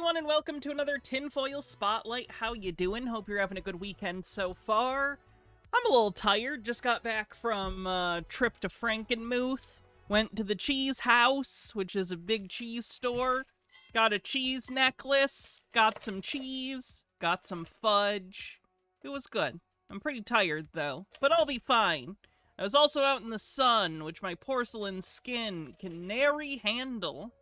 everyone, and welcome to another Tinfoil Spotlight. How you doing? Hope you're having a good weekend so far. I'm a little tired. Just got back from a trip to Frankenmuth. Went to the cheese house, which is a big cheese store. Got a cheese necklace. Got some cheese. Got some fudge. It was good. I'm pretty tired, though. But I'll be fine. I was also out in the sun, which my porcelain skin can nary handle.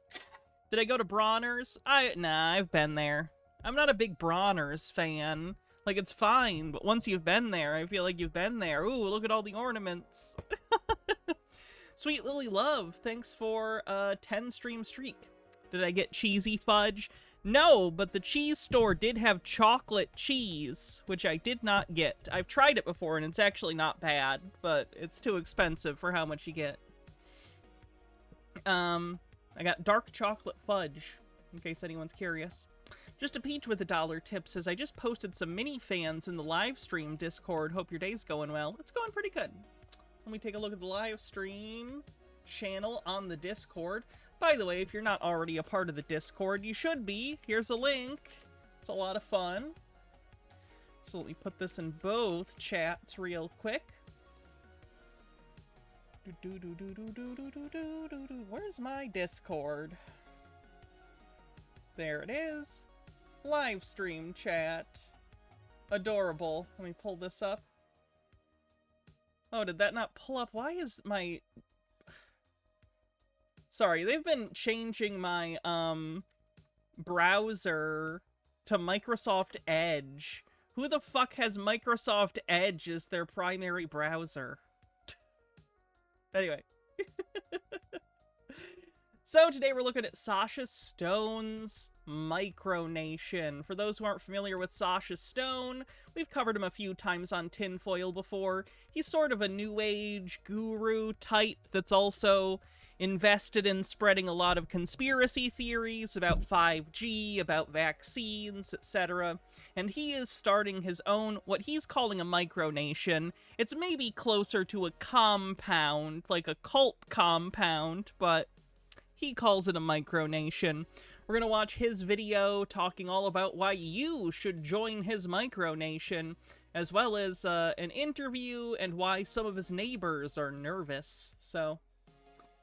Did I go to Bronner's? Nah, I've been there. I'm not a big Bronner's fan. Like, it's fine, but once you've been there, I feel like you've been there. Ooh, look at all the ornaments. Sweet Lily Love, thanks for a 10-stream streak. Did I get cheesy fudge? No, but the cheese store did have chocolate cheese, which I did not get. I've tried it before, and it's actually not bad, but it's too expensive for how much you get. I got dark chocolate fudge, in case anyone's curious. Just a Peach with $1 tip says, I just posted some mini fans in the live stream Discord. Hope your day's going well. It's going pretty good. Let me take a look at the live stream channel on the Discord. By the way, if you're not already a part of the Discord, you should be. Here's a link. It's a lot of fun. So let me put this in both chats real quick. Where's my Discord? There it is. Live stream chat. Adorable. Let me pull this up. Oh, did that not pull up? Why is my... Sorry, they've been changing my, browser to Microsoft Edge. Who the fuck has Microsoft Edge as their primary browser? Anyway. So today we're looking at Sasha Stone's micronation. For those who aren't familiar with Sasha Stone, we've covered him a few times on Tinfoil before. He's sort of a new age guru type that's also invested in spreading a lot of conspiracy theories about 5G, about vaccines, etc. And he is starting his own, what he's calling a micronation. It's maybe closer to a compound, like a cult compound, but he calls it a micronation. We're going to watch his video talking all about why you should join his micronation, as well as an interview and why some of his neighbors are nervous. So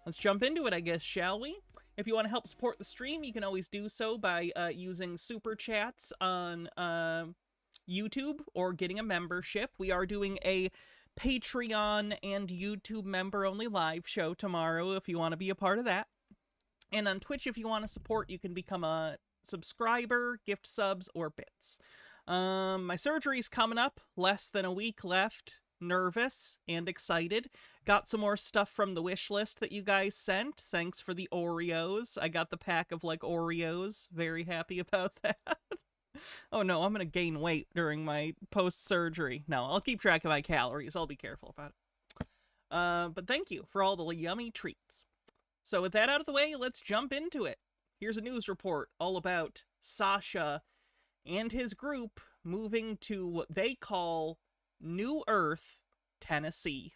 let's jump into it, I guess, shall we? If you want to help support the stream, you can always do so by using super chats on YouTube or getting a membership. We are doing a Patreon and YouTube member-only live show tomorrow if you want to be a part of that. And on Twitch, if you want to support, you can become a subscriber, gift subs, or bits. My surgery's coming up. Less than a week left. Nervous and excited. Got some more stuff from the wish list that you guys sent. Thanks for the Oreos. I got the pack of, like, Oreos. Very happy about that. Oh no, I'm gonna gain weight during my post-surgery. No, I'll keep track of my calories. I'll be careful about it. But thank you for all the yummy treats. So with that out of the way, let's jump into it. Here's a news report all about Sasha and his group moving to what they call New Earth, Tennessee.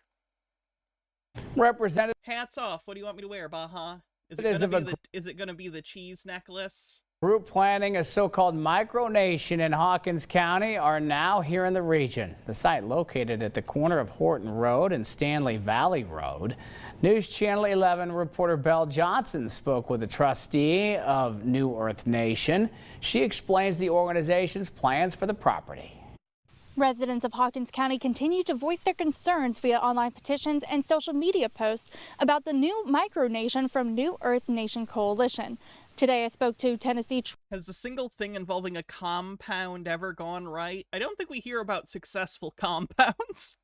Representative. Hats off. What do you want me to wear, Baha? Is it gonna be the cheese necklace? Group planning a so-called micronation in Hawkins County are now here in the region. The site located at the corner of Horton Road and Stanley Valley Road. News Channel 11 reporter Belle Johnson spoke with a trustee of New Earth Nation. She explains the organization's plans for the property. Residents of Hawkins County continue to voice their concerns via online petitions and social media posts about the new micronation from New Earth Nation Coalition. Today I spoke to Tennessee. Has a single thing involving a compound ever gone right? I don't think we hear about successful compounds.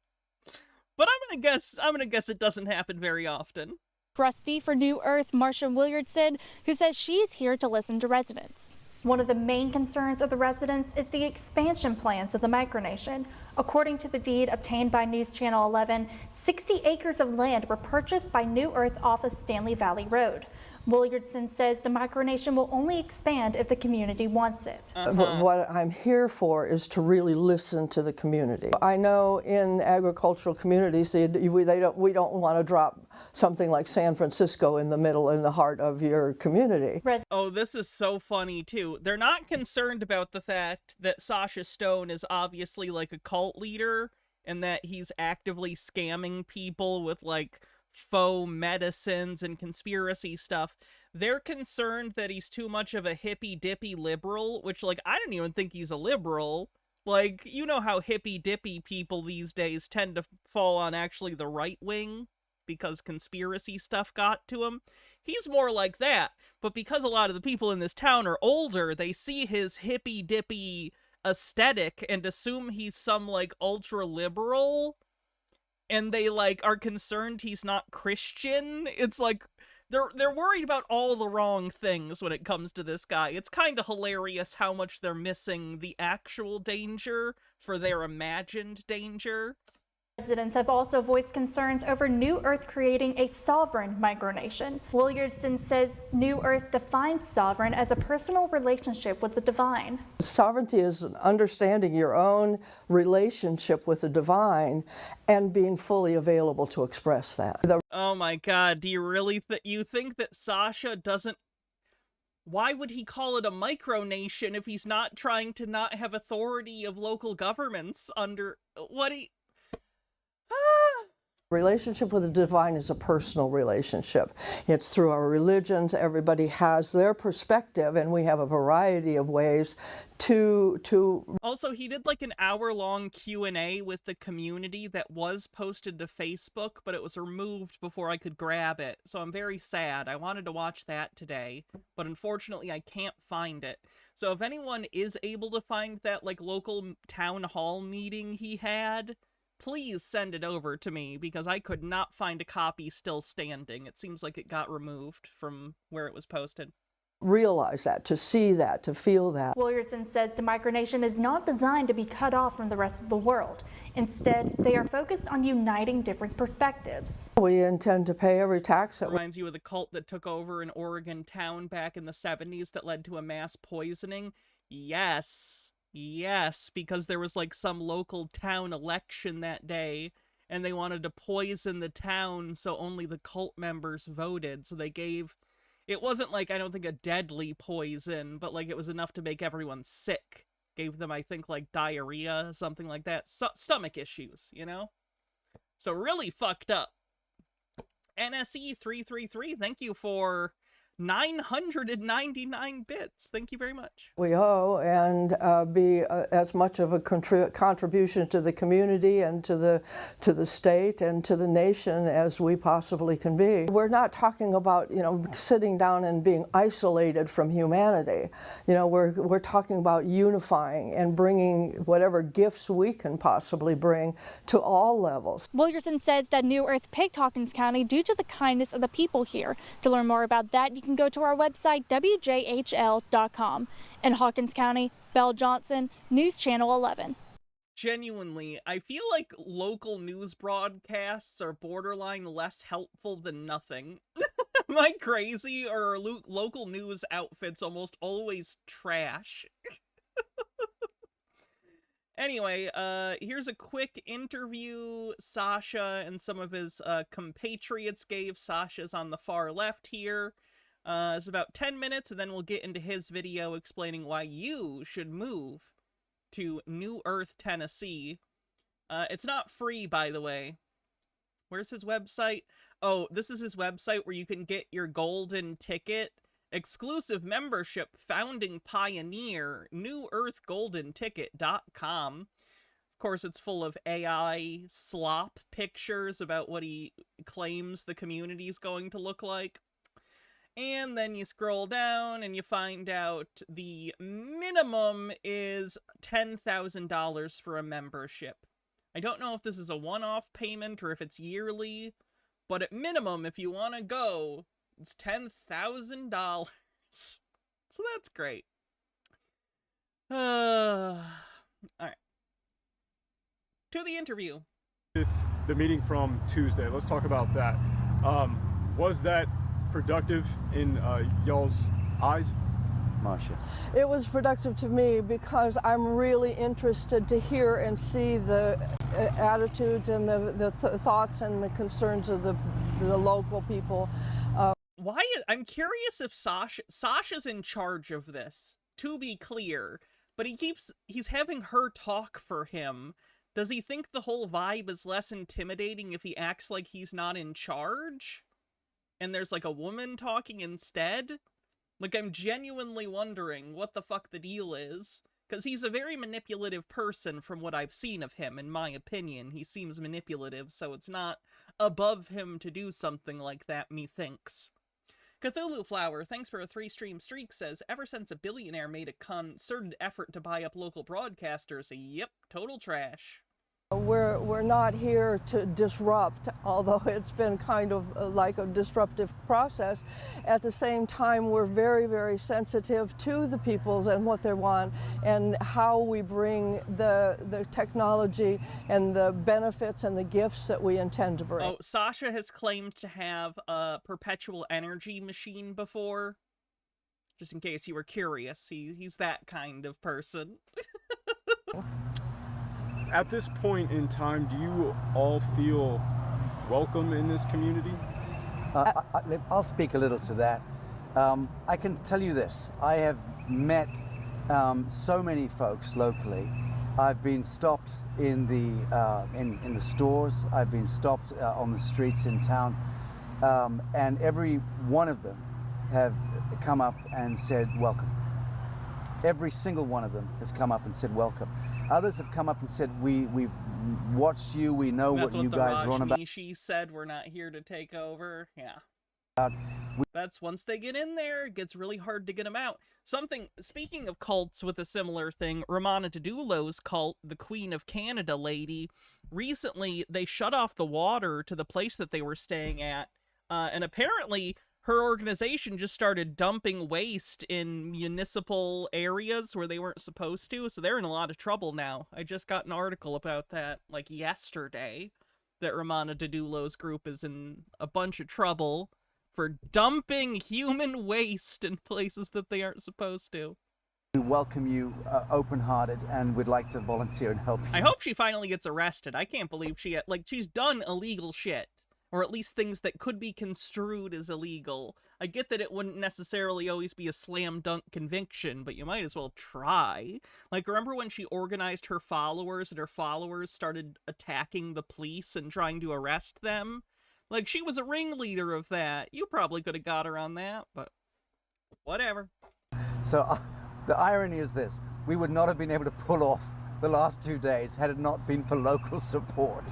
But I'm gonna guess it doesn't happen very often. Trustee for New Earth, Marcia Williardson, who says she's here to listen to residents. One of the main concerns of the residents is the expansion plans of the micronation. According to the deed obtained by News Channel 11, 60 acres of land were purchased by New Earth off of Stanley Valley Road. Williardson says the micronation will only expand if the community wants it. What I'm here for is to really listen to the community. I know in agricultural communities, we don't want to drop something like San Francisco in the heart of your community. Oh, this is so funny too. They're not concerned about the fact that Sasha Stone is obviously like a cult leader and that he's actively scamming people with like faux medicines and conspiracy stuff. They're concerned that he's too much of a hippy-dippy liberal, which, like, I don't even think he's a liberal. Like, you know how hippy-dippy people these days tend to fall on actually the right wing because conspiracy stuff got to him. He's more like that, but because a lot of the people in this town are older, they see his hippy-dippy aesthetic and assume he's some, like, ultra-liberal, and they, like, are concerned he's not Christian. It's like, they're worried about all the wrong things when it comes to this guy. It's kind of hilarious how much they're missing the actual danger for their imagined danger. Residents have also voiced concerns over New Earth creating a sovereign micronation. Williardson says New Earth defines sovereign as a personal relationship with the divine. Sovereignty is understanding your own relationship with the divine and being fully available to express that. Oh my god, do you really you think that Sasha doesn't... Why would he call it a micronation if he's not trying to not have authority of local governments under... What he... Relationship with the divine is a personal relationship. It's through our religions. Everybody has their perspective, and we have a variety of ways to... Also, he did like an hour-long Q&A with the community that was posted to Facebook, but it was removed before I could grab it. So I'm very sad. I wanted to watch that today, but unfortunately I can't find it. So if anyone is able to find that like local town hall meeting he had, please send it over to me, because I could not find a copy still standing. It seems like it got removed from where it was posted. Realize that, to see that, to feel that. Williardson says the micronation is not designed to be cut off from the rest of the world. Instead, they are focused on uniting different perspectives. We intend to pay every tax that Reminds you of the cult that took over an Oregon town back in the 70s that led to a mass poisoning? Yes. Yes, because there was like some local town election that day, and they wanted to poison the town so only the cult members voted. So they gave, it wasn't like, I don't think a deadly poison, but like it was enough to make everyone sick. Gave them, I think, like diarrhea, something like that. Stomach issues, you know? So really fucked up. NSE333, thank you for 999 bits. Thank you very much. we owe, and be as much of a contribution to the community and to the state and to the nation as we possibly can be. We're not talking about, you know, sitting down and being isolated from humanity. You know, we're talking about unifying and bringing whatever gifts we can possibly bring to all levels. Williardson says that New Earth picked Hawkins County due to the kindness of the people here. To learn more about that, you can go to our website, wjhl.com. In Hawkins County, Belle Johnson, News Channel 11. Genuinely, I feel like local news broadcasts are borderline less helpful than nothing. Am I crazy? Or are local news outfits almost always trash? Anyway, here's a quick interview Sasha and some of his compatriots gave. Sasha's on the far left here. It's about 10 minutes, and then we'll get into his video explaining why you should move to New Earth, Tennessee. It's not free, by the way. Where's his website? Oh, this is his website where you can get your golden ticket. Exclusive membership, founding pioneer, newearthgoldenticket.com. Of course, it's full of AI slop pictures about what he claims the community's going to look like. And then you scroll down and you find out the minimum is $10,000 for a membership. I don't know if this is a one-off payment or if it's yearly, but at minimum, if you want to go, it's $10,000. So that's great. All right. To the interview. The meeting from Tuesday, let's talk about that. Was that productive in y'all's eyes? Marcia. It was productive to me because I'm really interested to hear and see the attitudes and the thoughts and the concerns of the local people. I'm curious if Sasha's in charge of this, to be clear, but he's having her talk for him. Does he think the whole vibe is less intimidating if he acts like he's not in charge? And there's like a woman talking instead? Like, I'm genuinely wondering what the fuck the deal is. Because he's a very manipulative person from what I've seen of him, in my opinion. He seems manipulative, so it's not above him to do something like that, methinks. Cthulhu Flower, thanks for a 3-stream streak, says, ever since a billionaire made a concerted effort to buy up local broadcasters, yep, total trash. We're not here to disrupt, although it's been kind of like a disruptive process. At the same time, we're very, very sensitive to the peoples and what they want and how we bring the technology and the benefits and the gifts that we intend to bring. Oh, Sasha has claimed to have a perpetual energy machine before. Just in case you were curious, he's that kind of person. At this point in time, do you all feel welcome in this community? I'll speak a little to that. I can tell you this. I have met so many folks locally. I've been stopped in the stores. I've been stopped on the streets in town. And every one of them have come up and said, welcome. Every single one of them has come up and said, welcome. Others have come up and said, we've watched you, we know what you guys are on about. She said, we're not here to take over. Yeah. That's once they get in there, it gets really hard to get them out. Speaking of cults with a similar thing, Ramana Didulo's cult, the Queen of Canada lady, recently they shut off the water to the place that they were staying at, and apparently her organization just started dumping waste in municipal areas where they weren't supposed to, so they're in a lot of trouble now. I just got an article about that, like, yesterday, that Ramana Didulo's group is in a bunch of trouble for dumping human waste in places that they aren't supposed to. We welcome you open-hearted, and we'd like to volunteer and help you. I hope she finally gets arrested. I can't believe she's done illegal shit. Or at least things that could be construed as illegal. I get that it wouldn't necessarily always be a slam dunk conviction, but you might as well try. Like, remember when she organized her followers and her followers started attacking the police and trying to arrest them? Like, she was a ringleader of that. You probably could have got her on that, but whatever. So the irony is this. We would not have been able to pull off the last 2 days had it not been for local support.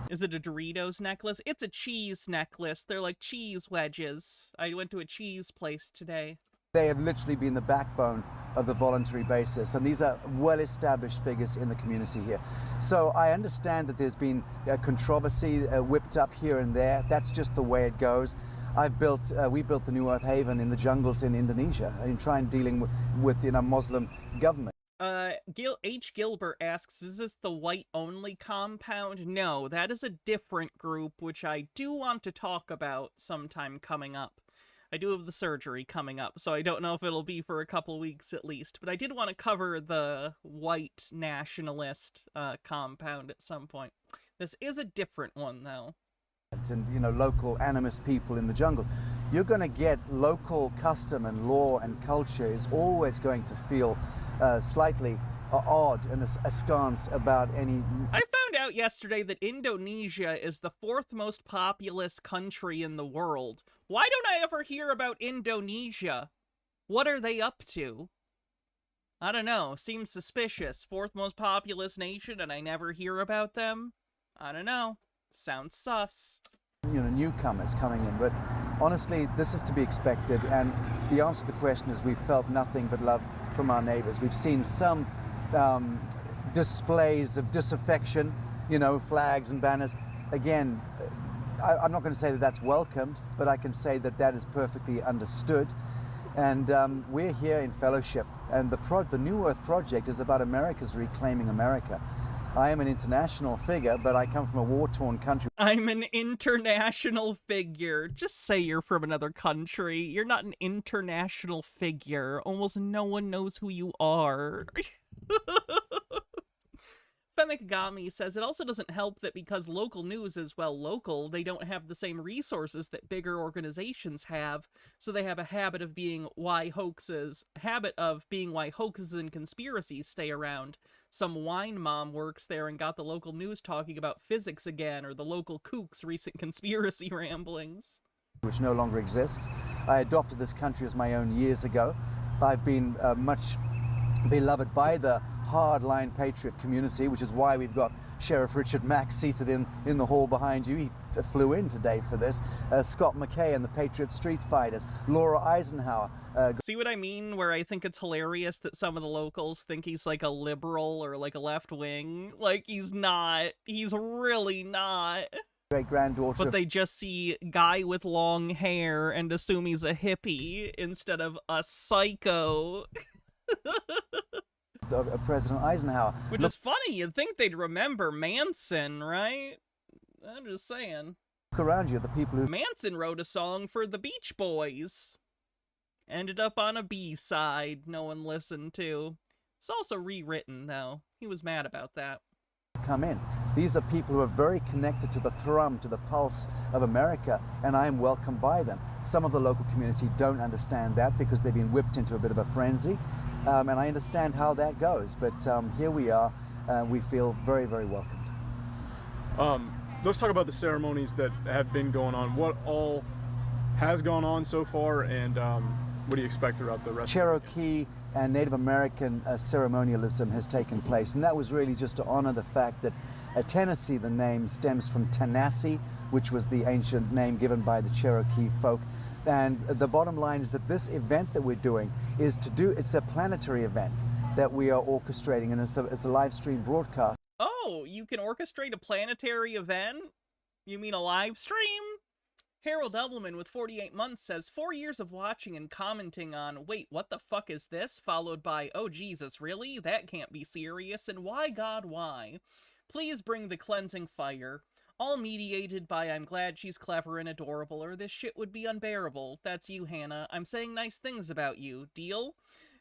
Is it a Doritos necklace? It's a cheese necklace. They're like cheese wedges. I went to a cheese place today. They have literally been the backbone of the voluntary basis, and these are well-established figures in the community here. So I understand that there's been a controversy whipped up here and there. That's just the way it goes. We built the New Earth Haven in the jungles in Indonesia in trying dealing with Muslim government. H. Gilbert asks, is this the white-only compound? No, that is a different group, which I do want to talk about sometime coming up. I do have the surgery coming up, so I don't know if it'll be for a couple weeks at least, but I did want to cover the white nationalist compound at some point. This is a different one, though. And, local animist people in the jungle. You're going to get local custom and law and culture is always going to feel slightly odd and askance about any... I found out yesterday that Indonesia is the 4th most populous country in the world. Why don't I ever hear about Indonesia? What are they up to? I don't know. Seems suspicious. 4th most populous nation and I never hear about them? I don't know. Sounds sus. Newcomers coming in, but honestly, this is to be expected, and the answer to the question is we've felt nothing but love from our neighbors. We've seen some displays of disaffection, flags and banners. Again, I'm not going to say that that's welcomed, but I can say that that is perfectly understood. And we're here in fellowship, and the New Earth Project is about America's reclaiming America. I am an international figure, but I come from a war-torn country. I'm an international figure. Just say you're from another country. You're not an international figure. Almost no one knows who you are. Fenekagami says it also doesn't help that because local news is, well, local, they don't have the same resources that bigger organizations have, so they have a habit of being why hoaxes and conspiracies stay around. Some wine mom works there and got the local news talking about physics again, or the local kook's recent conspiracy ramblings. Which no longer exists. I adopted this country as my own years ago. I've been much beloved by the hardline patriot community, which is why we've got Sheriff Richard Mack seated in the hall behind you. He flew in today for this. Scott McKay and the Patriot Street Fighters, Laura Eisenhower. See what I mean? Where I think it's hilarious that some of the locals think he's like a liberal or like a left wing. Like, he's not. He's really not. Great-granddaughter. But they just see guy with long hair and assume he's a hippie instead of a psycho. Of President Eisenhower. Which is funny. You'd think they'd remember Manson, right? I'm just saying. Look around you, the people who... Manson wrote a song for the Beach Boys. Ended up on a B-side no one listened to. It's also rewritten, though. He was mad about that. Come in. These are people who are very connected to the thrum, to the pulse of America, and I am welcomed by them. Some of the local community don't understand that because they've been whipped into a bit of a frenzy, and I understand how that goes, but here we are. We feel very, very welcomed. Let's talk about the ceremonies that have been going on. What all has gone on so far, and what do you expect throughout the rest Cherokee of and Native American ceremonialism has taken place, and that was really just to honor the fact that Tennessee, the name, stems from Tanasi, which was the ancient name given by the Cherokee folk. And the bottom line is that this event that we're doing it's a planetary event that we are orchestrating, and it's a live stream broadcast. Oh, you can orchestrate a planetary event? You mean a live stream? Harold Edelman with 48 months says, 4 years of watching and commenting on, wait, what the fuck is this? Followed by, oh Jesus, really? That can't be serious, and why God, why? Please bring the cleansing fire. All mediated by I'm glad she's clever and adorable, or this shit would be unbearable. That's you, Hannah. I'm saying nice things about you. Deal?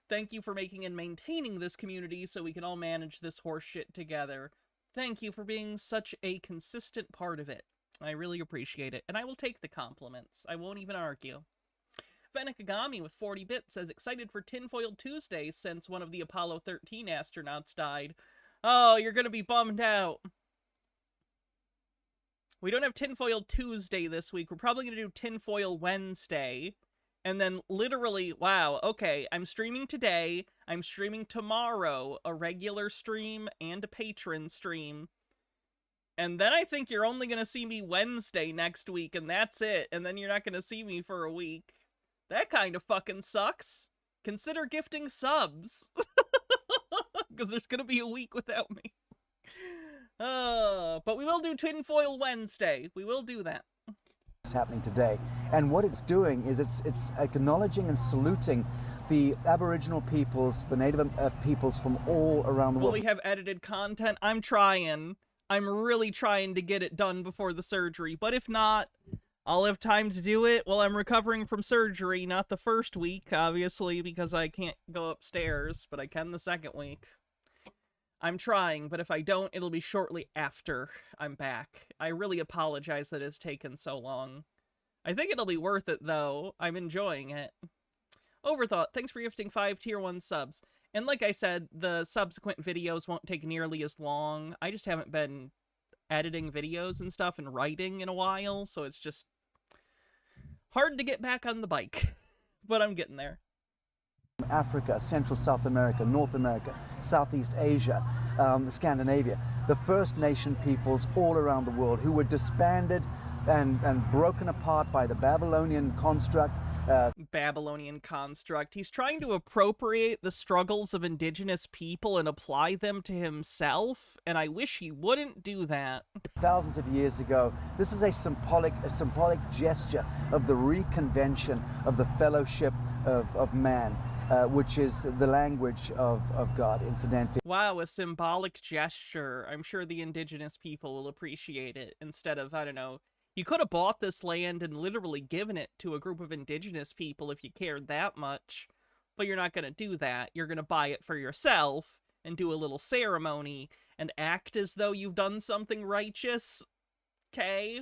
Thank you for making and maintaining this community so we can all manage this horse shit together. Thank you for being such a consistent part of it. I really appreciate it, and I will take the compliments. I won't even argue. Fenekagami with 40 bits says, excited for Tinfoil Tuesday since one of the Apollo 13 astronauts died. Oh, you're gonna be bummed out. We don't have Tinfoil Tuesday this week. We're probably gonna do Tinfoil Wednesday. And then literally, wow, okay, I'm streaming today, I'm streaming tomorrow, a regular stream and a patron stream. And then I think you're only going to see me Wednesday next week, and that's it. And then you're not going to see me for a week. That kind of fucking sucks. Consider gifting subs. Because there's going to be a week without me. But we will do Tinfoil Wednesday. We will do that. It's happening today. And what it's doing is it's acknowledging and saluting the Aboriginal peoples, the Native peoples from all around the world. Will we have edited content? I'm trying. I'm really trying to get it done before the surgery, but if not, I'll have time to do it while I'm recovering from surgery, not the first week, obviously, because I can't go upstairs, but I can the second week. I'm trying, but if I don't, it'll be shortly after I'm back. I really apologize that it's taken so long. I think it'll be worth it, though. I'm enjoying it. Overthought, thanks for gifting 5 Tier 1 subs. And like I said, the subsequent videos won't take nearly as long. I just haven't been editing videos and stuff and writing in a while, so it's just hard to get back on the bike. But I'm getting there. Africa, Central South America, North America, Southeast Asia, Scandinavia, the First Nation peoples all around the world who were disbanded and broken apart by the Babylonian construct. Babylonian construct. He's trying to appropriate the struggles of indigenous people and apply them to himself, and I wish he wouldn't do that. Thousands of years ago, this is a symbolic gesture of the reconvention of the fellowship of man. which is the language of God, incidentally. Wow, a symbolic gesture. I'm sure the indigenous people will appreciate it instead of, I don't know, you could have bought this land and literally given it to a group of indigenous people if you cared that much, but you're not going to do that. You're going to buy it for yourself and do a little ceremony and act as though you've done something righteous. Okay?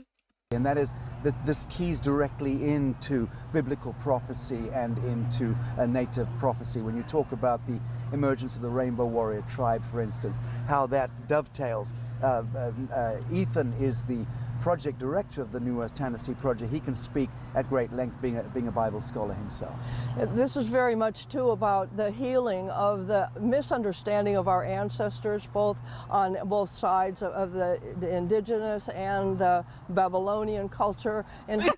And that is that this keys directly into biblical prophecy and into a native prophecy. When you talk about the emergence of the Rainbow Warrior tribe, for instance, how that dovetails. Ethan is the project director of the New Earth Tennessee project. He can speak at great length, being a Bible scholar himself. This is very much too about the healing of the misunderstanding of our ancestors, both on both sides of the indigenous and the Babylonian culture, and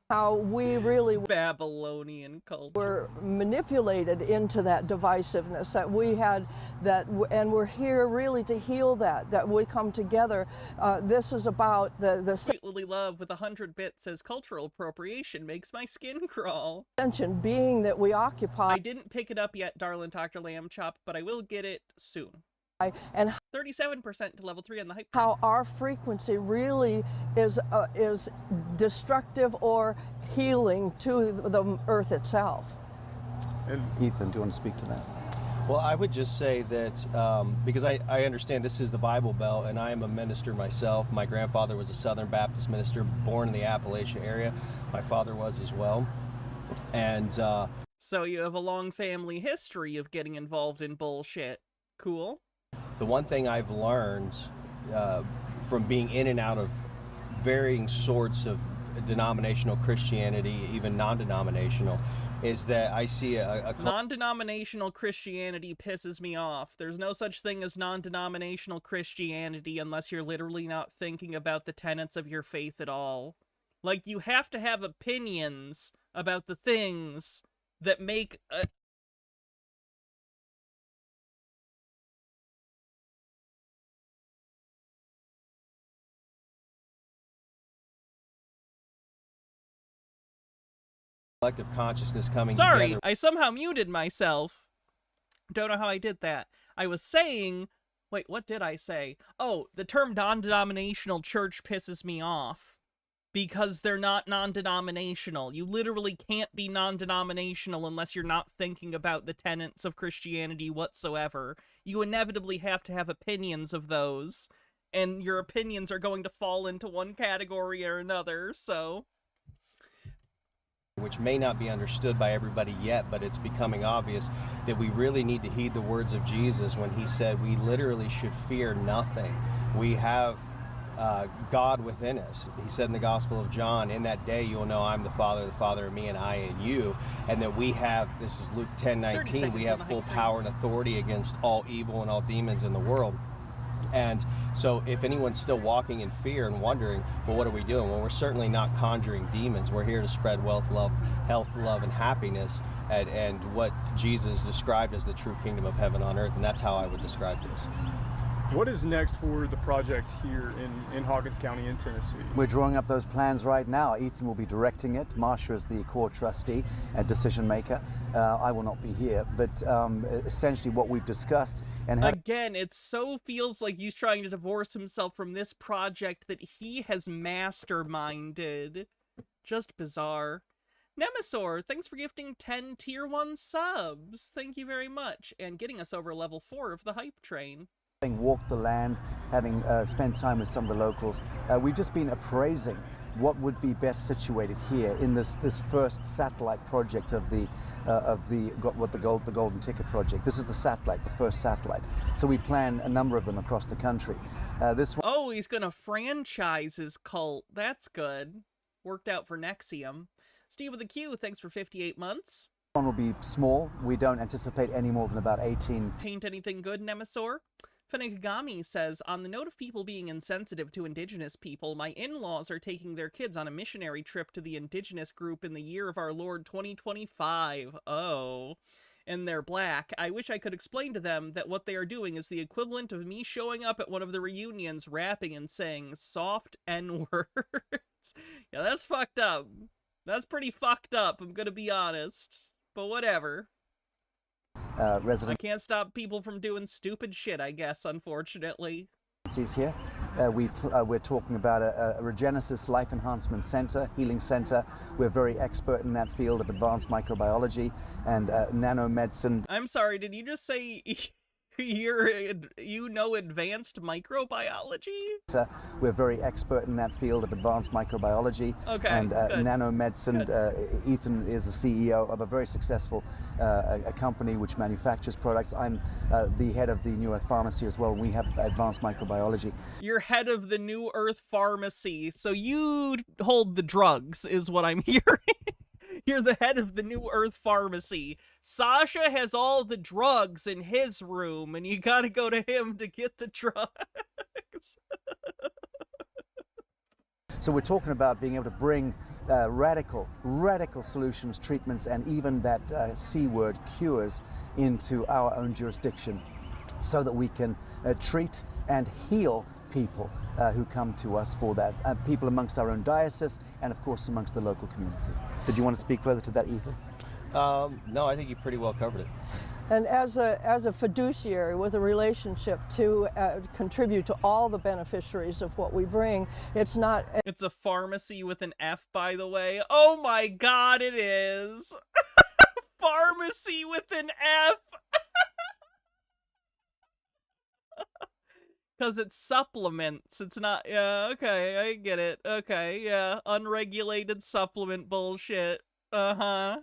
how we really Babylonian culture were manipulated into that divisiveness that we had, and we're here really to heal that we come together. This is about the Sweet Lily Love with 100 bits says cultural appropriation makes my skin crawl. ascension being that we occupy. I didn't pick it up yet, darling Dr. Lamb Chop, but I will get it soon. And 37% to level 3 on the hype. how our frequency really is destructive or healing to the earth itself. And Ethan, do you want to speak to that? Well, I would just say that because I understand this is the Bible Belt, and I am a minister myself. My grandfather was a Southern Baptist minister, born in the Appalachia area. My father was as well. And so you have a long family history of getting involved in bullshit. Cool. the one thing I've learned from being in and out of varying sorts of denominational Christianity, even non-denominational, is that I see a non-denominational Christianity pisses me off. There's no such thing as non-denominational Christianity unless you're literally not thinking about the tenets of your faith at all. Like, you have to have opinions about the things that make a collective consciousness coming Sorry, together. I somehow muted myself. Don't know how I did that. I was saying... Wait, what did I say? Oh, the term non-denominational church pisses me off. Because they're not non-denominational. You literally can't be non-denominational unless you're not thinking about the tenets of Christianity whatsoever. You inevitably have to have opinions of those. And your opinions are going to fall into one category or another, so... Which may not be understood by everybody yet, but it's becoming obvious that we really need to heed the words of Jesus when he said we literally should fear nothing. We have God within us. He said in the Gospel of John, in that day you'll know I'm the Father in me, and I in you, and that we have, this is Luke 10:19, we have full power and authority against all evil and all demons in the world. And so if anyone's still walking in fear and wondering, well, what are we doing? Well, we're certainly not conjuring demons. We're here to spread wealth, love, health, love, and happiness, and what Jesus described as the true kingdom of heaven on earth, and that's how I would describe this. what is next for the project here in Hawkins County in Tennessee? We're drawing up those plans right now. Ethan will be directing it. Marsha is the core trustee and decision maker. I will not be here, but essentially what we've discussed and Again, it so feels like he's trying to divorce himself from this project that he has masterminded. Just bizarre. Nemesaur, thanks for gifting 10 tier 1 subs. Thank you very much. And getting us over level 4 of the hype train. having walked the land, having spent time with some of the locals, we've just been appraising what would be best situated here in this first satellite project of the Golden Ticket project. This is the satellite, the first satellite. So we plan a number of them across the country. This one, Oh, he's gonna franchise his cult. That's good. Worked out for Nexium. Steve with a Q, thanks for 58 months. will be small. We don't anticipate any more than about 18. Paint anything good, Nemesaur? Funigami says, on the note of people being insensitive to indigenous people, my in-laws are taking their kids on a missionary trip to the indigenous group in the year of our Lord 2025. Oh. And they're black. I wish I could explain to them that what they are doing is the equivalent of me showing up at one of the reunions rapping and saying soft N-words. Yeah, that's fucked up. That's pretty fucked up, I'm gonna be honest. But whatever. I can't stop people from doing stupid shit, I guess, unfortunately. Here. We're talking about a Regenesis Life Enhancement Center, Healing Center. We're very expert in that field of advanced microbiology and nanomedicine. I'm sorry, did you just say you know advanced microbiology? We're very expert in that field of advanced microbiology and nanomedicine. Ethan is the CEO of a very successful a company which manufactures products. I'm the head of the New Earth Pharmacy as well. We have advanced microbiology. You're head of the New Earth Pharmacy, so you hold the drugs, is what I'm hearing. You're the head of the New Earth Pharmacy. Sasha has all the drugs in his room, and you gotta go to him to get the drugs. So we're talking about being able to bring radical solutions, treatments, and even that C word, cures, into our own jurisdiction so that we can treat and heal people who come to us for that. People amongst our own diocese and, of course, amongst the local community. Did you want to speak further to that, Ethan? No, I think you pretty well covered it. And as a fiduciary with a relationship to contribute to all the beneficiaries of what we bring, it's not... It's a pharmacy with an F, by the way. Oh my god, it is! Pharmacy with an F! Because it's supplements. It's not... Yeah, okay, I get it. Okay, yeah. Unregulated supplement bullshit. Uh-huh.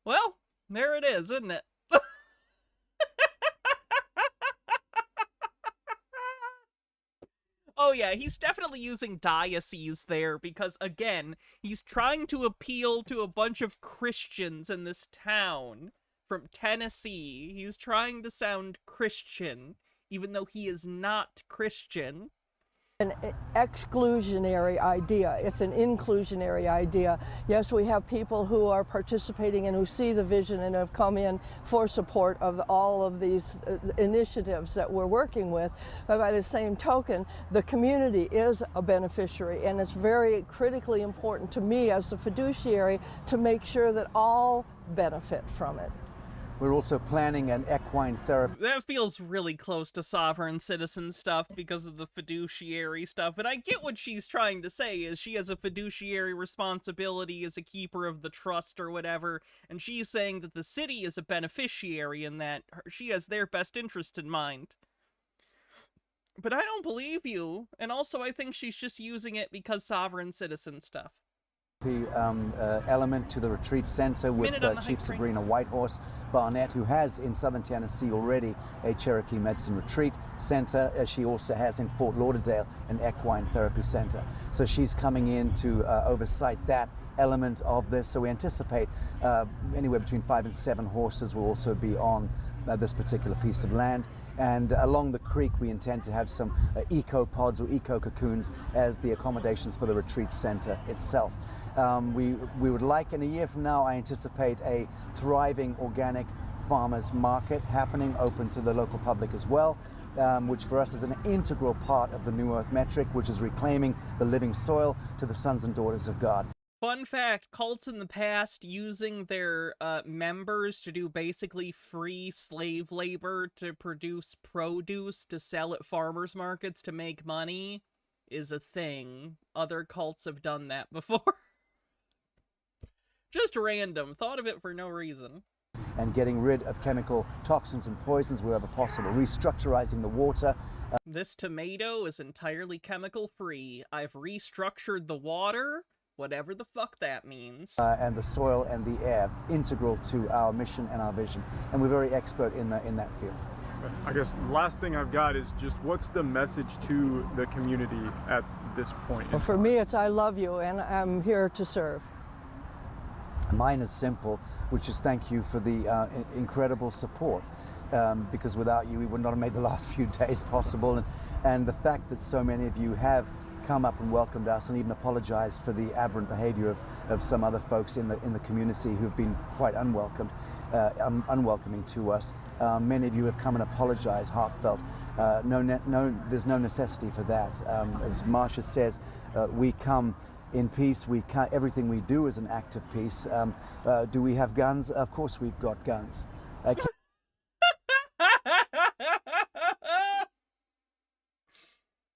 Well, there it is, isn't it? Oh yeah, he's definitely using diocese there because, again, he's trying to appeal to a bunch of Christians in this town from Tennessee. He's trying to sound Christian, even though he is not Christian. An exclusionary idea. It's an inclusionary idea. Yes, we have people who are participating and who see the vision and have come in for support of all of these initiatives that we're working with. But by the same token, the community is a beneficiary, and it's very critically important to me as a fiduciary to make sure that all benefit from it. We're also planning an equine therapy. That feels really close to sovereign citizen stuff because of the fiduciary stuff, but I get what she's trying to say, is she has a fiduciary responsibility as a keeper of the trust or whatever, and she's saying that the city is a beneficiary in that she has their best interest in mind. But I don't believe you, and also I think she's just using it because sovereign citizen stuff. Element to the retreat center with Chief Sabrina Whitehorse Barnett, who has in southern Tennessee already a Cherokee medicine retreat center. She also has in Fort Lauderdale an equine therapy center. So she's coming in to oversight that element of this. So we anticipate anywhere between 5 and 7 horses will also be on this particular piece of land. And along the creek, we intend to have some eco-pods or eco-cocoons as the accommodations for the retreat center itself. We would like, in a year from now, I anticipate a thriving organic farmers market happening, open to the local public as well, which for us is an integral part of the New Earth metric, which is reclaiming the living soil to the sons and daughters of God. Fun fact, cults in the past using their members to do basically free slave labor to produce produce to sell at farmers markets to make money is a thing. Other cults have done that before. Just random. Thought of it for no reason. And getting rid of chemical toxins and poisons wherever possible. Restructurizing the water. This tomato is entirely chemical free. I've restructured the water. Whatever the fuck that means. And the soil and the air, integral to our mission and our vision. And we're very expert in that field. I guess the last thing I've got is just what's the message to the community at this point? Well, for me, it's I love you and I'm here to serve. Mine is simple, which is thank you for the incredible support. Because without you, we would not have made the last few days possible. And the fact that so many of you have come up and welcomed us and even apologized for the aberrant behavior of some other folks in the community who've been quite unwelcoming to us. Many of you have come and apologized heartfelt. There's no necessity for that. As Marsha says, we come In peace, everything we do is an act of peace. Do we have guns? Of course we've got guns.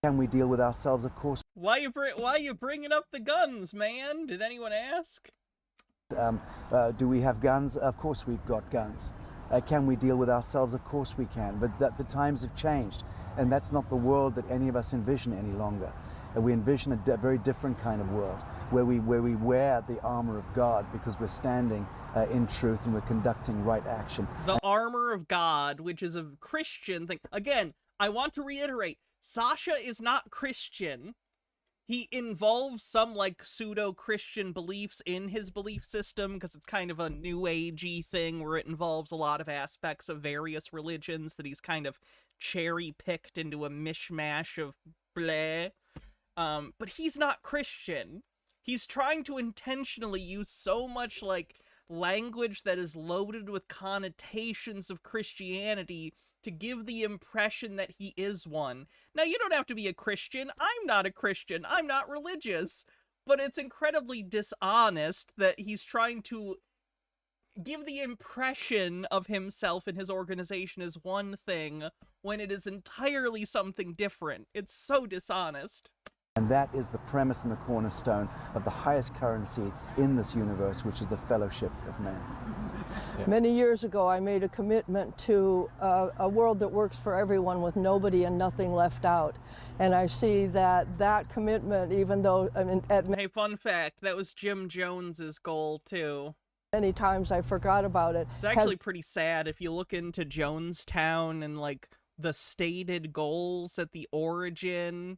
Can we deal with ourselves? Of course. Why you bringing up the guns, man? Did anyone ask? Do we have guns? Of course we've got guns. Can we deal with ourselves? Of course we can. But the times have changed, and that's not the world that any of us envision any longer. We envision a very different kind of world where we wear the armor of God because we're standing in truth and we're conducting right action. The armor of God, which is a Christian thing. Again, I want to reiterate, Sasha is not Christian. He involves some, like, pseudo-Christian beliefs in his belief system, because it's kind of a new agey thing where it involves a lot of aspects of various religions that he's kind of cherry-picked into a mishmash of bleh. But he's not Christian. He's trying to intentionally use so much, like, language that is loaded with connotations of Christianity to give the impression that he is one. Now, you don't have to be a Christian. I'm not a Christian. I'm not religious. But it's incredibly dishonest that he's trying to give the impression of himself and his organization as one thing when it is entirely something different. It's so dishonest. And that is the premise and the cornerstone of the highest currency in this universe, which is the fellowship of man. Yeah. Many years ago, I made a commitment to a world that works for everyone with nobody and nothing left out. And I see that commitment, even though, I mean, hey, fun fact, that was Jim Jones's goal, too. Many times I forgot about it. It's actually pretty sad if you look into Jonestown and, like, the stated goals at the origin.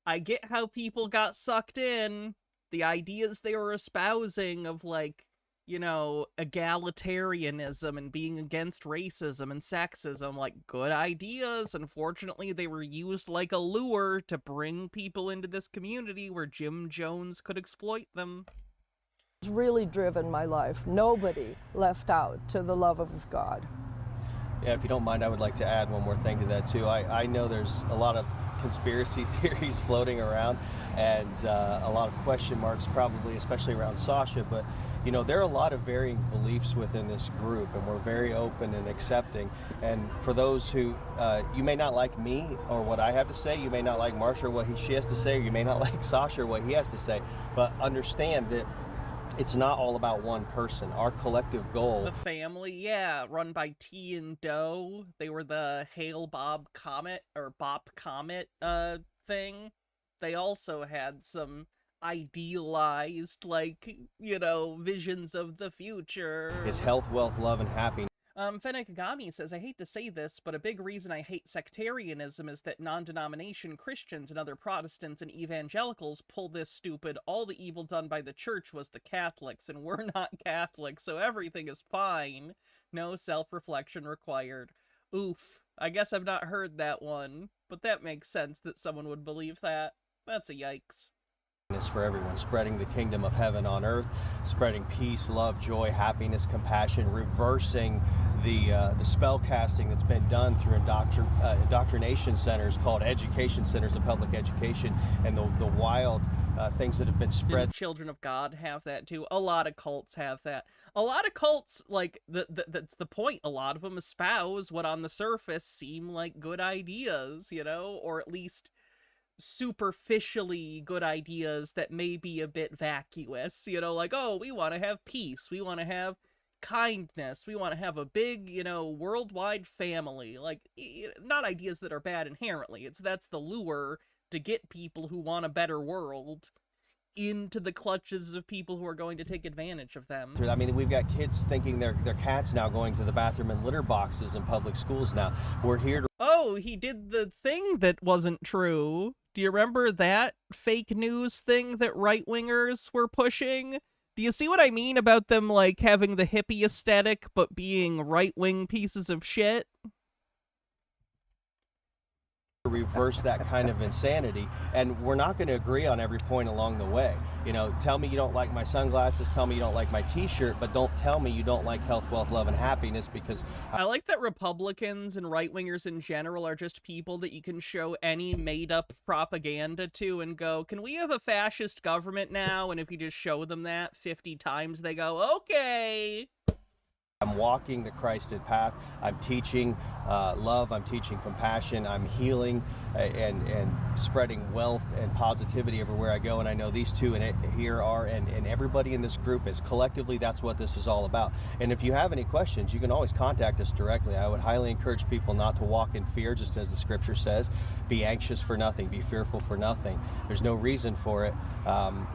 I get how people got sucked in. The ideas they were espousing of, like, you know, egalitarianism and being against racism and sexism, like, good ideas. Unfortunately, they were used like a lure to bring people into this community where Jim Jones could exploit them. It's really driven my life. Nobody left out to the love of God. Yeah, if you don't mind, I would like to add one more thing to that, too. I know there's a lot of conspiracy theories floating around and a lot of question marks, probably, especially around Sasha, but you know, there are a lot of varying beliefs within this group, and we're very open and accepting. And for those who, you may not like me or what I have to say, you may not like Marsha or what she has to say, or you may not like Sasha or what he has to say, but understand that it's not all about one person. Our collective goal. The family, yeah, run by T and Doe. They were the Hale Bob Comet, or Bop Comet, thing. They also had some idealized, like, you know, visions of the future. Is health, wealth, love, and happiness. Fenekagami says, I hate to say this, but a big reason I hate sectarianism is that non-denomination Christians and other Protestants and evangelicals pull this stupid, all the evil done by the church was the Catholics, and we're not Catholics, so everything is fine. No self-reflection required. Oof. I guess I've not heard that one, but that makes sense that someone would believe that. That's a yikes. For everyone, spreading the kingdom of heaven on earth, spreading peace, love, joy, happiness, compassion, reversing the spell casting that's been done through indoctrination centers called education centers of public education, and the wild things that have been spread. Didn't Children of God have that too? A lot of cults have that. A lot of cults, like, that's the point. A lot of them espouse what on the surface seem like good ideas, you know, or at least superficially good ideas that may be a bit vacuous, you know, like, oh, we want to have peace, we want to have kindness, we want to have a big, you know, worldwide family, like, not ideas that are bad inherently, that's the lure to get people who want a better world into the clutches of people who are going to take advantage of them. I mean, we've got kids thinking their cats now going to the bathroom in litter boxes in public schools now. We're here to... Oh, he did the thing that wasn't true. Do you remember that fake news thing that right-wingers were pushing? Do you see what I mean about them, like, having the hippie aesthetic, but being right-wing pieces of shit? reverse that kind of insanity, and we're not going to agree on every point along the way. You know, tell me you don't like my sunglasses, tell me you don't like my t-shirt, but don't tell me you don't like health, wealth, love, and happiness, because I like that Republicans and right-wingers in general are just people that you can show any made-up propaganda to and go, can we have a fascist government now? And if you just show them that 50 times, they go, okay. I'm walking the Christed path. I'm teaching love. I'm teaching compassion. I'm healing and spreading wealth and positivity everywhere I go. And I know these two here are, and everybody in this group is. Collectively, that's what this is all about. And if you have any questions, you can always contact us directly. I would highly encourage people not to walk in fear, just as the scripture says. Be anxious for nothing. Be fearful for nothing. There's no reason for it.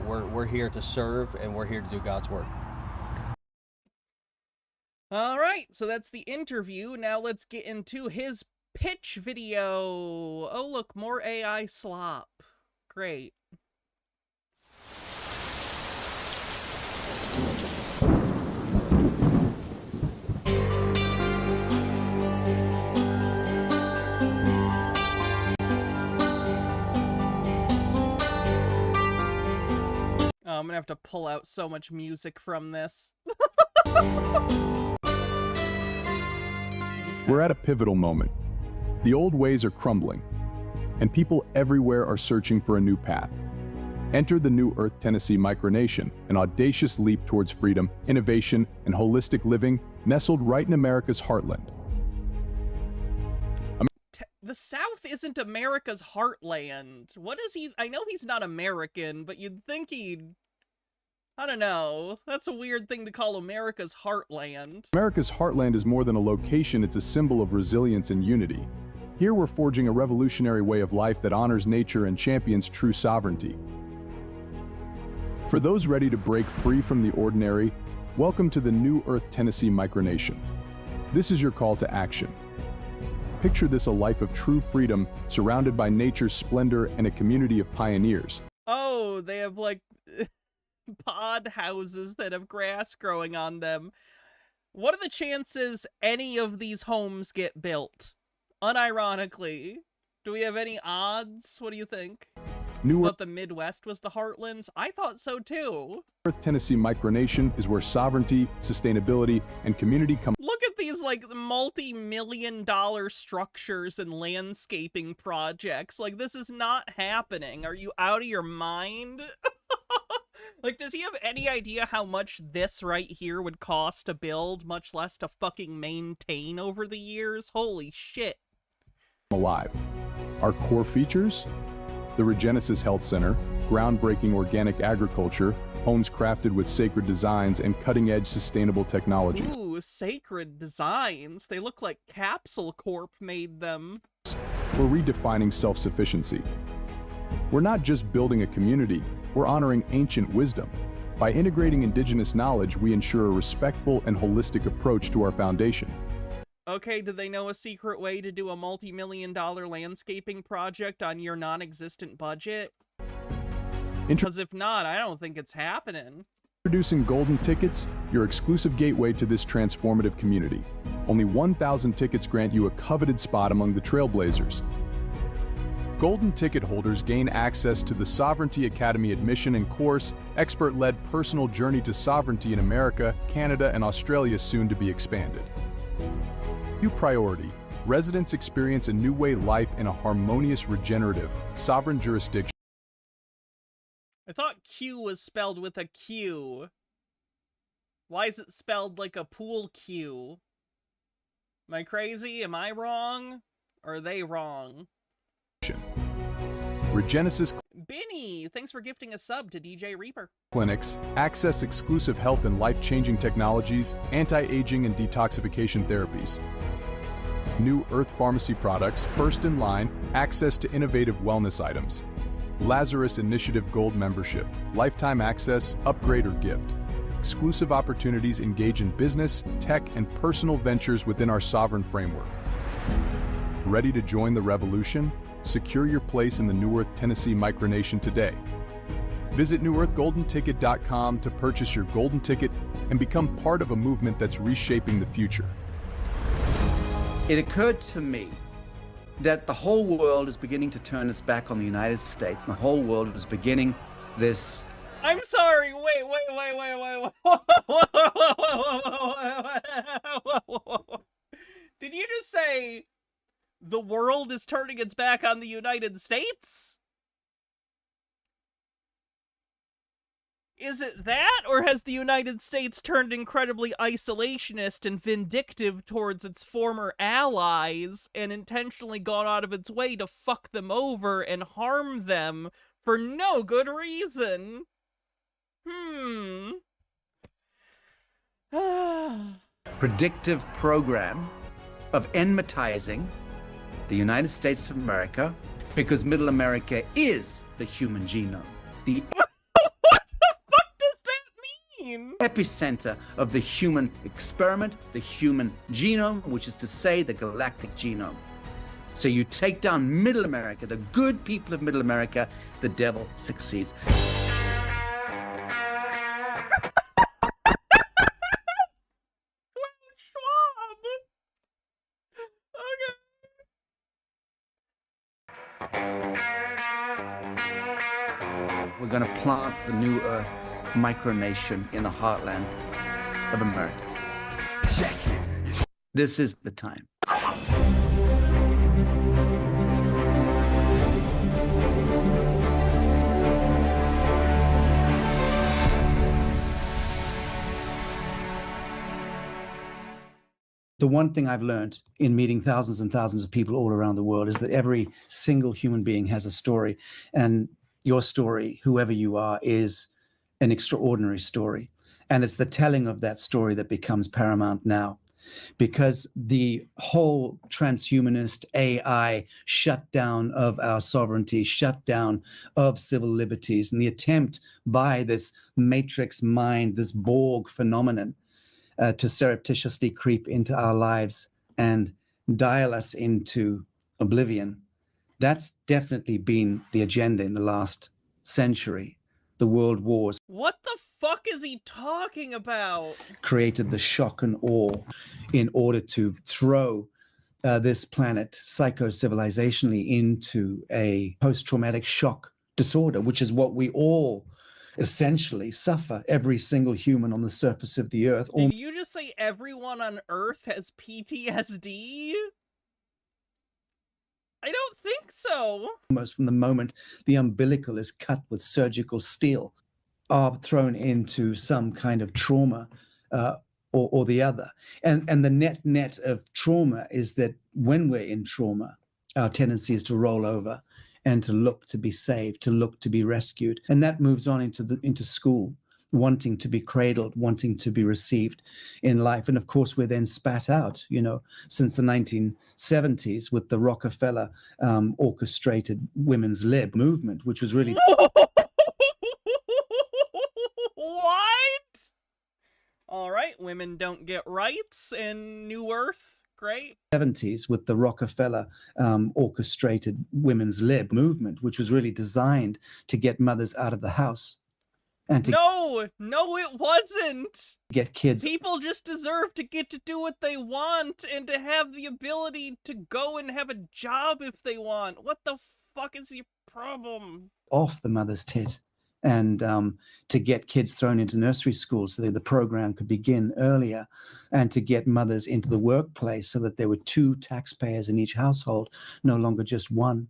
We're here to serve, and we're here to do God's work. All right, so that's the interview. Now let's get into his pitch video. Oh, look, more AI slop. Great. Oh, I'm gonna have to pull out so much music from this. We're at a pivotal moment. The old ways are crumbling, and people everywhere are searching for a new path. Enter the New Earth Tennessee micronation, an audacious leap towards freedom, innovation, and holistic living nestled right in America's heartland. The South isn't America's heartland. What is he? I know he's not American, but you'd think he'd... I don't know. That's a weird thing to call America's heartland. America's heartland is more than a location, it's a symbol of resilience and unity. Here we're forging a revolutionary way of life that honors nature and champions true sovereignty. For those ready to break free from the ordinary, welcome to the New Earth Tennessee micronation. This is your call to action. Picture this, a life of true freedom, surrounded by nature's splendor and a community of pioneers. Oh, they have like pod houses that have grass growing on them. What are the chances any of these homes get built? Unironically. Do we have any odds? What do you think? Thought the Midwest was the heartlands? I thought so too. Earth Tennessee micronation is where sovereignty, sustainability, and community come. Look at these like multi-million-dollar structures and landscaping projects. Like, this is not happening. Are you out of your mind? Like, does he have any idea how much this right here would cost to build, much less to fucking maintain over the years? Holy shit. Alive. Our core features? The Regenesis Health Center, groundbreaking organic agriculture, homes crafted with sacred designs and cutting-edge sustainable technologies. Ooh, sacred designs. They look like Capsule Corp made them. We're redefining self-sufficiency. We're not just building a community, we're honoring ancient wisdom. By integrating indigenous knowledge, we ensure a respectful and holistic approach to our foundation. Okay, do they know a secret way to do a multi-million-dollar landscaping project on your non-existent budget? Because if not, I don't think it's happening. Introducing Golden Tickets, your exclusive gateway to this transformative community. Only 1,000 tickets grant you a coveted spot among the trailblazers. Golden Ticket holders gain access to the Sovereignty Academy admission and course, expert-led personal journey to sovereignty in America, Canada, and Australia, soon to be expanded. New priority, residents experience a new way life in a harmonious, regenerative, sovereign jurisdiction. I thought Q was spelled with a Q. Why is it spelled like a pool cue? Am I crazy? Am I wrong? Or are they wrong? Regenesis Benny, thanks for gifting a sub to DJ Reaper. Clinics access exclusive health and life-changing technologies, anti-aging and detoxification therapies. New Earth Pharmacy products, first in line, access to innovative wellness items. Lazarus Initiative Gold membership, lifetime access, upgrade or gift. Exclusive opportunities engage in business, tech, and personal ventures within our sovereign framework. Ready to join the revolution? Secure your place in the New Earth Tennessee micronation today. Visit newearthgoldenticket.com to purchase your golden ticket and become part of a movement that's reshaping the future. It occurred to me that the whole world is beginning to turn its back on the United States, and the whole world is beginning this. I'm sorry, wait. Did you just say the world is turning its back on the United States? Is it that, or has the United States turned incredibly isolationist and vindictive towards its former allies and intentionally gone out of its way to fuck them over and harm them for no good reason? Predictive program of enmatizing the United States of America, because Middle America is the human genome. The epicenter of the human experiment, the human genome, which is to say the galactic genome. So you take down Middle America, the good people of Middle America, the devil succeeds. We're going to plant the new Earth micronation in the heartland of America. This is the time. The one thing I've learned in meeting thousands and thousands of people all around the world is that every single human being has a story, and your story, whoever you are, is an extraordinary story. And it's the telling of that story that becomes paramount now, because the whole transhumanist AI shutdown of our sovereignty, shutdown of civil liberties, and the attempt by this matrix mind, this Borg phenomenon, to surreptitiously creep into our lives and dial us into oblivion. That's definitely been the agenda in the last century. The world wars. What the fuck is he talking about? Created the shock and awe in order to throw this planet psycho-civilizationally into a post-traumatic shock disorder, which is what we all essentially suffer, every single human on the surface of the earth. Did you just say everyone on Earth has PTSD? I don't think so. Almost from the moment the umbilical is cut with surgical steel, are thrown into some kind of trauma or the other. And the net of trauma is that when we're in trauma, our tendency is to roll over and to look to be saved, to look to be rescued. And that moves on into school, wanting to be cradled, wanting to be received in life. And of course, we're then spat out, since the 1970s with the Rockefeller orchestrated women's lib movement, which was really... What? All right, women don't get rights in New Earth. Great. 70s with the Rockefeller orchestrated women's lib movement, which was really designed to get mothers out of the house. And to no, it wasn't. Get kids. People just deserve to get to do what they want and to have the ability to go and have a job if they want. What the fuck is your problem? Off the mother's tit. And to get kids thrown into nursery schools so that the program could begin earlier, and to get mothers into the workplace so that there were 2 taxpayers in each household, no longer just one.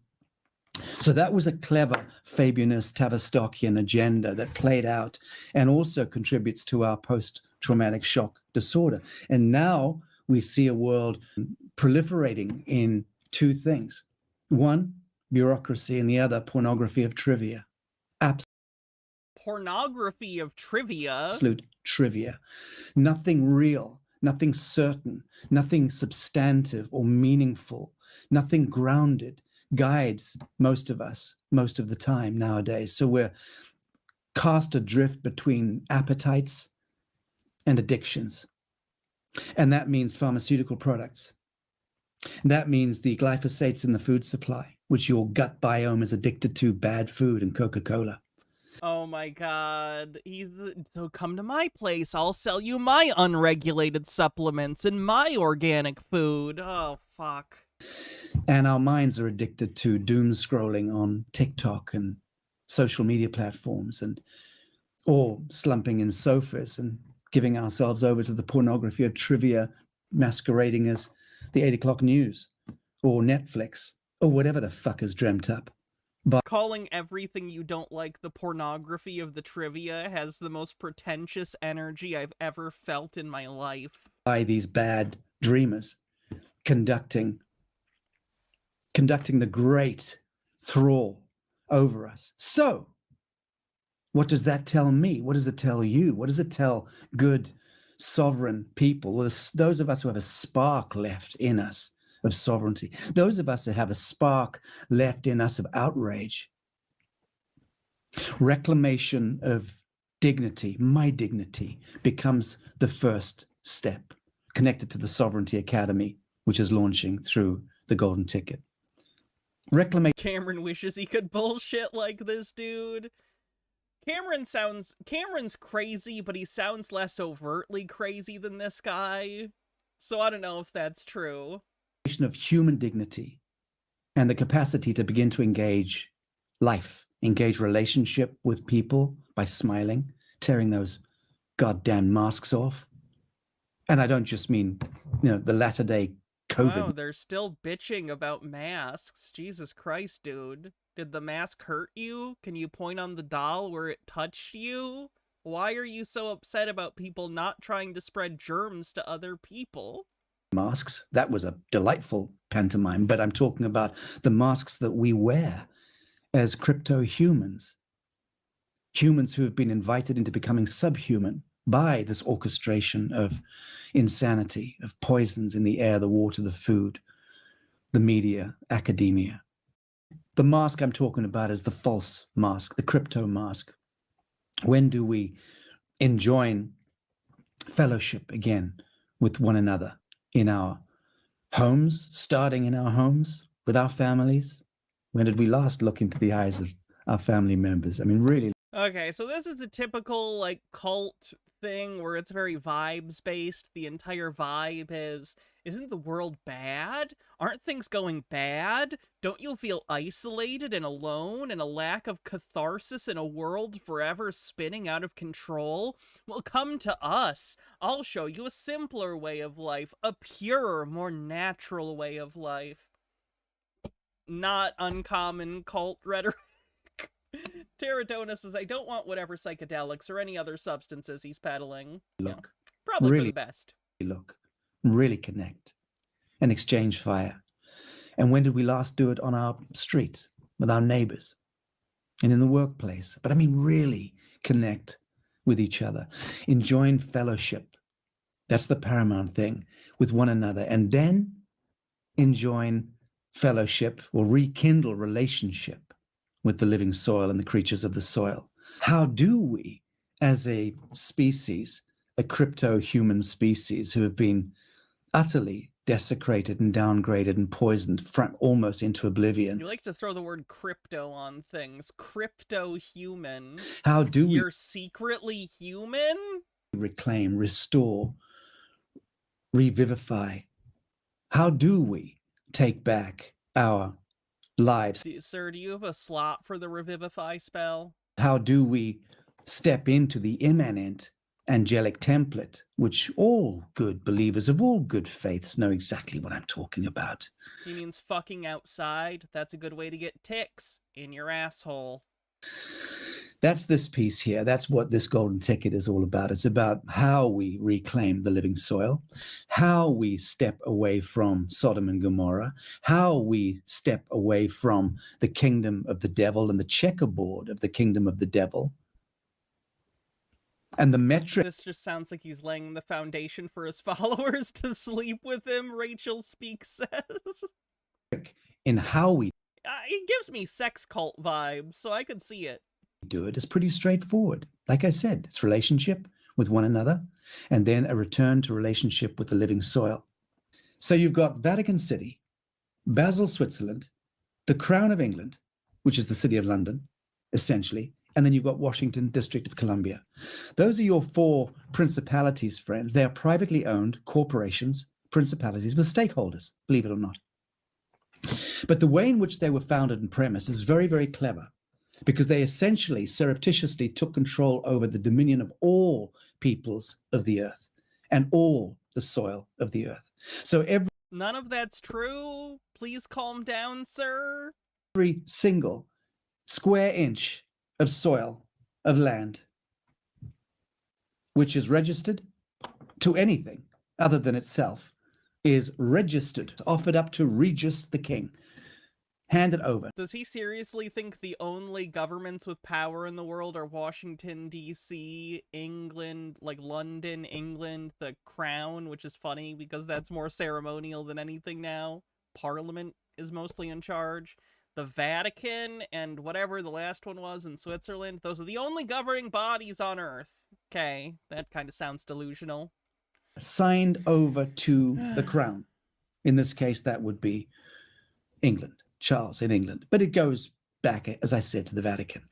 So that was a clever Fabianist Tavistockian agenda that played out and also contributes to our post-traumatic shock disorder. And now we see a world proliferating in 2 things. One, bureaucracy, and the other, pornography of trivia. Pornography of trivia? Absolute trivia. Nothing real, nothing certain, nothing substantive or meaningful, nothing grounded guides most of us most of the time nowadays. So we're cast adrift between appetites and addictions. And that means pharmaceutical products. That means the glyphosates in the food supply, which your gut biome is addicted to, bad food and Coca-Cola. Oh my god. So come to my place. I'll sell you my unregulated supplements and my organic food. Oh, fuck. And our minds are addicted to doom scrolling on TikTok and social media platforms, or slumping in sofas and giving ourselves over to the pornography of trivia masquerading as the 8 o'clock news or Netflix or whatever the fuck is dreamt up. But calling everything you don't like the pornography of the trivia has the most pretentious energy I've ever felt in my life. by these bad dreamers conducting the great thrall over us. So, what does that tell me? What does it tell you? What does it tell good, sovereign people? Those of us who have a spark left in us of sovereignty, those of us who have a spark left in us of outrage, reclamation of dignity, my dignity, becomes the first step, connected to the Sovereignty Academy, which is launching through the Golden Ticket. Cameron wishes he could bullshit like this dude. Cameron's crazy, but he sounds less overtly crazy than this guy. So I don't know if that's true. Of human dignity and the capacity to begin to engage life, engage relationship with people by smiling, tearing those goddamn masks off. And I don't just mean, the latter-day COVID. Wow, they're still bitching about masks. Jesus Christ, dude. Did the mask hurt you? Can you point on the doll where it touched you? Why are you so upset about people not trying to spread germs to other people? Masks, that was a delightful pantomime, but I'm talking about the masks that we wear as crypto-humans. Humans who have been invited into becoming subhuman by this orchestration of insanity, of poisons in the air, the water, the food, the media, academia. The mask I'm talking about is the false mask, the crypto mask. When do we enjoin fellowship again with one another in our homes, starting in our homes with our families? When did we last look into the eyes of our family members? I mean, really. Okay, so this is a typical, like, cult thing where it's very vibes-based. The entire vibe is, isn't the world bad? Aren't things going bad? Don't you feel isolated and alone and a lack of catharsis in a world forever spinning out of control? Well, come to us. I'll show you a simpler way of life, a purer, more natural way of life. Not uncommon cult rhetoric. Pterodona says, I don't want whatever psychedelics or any other substances he's peddling. Look. Probably really, for the best. Look. Really connect and exchange fire. And when did we last do it on our street with our neighbors and in the workplace? But I mean, really connect with each other. Enjoin fellowship. That's the paramount thing, with one another. And then enjoin fellowship or rekindle relationship with the living soil and the creatures of the soil. How do we, as a species, a crypto-human species who have been utterly desecrated and downgraded and poisoned almost into oblivion. You like to throw the word crypto on things. Crypto-human. How do we... You're secretly human? Reclaim, restore, revivify. How do we take back our lives? Sir, do you have a slot for the revivify spell? How do we step into the immanent angelic template, which all good believers of all good faiths know exactly what I'm talking about? He means fucking outside. That's a good way to get ticks in your asshole. That's this piece here. That's what this golden ticket is all about. It's about how we reclaim the living soil, how we step away from Sodom and Gomorrah, how we step away from the kingdom of the devil and the checkerboard of the kingdom of the devil. And the metric... This just sounds like he's laying the foundation for his followers to sleep with him, Rachel Speak says. In how we... It gives me sex cult vibes, so I could see it. Do it is pretty straightforward. Like I said, it's relationship with one another, and then a return to relationship with the living soil. So you've got Vatican City, Basel, Switzerland, the Crown of England, which is the City of London, essentially, and then you've got Washington, District of Columbia. Those are your four principalities, friends. They are privately owned corporations, principalities with stakeholders, believe it or not. But the way in which they were founded and premised is very, very clever, because they essentially surreptitiously took control over the dominion of all peoples of the earth and all the soil of the earth. So none of that's true. Please calm down, sir. Every single square inch of soil, of land, which is registered to anything other than itself, is registered, offered up to Regis the King, handed over. Does he seriously think the only governments with power in the world are Washington, D.C., England, like London, England, the Crown, which is funny because that's more ceremonial than anything now. Parliament is mostly in charge. The Vatican and whatever the last one was in Switzerland, those are the only governing bodies on Earth. Okay, that kind of sounds delusional. Signed over to the crown. In this case, that would be England, Charles in England. But it goes back, as I said, to the Vatican.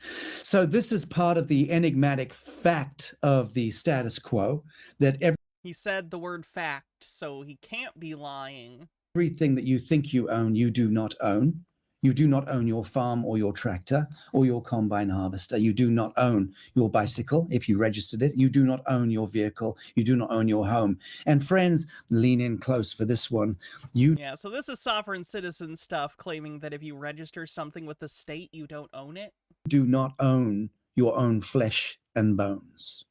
So this is part of the enigmatic fact of the status quo, that he said the word fact, so he can't be lying. Everything that you think you own, you do not own. You do not own your farm or your tractor or your combine harvester. You do not own your bicycle if you registered it. You do not own your vehicle. You do not own your home. And friends, lean in close for this one. Yeah, so this is sovereign citizen stuff, claiming that if you register something with the state, you don't own it. Do not own your own flesh and bones,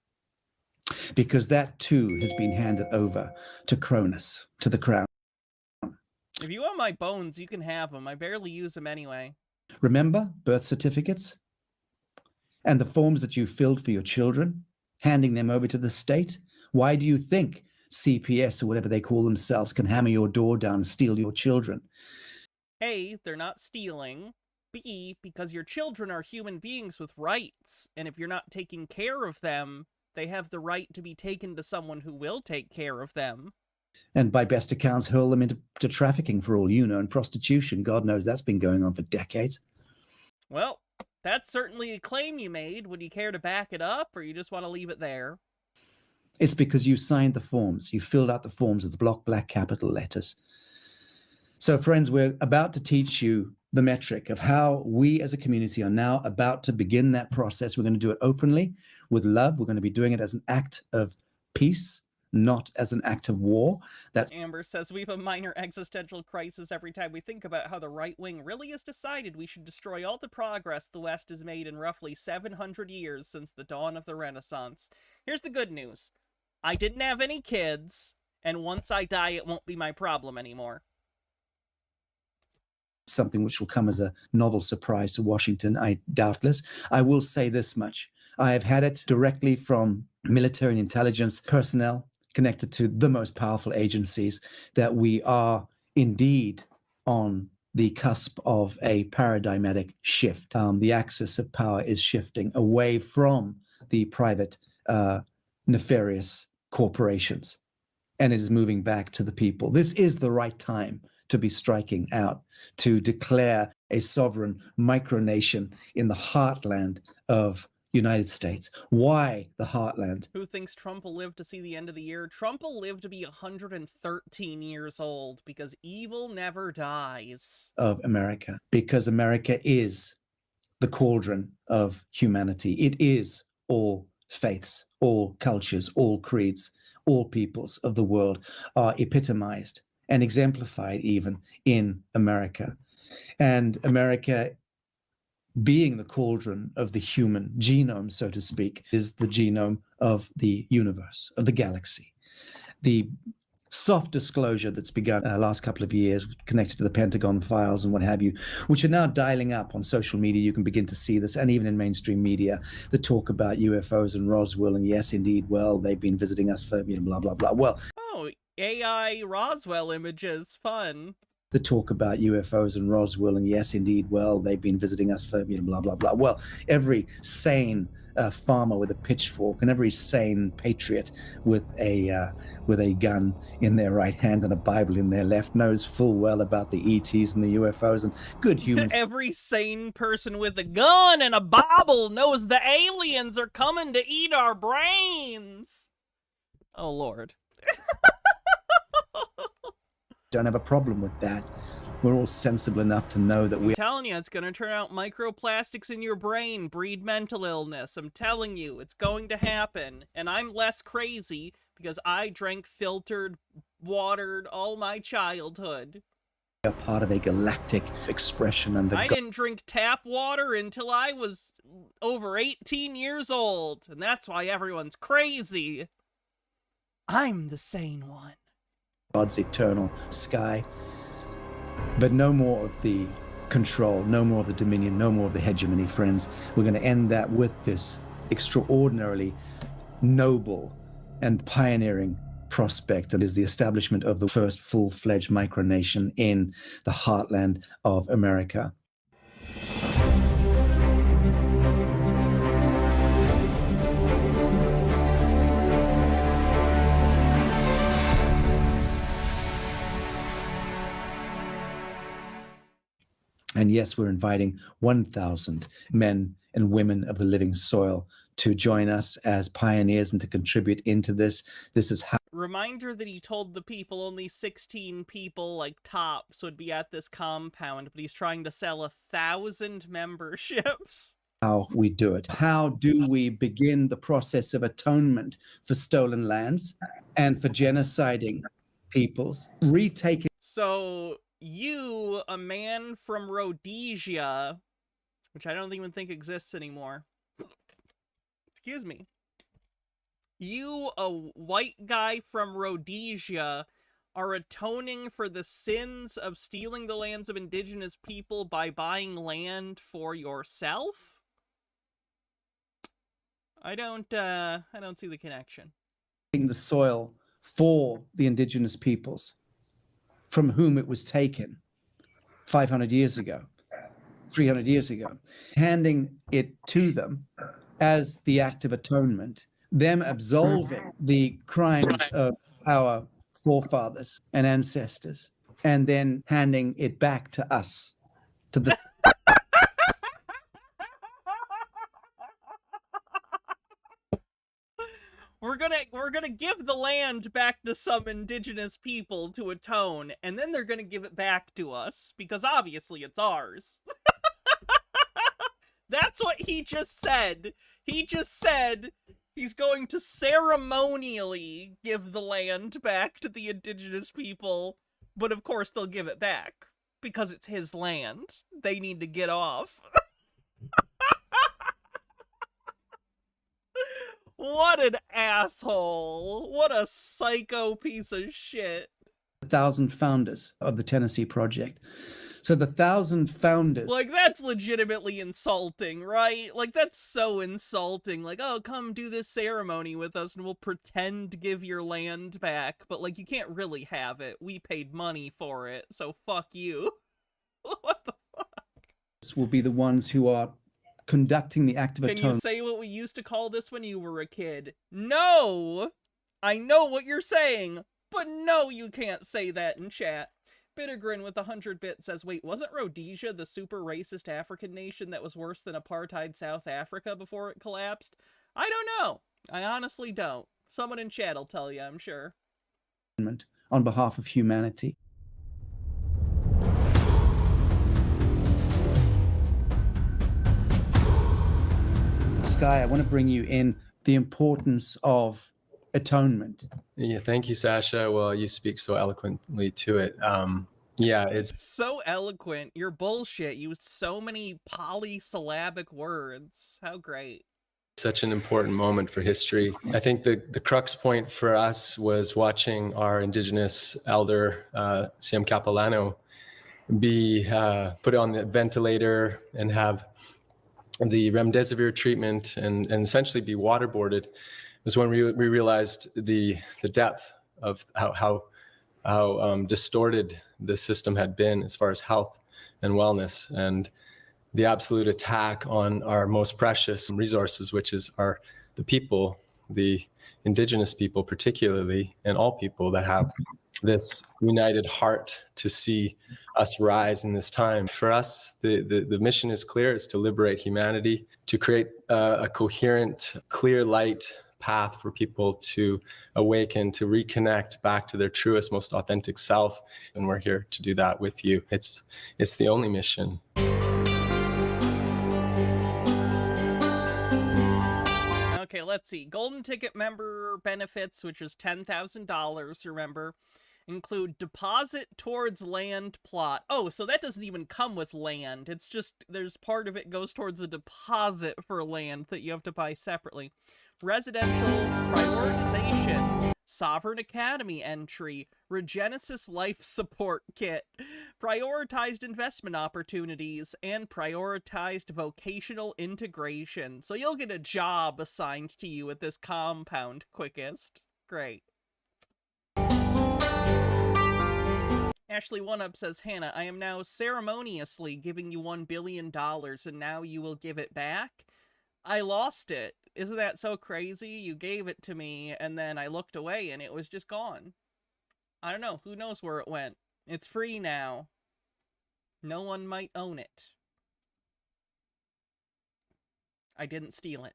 because that too has been handed over to Cronus, to the crown. If you want my bones, you can have them. I barely use them anyway. Remember birth certificates and the forms that you filled for your children, handing them over to the state? Why do you think CPS or whatever they call themselves can hammer your door down and steal your children? A, they're not stealing. B, because your children are human beings with rights, and if you're not taking care of them, they have the right to be taken to someone who will take care of them. And by best accounts, hurl them into trafficking for all you know, and prostitution. God knows that's been going on for decades. Well, that's certainly a claim you made. Would you care to back it up, or you just want to leave it there? It's because you signed the forms. You filled out the forms with the block black capital letters. So, friends, we're about to teach you the metric of how we as a community are now about to begin that process. We're going to do it openly, with love. We're going to be doing it as an act of peace, not as an act of war. That's Amber says we have a minor existential crisis every time we think about how the right wing really has decided we should destroy all the progress the West has made in roughly 700 years since the dawn of the Renaissance. Here's the good news. I didn't have any kids, and once I die, it won't be my problem anymore. something which will come as a novel surprise to Washington, doubtless. I will say this much. I have had it directly from military and intelligence personnel connected to the most powerful agencies that we are indeed on the cusp of a paradigmatic shift. The axis of power is shifting away from the private, nefarious corporations, and it is moving back to the people. This is the right time to be striking out, to declare a sovereign micronation in the heartland of United States. Why the heartland? Who thinks Trump will live to see the end of the year? Trump will live to be 113 years old because evil never dies. Of America, because America is the cauldron of humanity. It is all faiths, all cultures, all creeds, all peoples of the world are epitomized and exemplified even in America. And America, being the cauldron of the human genome, so to speak, is the genome of the universe, of the galaxy. The soft disclosure that's begun last couple of years connected to the Pentagon files and what have you, which are now dialing up on social media. You can begin to see this, and even in mainstream media, the talk about UFOs and Roswell, and yes, indeed, well, they've been visiting us for, blah, blah, blah. Well, oh, AI Roswell images, fun. The talk about UFOs and Roswell, and yes, indeed, well, they've been visiting us for, blah, blah, blah. Well, every sane farmer with a pitchfork and every sane patriot with a gun in their right hand and a Bible in their left knows full well about the ETs and the UFOs, and good humans. Every sane person with a gun and a Bible knows the aliens are coming to eat our brains. Oh, Lord. Don't have a problem with that. we're all sensible enough to know that I'm telling you, it's going to turn out microplastics in your brain breed mental illness. I'm telling you, it's going to happen. And I'm less crazy because I drank filtered, watered all my childhood. are part of a galactic expression under I didn't drink tap water until I was over 18 years old. And that's why everyone's crazy. I'm the sane one. God's eternal sky. But no more of the control, no more of the dominion, no more of the hegemony, friends. We're going to end that with this extraordinarily noble and pioneering prospect that is the establishment of the first full-fledged micronation in the heartland of America. And yes, we're inviting 1,000 men and women of the living soil to join us as pioneers and to contribute into this. This is how. Reminder that he told the people only 16 people, like tops, would be at this compound, but he's trying to sell 1,000 memberships. How we do it. How do we begin the process of atonement for stolen lands and for genociding peoples, retaking? So you, a man from Rhodesia, which I don't even think exists anymore. Excuse me. You, a white guy from Rhodesia, are atoning for the sins of stealing the lands of indigenous people by buying land for yourself? I don't see the connection. The soil for the indigenous peoples from whom it was taken 500 years ago, 300 years ago, handing it to them as the act of atonement, them absolving the crimes of our forefathers and ancestors, and then handing it back to us, to the We're gonna give the land back to some indigenous people to atone, and then they're gonna give it back to us, because obviously it's ours. That's what he just said. He just said he's going to ceremonially give the land back to the indigenous people, but of course they'll give it back, because it's his land. They need to get off. What an asshole. What a psycho piece of shit. 1,000 founders of the Tennessee Project. So the 1,000 founders. Like, that's legitimately insulting, right? Like, that's so insulting. Like, oh, come do this ceremony with us and we'll pretend to give your land back. But, like, you can't really have it. We paid money for it, so fuck you. What the fuck? This will be the ones who are conducting the act of atonement. Can you say what we used to call this when you were a kid? No! I know what you're saying, but no, you can't say that in chat. Bittergrin with 100 bits says, wait, wasn't Rhodesia the super racist African nation that was worse than apartheid South Africa before it collapsed? I don't know. I honestly don't. Someone in chat will tell you, I'm sure. On behalf of humanity. Sky, I want to bring you in the importance of atonement. Yeah, thank you, Sasha. Well, you speak so eloquently to it. Yeah, it's so eloquent. You're bullshit. You used so many polysyllabic words. How great. Such an important moment for history. I think the crux point for us was watching our indigenous elder, Sam Capilano, be put on the ventilator and have the remdesivir treatment and essentially be waterboarded. It was when we realized the depth of how distorted the system had been as far as health and wellness, and the absolute attack on our most precious resources, which is the people, the indigenous people particularly, and all people that have this united heart to see us rise in this time. For us, the mission is clear. It's to liberate humanity, to create a coherent, clear light path for people to awaken, to reconnect back to their truest, most authentic self. And we're here to do that with you. It's the only mission. Okay, let's see. Golden Ticket member benefits, which is $10,000, remember, include deposit towards land plot. Oh, so that doesn't even come with land. It's just, there's part of it goes towards a deposit for land that you have to buy separately. Residential prioritization, Sovereign Academy entry, Regenesis Life Support Kit, prioritized investment opportunities, and prioritized vocational integration. So you'll get a job assigned to you at this compound quickest. Great. Ashley One Up says, Hannah, I am now ceremoniously giving you $1 billion and now you will give it back? I lost it. Isn't that so crazy? You gave it to me and then I looked away and it was just gone. I don't know. Who knows where it went? It's free now. No one might own it. I didn't steal it.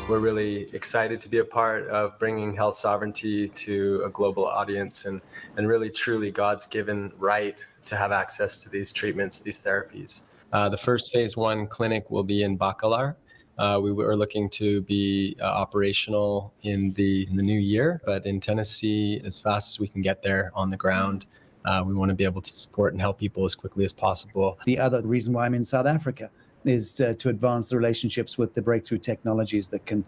We're really excited to be a part of bringing health sovereignty to a global audience and really truly God's given right to have access to these treatments, these therapies. The first phase 1 clinic will be in Bacalar. We were looking to be operational in the new year, but in Tennessee, as fast as we can get there on the ground, we want to be able to support and help people as quickly as possible. The other reason why I'm in South Africa is to advance the relationships with the breakthrough technologies that can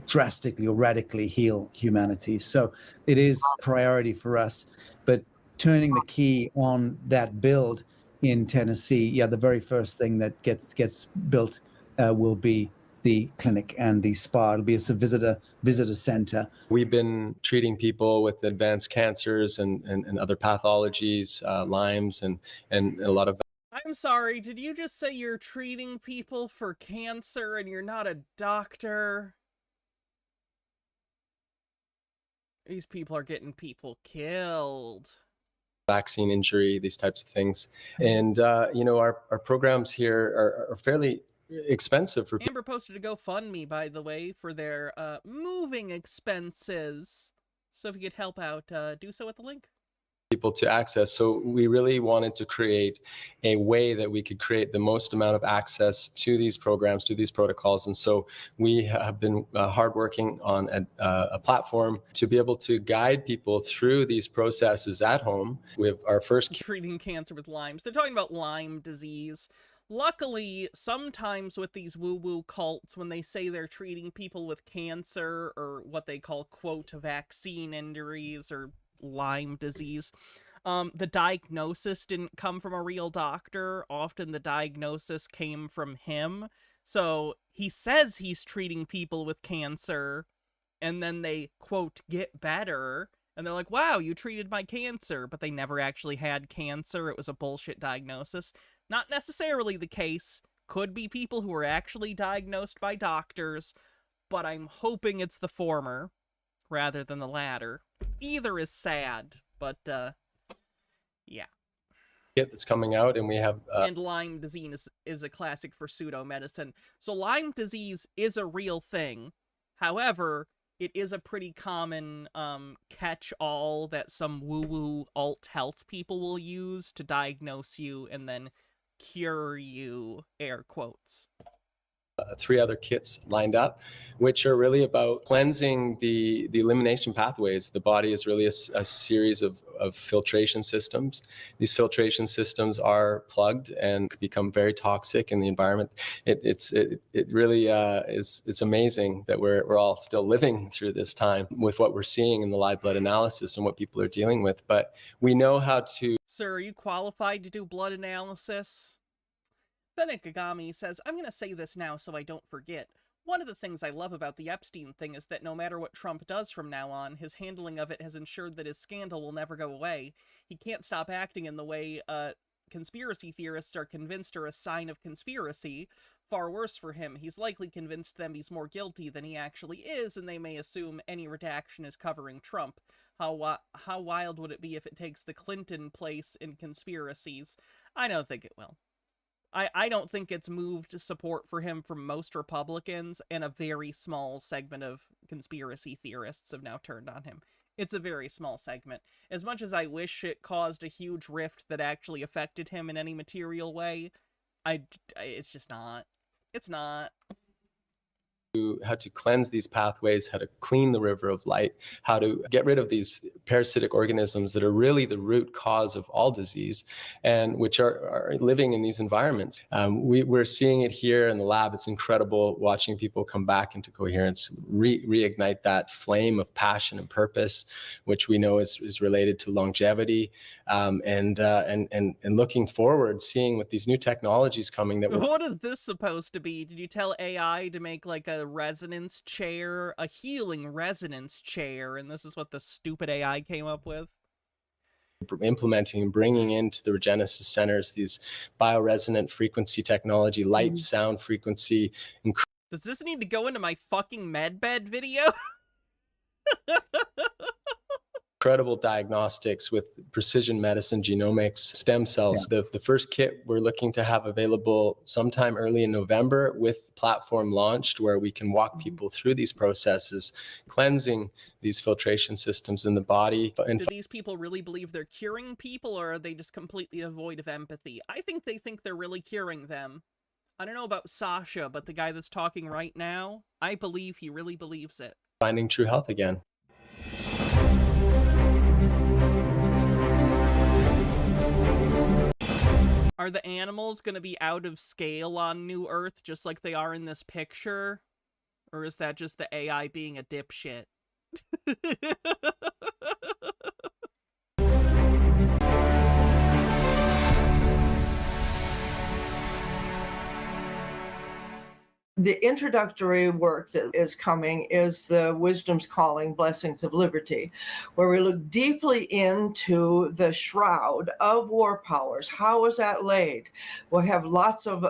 drastically or radically heal humanity. So it is a priority for us, but turning the key on that build in Tennessee, the very first thing that gets built will be the clinic and the spa. It'll be a visitor center. We've been treating people with advanced cancers and other pathologies, Lyme's and a lot of. I'm sorry, did you just say you're treating people for cancer and you're not a doctor? These people are getting people killed. Vaccine injury, these types of things. And, our programs here are fairly expensive for people. Amber posted a GoFundMe, by the way, for their moving expenses. So if you could help out, do so at the link. People to access. So we really wanted to create a way that we could create the most amount of access to these programs, to these protocols. And so we have been hard working on a platform to be able to guide people through these processes at home. We have our first treating cancer with Lyme's. They're talking about Lyme disease. Luckily, sometimes with these woo-woo cults, when they say they're treating people with cancer or what they call, quote, vaccine injuries or Lyme disease, the diagnosis didn't come from a real doctor. Often the diagnosis came from him. So he says he's treating people with cancer, and then they, quote, get better. And they're like, wow, you treated my cancer. But they never actually had cancer. It was a bullshit diagnosis. Not necessarily the case. Could be people who were actually diagnosed by doctors. But I'm hoping it's the former rather than the latter. Either is sad, but, yeah. That's coming out, and we have... And Lyme disease is a classic for pseudo-medicine. So Lyme disease is a real thing. However, it is a pretty common catch-all that some woo-woo alt-health people will use to diagnose you and then cure you, air quotes. 3 other kits lined up, which are really about cleansing the elimination pathways. The body is really a series of filtration systems. These filtration systems are plugged and become very toxic in the environment. It really it's amazing that we're all still living through this time with what we're seeing in the live blood analysis and what people are dealing with. But we know how to... Sir, are you qualified to do blood analysis? Fennec Gagami says, I'm going to say this now so I don't forget. One of the things I love about the Epstein thing is that no matter what Trump does from now on, his handling of it has ensured that his scandal will never go away. He can't stop acting in the way conspiracy theorists are convinced are a sign of conspiracy. Far worse for him, he's likely convinced them he's more guilty than he actually is, and they may assume any redaction is covering Trump. How wild would it be if it takes the Clinton place in conspiracies? I don't think it will. I don't think it's moved support for him from most Republicans, and a very small segment of conspiracy theorists have now turned on him. It's a very small segment. As much as I wish it caused a huge rift that actually affected him in any material way, it's just not. It's not. How to cleanse these pathways, how to clean the river of light, how to get rid of these parasitic organisms that are really the root cause of all disease, and which are living in these environments. We're seeing it here in the lab. It's incredible watching people come back into coherence, reignite that flame of passion and purpose, which we know is related to longevity, and looking forward, seeing with these new technologies coming that What is this supposed to be? Did you tell AI to make like a resonance chair, a healing resonance chair, and this is what the stupid AI came up with? Implementing and bringing into the Regenesis centers these bioresonant frequency technology, light, sound, frequency. Does this need to go into my fucking medbed video? Incredible diagnostics with precision medicine, genomics, stem cells. Yeah. The first kit we're looking to have available sometime early in November with platform launched, where we can walk people through these processes, cleansing these filtration systems in the body. Do these people really believe they're curing people, or are they just completely devoid of empathy? I think they think they're really curing them. I don't know about Sasha, but the guy that's talking right now, I believe he really believes it. Finding true health again. Are the animals going to be out of scale on New Earth just like they are in this picture? Or is that just the AI being a dipshit? The introductory work that is coming is the Wisdom's Calling, Blessings of Liberty, where we look deeply into the shroud of war powers. How was that laid? We'll have lots of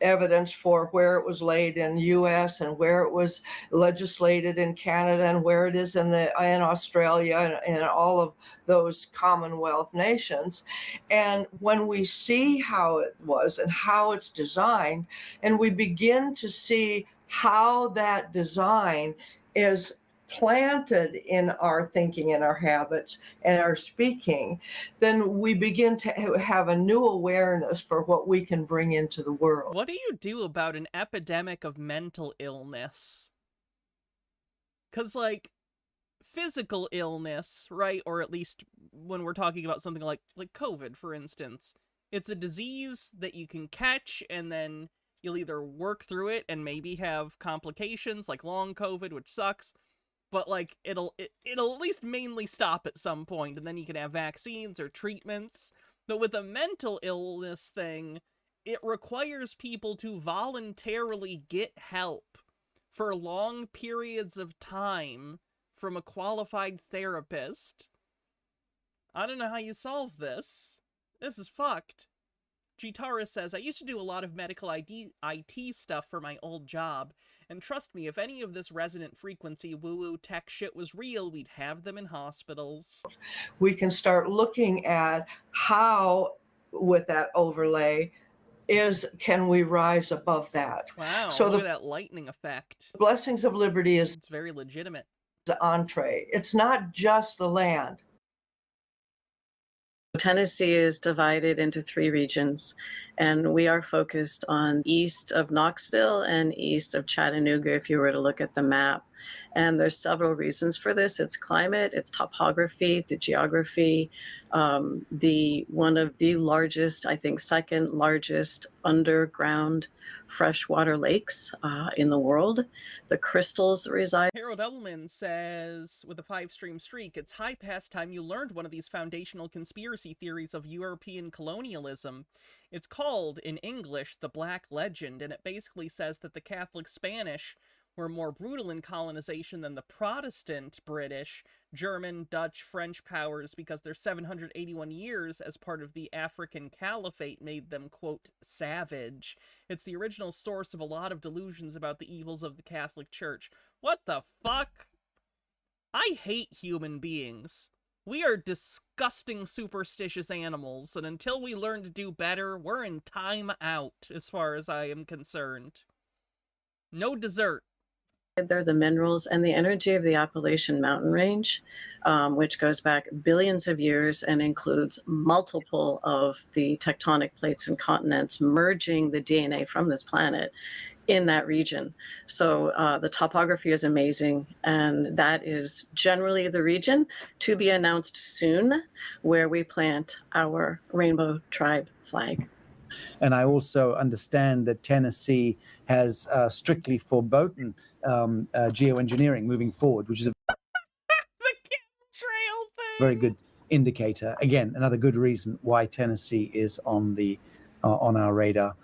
evidence for where it was laid in the U.S. and where it was legislated in Canada and where it is in Australia and all of those Commonwealth nations. And when we see how it was and how it's designed, and we begin to see how that design is planted in our thinking and our habits and our speaking, then we begin to have a new awareness for what we can bring into the world. What do you do about an epidemic of mental illness? Because, like, physical illness, right? Or at least when we're talking about something like COVID, for instance, it's a disease that you can catch and then you'll either work through it and maybe have complications like long COVID, which sucks, but like it'll at least mainly stop at some point, and then you can have vaccines or treatments. But with a mental illness thing, it requires people to voluntarily get help for long periods of time from a qualified therapist. I don't know how you solve this. This is fucked. Gitara says, I used to do a lot of medical IT stuff for my old job, and trust me, if any of this resonant frequency woo-woo tech shit was real, we'd have them in hospitals. We can start looking at how, with that overlay, can we rise above that? Wow, so look at that lightning effect. Blessings of Liberty it's very legitimate. The entree. It's not just the land. Tennessee is divided into 3 regions, and we are focused on east of Knoxville and east of Chattanooga, if you were to look at the map. And there's several reasons for this. It's climate, it's topography, the geography, one of the largest, I think second largest underground freshwater lakes in the world. The crystals that reside. Harold Edelman says, with a 5-stream streak, it's high past time you learned one of these foundational conspiracy theories of European colonialism. It's called, in English, the Black Legend, and it basically says that the Catholic Spanish were more brutal in colonization than the Protestant British, German, Dutch, French powers because their 781 years as part of the African Caliphate made them, quote, savage. It's the original source of a lot of delusions about the evils of the Catholic Church. What the fuck? I hate human beings. We are disgusting, superstitious animals, and until we learn to do better, we're in time out, as far as I am concerned. No dessert. They're the minerals and the energy of the Appalachian Mountain Range, which goes back billions of years and includes multiple of the tectonic plates and continents merging the DNA from this planet in that region. So the topography is amazing, and that is generally the region to be announced soon where we plant our Rainbow Tribe flag. And I also understand that Tennessee has strictly forbidden geoengineering moving forward, which is a The chemtrail thing! very good indicator. Again, another good reason why Tennessee is on the on our radar.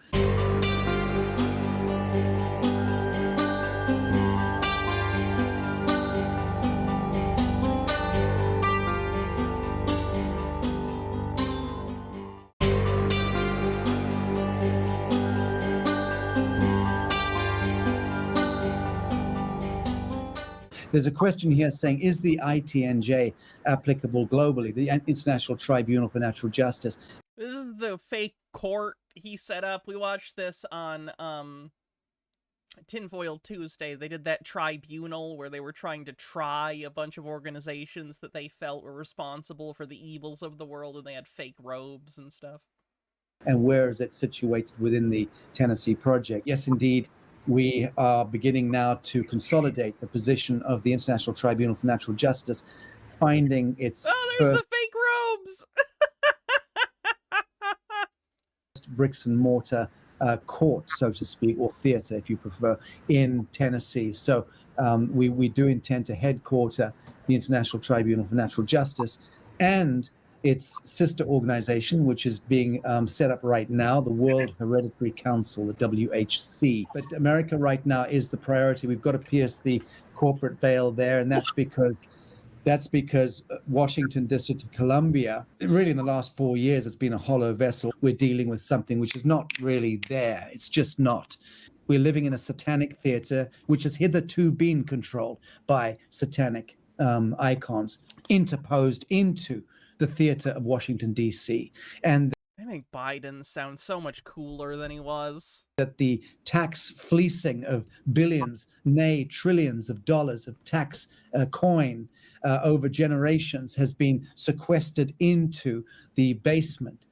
There's a question here saying, is the ITNJ applicable globally, the International Tribunal for Natural Justice? This is the fake court he set up. We watched this on Tinfoil Tuesday. They did that tribunal where they were trying to try a bunch of organizations that they felt were responsible for the evils of the world, and they had fake robes and stuff. And where is it situated within the Tennessee Project? Yes, indeed. We are beginning now to consolidate the position of the International Tribunal for Natural Justice, finding its there's first the fake robes! bricks and mortar court, so to speak, or theater, if you prefer, in Tennessee. So we do intend to headquarter the International Tribunal for Natural Justice and its sister organization, which is being set up right now, the World Hereditary Council, the WHC. But America right now is the priority. We've got to pierce the corporate veil there, and that's because Washington District of Columbia, really in the last 4 years, has been a hollow vessel. We're dealing with something which is not really there. It's just not. We're living in a satanic theater, which has hitherto been controlled by satanic icons, interposed into the theater of Washington, D.C. And I think Biden sounds so much cooler than he was. that the tax fleecing of billions, nay, trillions of dollars of tax coin over generations has been sequestered into the basement,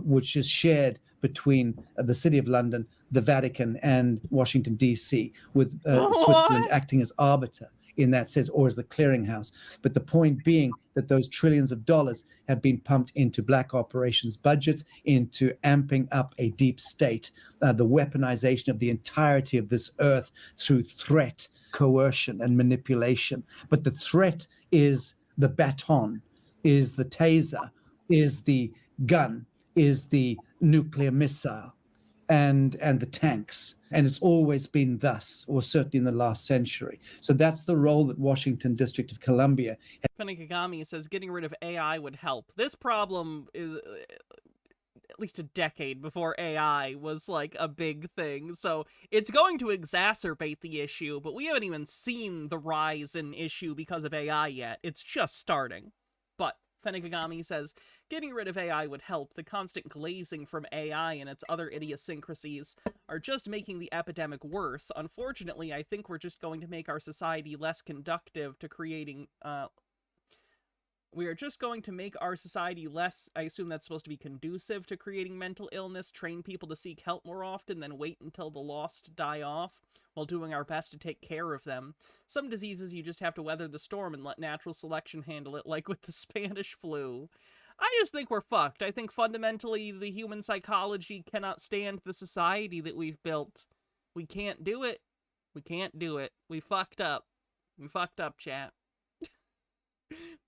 which is shared between the City of London, the Vatican, and Washington, D.C., with Switzerland acting as arbiter in that sense, or as the clearinghouse. But the point being that those trillions of dollars have been pumped into black operations budgets, into amping up a deep state, the weaponization of the entirety of this earth through threat, coercion, and manipulation. But the threat is the baton, is the taser, is the gun, is the nuclear missile, and the tanks. And it's always been thus, or certainly in the last century. So that's the role that Washington District of Columbia. Penigami says getting rid of AI would help. This problem is at least a decade before AI was like a big thing. So it's going to exacerbate the issue, but we haven't even seen the rise in issue because of AI yet. It's just starting. But Fenigami says, getting rid of AI would help. The constant glazing from AI and its other idiosyncrasies are just making the epidemic worse. Unfortunately, I think we're just going to make our society less conducive to creating, we are just going to make our society less, I assume that's supposed to be conducive to creating mental illness, train people to seek help more often, then wait until the lost die off, while doing our best to take care of them. Some diseases you just have to weather the storm and let natural selection handle it, like with the Spanish flu. I just think we're fucked. I think fundamentally the human psychology cannot stand the society that we've built. We can't do it. We can't do it. We fucked up. We fucked up, chat.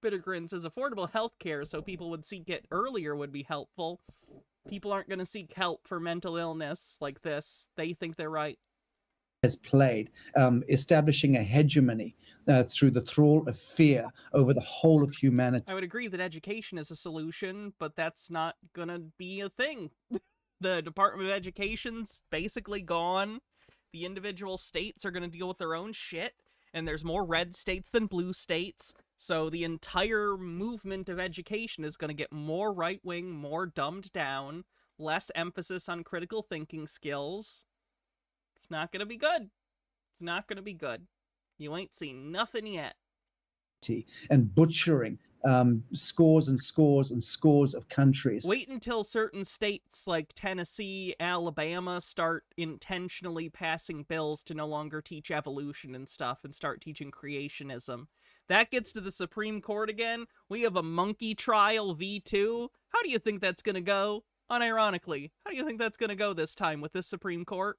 Bittergrin says affordable healthcare so people would seek it earlier would be helpful. People aren't going to seek help for mental illness like this. They think they're right. Has played, establishing a hegemony through the thrall of fear over the whole of humanity. I would agree that education is a solution, but that's not gonna be a thing. The Department of Education's basically gone. The individual states are gonna deal with their own shit, and there's more red states than blue states, So the entire movement of education is going to get more right-wing, more dumbed down, less emphasis on critical thinking skills. It's not going to be good. It's not going to be good. You ain't seen nothing yet. And butchering scores and scores and scores of countries. Wait until certain states like Tennessee, Alabama start intentionally passing bills to no longer teach evolution and stuff and start teaching creationism. That gets to the Supreme Court again. We have a monkey trial v2. How do you think that's going to go? Unironically, how do you think that's going to go this time with this Supreme Court?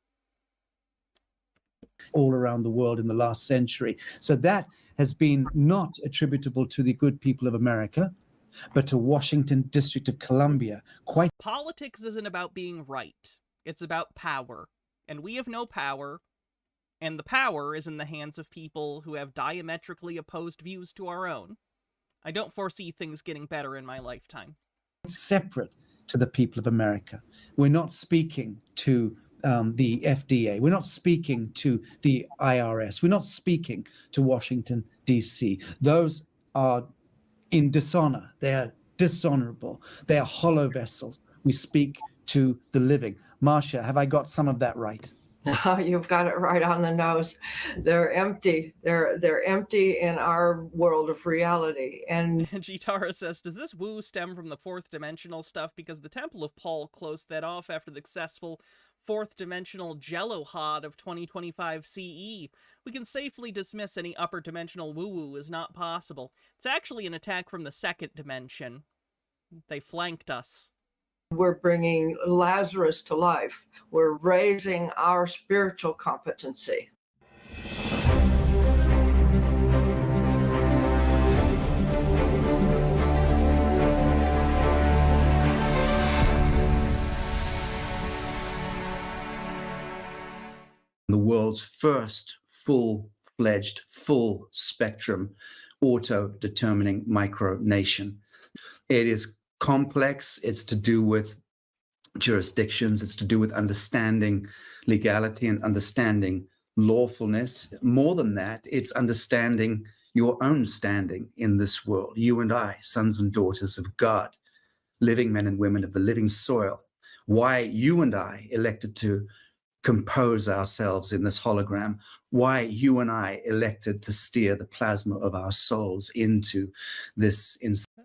All around the world in the last century. So that has been not attributable to the good people of America, but to Washington, District of Columbia. Politics isn't about being right. It's about power. And we have no power. And the power is in the hands of people who have diametrically opposed views to our own. I don't foresee things getting better in my lifetime. Separate to the people of America. We're not speaking to the FDA. We're not speaking to the IRS. We're not speaking to Washington, D.C. Those are in dishonor. They are dishonorable. They are hollow vessels. We speak to the living. Marcia, have I got some of that right? No, you've got it right on the nose. They're empty. They're empty in our world of reality. And Jitara says, does this woo stem from the fourth dimensional stuff? Because the Temple of Paul closed that off after the successful fourth dimensional Jellohad of 2025 CE. We can safely dismiss any upper dimensional woo-woo as not possible. It's actually an attack from the second dimension. They flanked us. we're bringing Lazarus to life. We're raising our spiritual competency. The world's first full-fledged, full-spectrum auto-determining micronation. It is complex. It's to do with jurisdictions. It's to do with understanding legality and understanding lawfulness. More than that, it's understanding your own standing in this world. You and I, sons and daughters of God, living men and women of the living soil. Why you and I elected to compose ourselves in this hologram, why you and I elected to steer the plasma of our souls into this.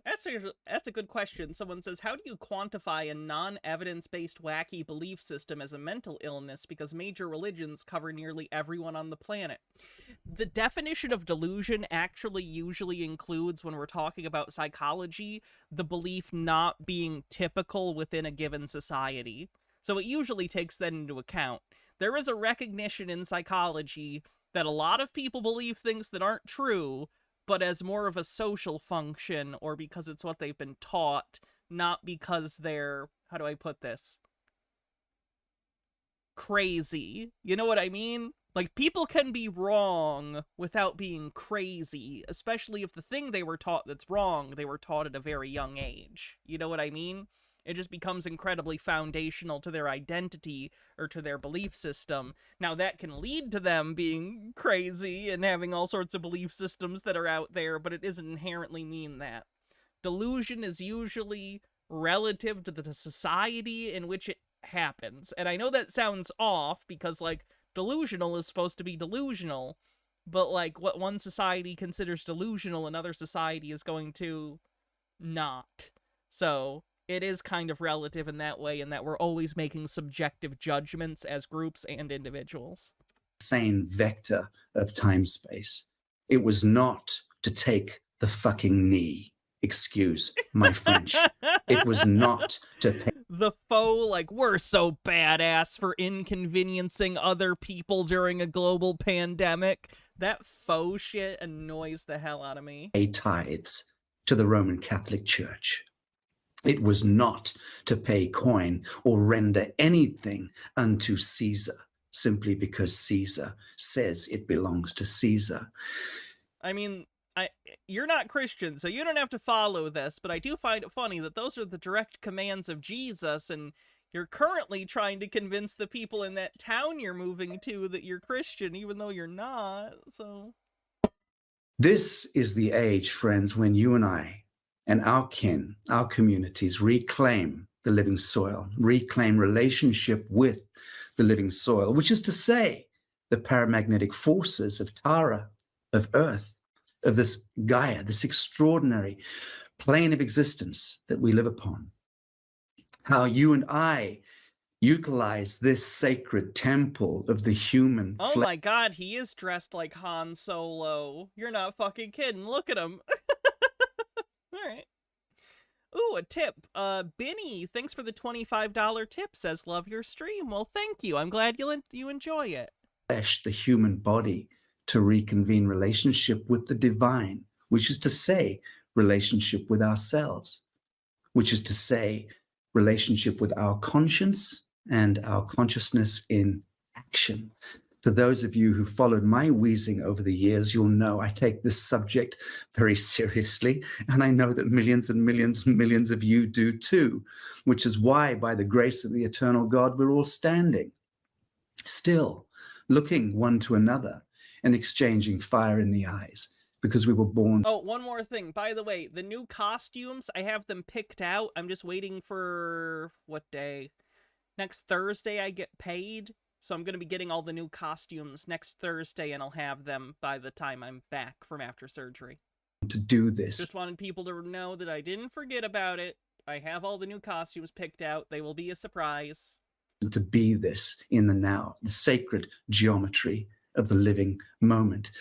That's a good question. Someone says, how do you quantify a non-evidence-based wacky belief system as a mental illness because major religions cover nearly everyone on the planet? The definition of delusion actually usually includes, when we're talking about psychology, the belief not being typical within a given society. So it usually takes that into account. There is a recognition in psychology that a lot of people believe things that aren't true, but as more of a social function or because it's what they've been taught, not because they're, how do I put this? Crazy. You know what I mean? Like, people can be wrong without being crazy, especially if the thing they were taught that's wrong, they were taught at a very young age. You know what I mean? It just becomes incredibly foundational to their identity or to their belief system. Now, that can lead to them being crazy and having all sorts of belief systems that are out there, but it doesn't inherently mean that. Delusion is usually relative to the society in which it happens. And I know that sounds off because, like, delusional is supposed to be delusional, but, like, what one society considers delusional, another society is going to not. So it is kind of relative in that way, in that we're always making subjective judgments as groups and individuals. Same vector of time-space. It was not to take the fucking knee. Excuse my French. It was not to pay. The faux, like, we're so badass for inconveniencing other people during a global pandemic. That faux shit annoys the hell out of me. Pay tithes to the Roman Catholic Church. It was not to pay coin or render anything unto Caesar, simply because Caesar says it belongs to Caesar. I mean, you're not Christian, so you don't have to follow this, but I do find it funny that those are the direct commands of Jesus, and you're currently trying to convince the people in that town you're moving to that you're Christian, even though you're not, so... This is the age, friends, when you and I and our kin, our communities reclaim the living soil, reclaim relationship with the living soil, which is to say, the paramagnetic forces of Tara, of Earth, of this Gaia, this extraordinary plane of existence that we live upon. How you and I utilize this sacred temple of the human Oh my god, he is dressed like Han Solo. You're not fucking kidding. Look at him. Alright. Ooh, a tip. Benny, thanks for the $25 tip, says love your stream. Well, thank you. I'm glad you enjoy it. Flesh, the human body, to reconvene relationship with the divine, which is to say, relationship with ourselves, which is to say, relationship with our conscience and our consciousness in action. To those of you who followed my wheezing over the years, you'll know I take this subject very seriously, and I know that millions and millions and millions of you do too, which is why, by the grace of the eternal God, we're all standing still, looking one to another and exchanging fire in the eyes, because we were born. Oh, one more thing. By the way, the new costumes, I have them picked out. I'm just waiting for, what day? Next Thursday I get paid. So I'm going to be getting all the new costumes next Thursday, and I'll have them by the time I'm back from after surgery. To do this. Just wanted people to know that I didn't forget about it. I have all the new costumes picked out. They will be a surprise. To be this in the now, the sacred geometry of the living moment.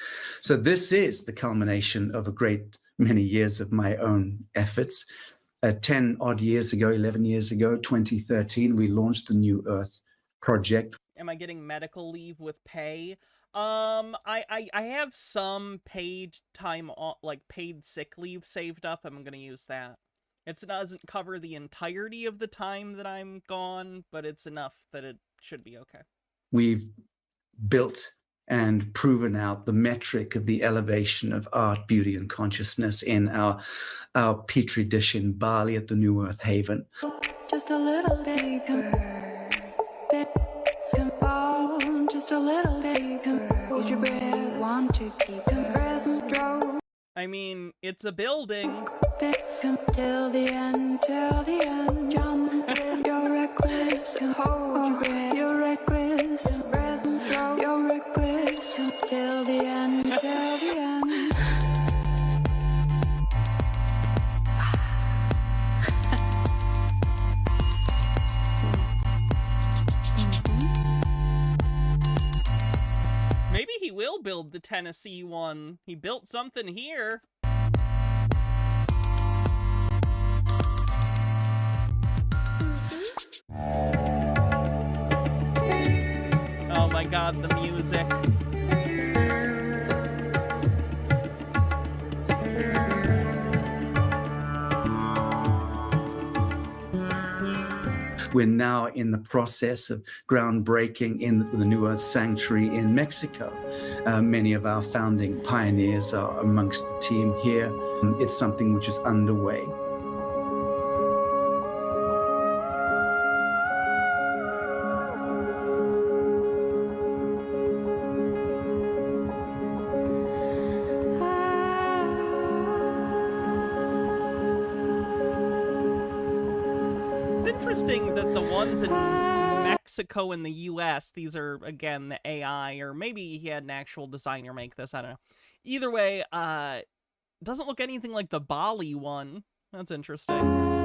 So this is the culmination of a great many years of my own efforts. 10 odd years ago, 11 years ago, 2013, we launched the New Earth Project. Am I getting medical leave with pay? I have some paid time off, like paid sick leave saved up. I'm gonna use that. It doesn't cover the entirety of the time that I'm gone, but it's enough that it should be okay. We've built and proven out the metric of the elevation of art, beauty, and consciousness in our petri dish in Bali at the New Earth Haven. Just a little deeper. Just a little deeper. Hold your breath, want to keep breaststroke. I mean, it's a building. Till the end, till the end. Jump with your reckless. Hold your breath, you're reckless. Breaststroke, you're reckless. Till the end, till the end. Maybe he will build the Tennessee one. He built something here. Oh my god, the music. We're now in the process of groundbreaking in the New Earth Sanctuary in Mexico. Many of our founding pioneers are amongst the team here. It's something which is underway. Interesting that the ones in Mexico and the US, these are, again, the AI, or maybe he had an actual designer make this, I don't know. Either way, doesn't look anything like the Bali one. That's interesting.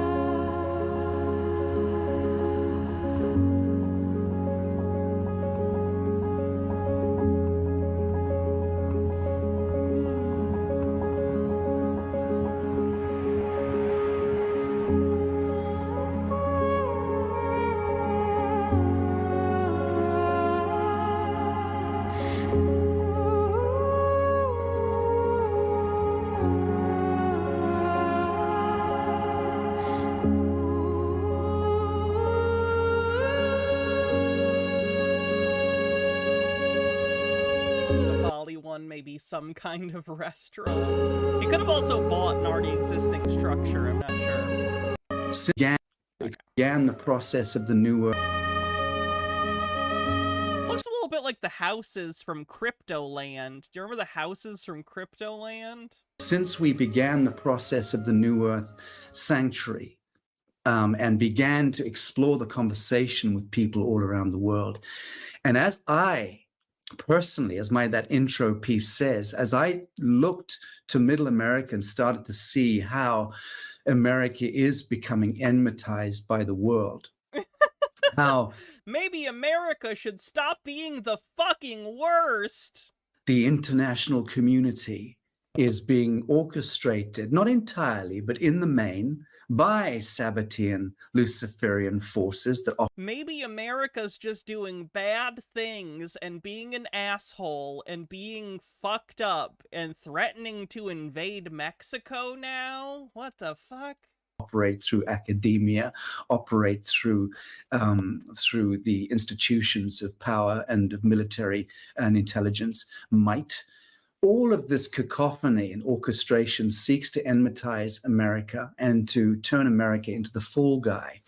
Maybe some kind of restaurant. He could have also bought an already existing structure, I'm not sure. Began the process of the New Earth. Looks a little bit like the houses from Cryptoland. Do you remember the houses from Cryptoland? Since we began the process of the New Earth Sanctuary, and began to explore the conversation with people all around the world. And as I personally, as that intro piece says, as I looked to Middle America and started to see how America is becoming enmatized by the world, how maybe America should stop being the fucking worst. The international community is being orchestrated, not entirely, but in the main, by Sabbatean Luciferian forces that maybe America's just doing bad things and being an asshole and being fucked up and threatening to invade Mexico now? What the fuck? Operate through academia, operate through the institutions of power and of military and intelligence might. All of this cacophony and orchestration seeks to enmatize America and to turn America into the fall guy,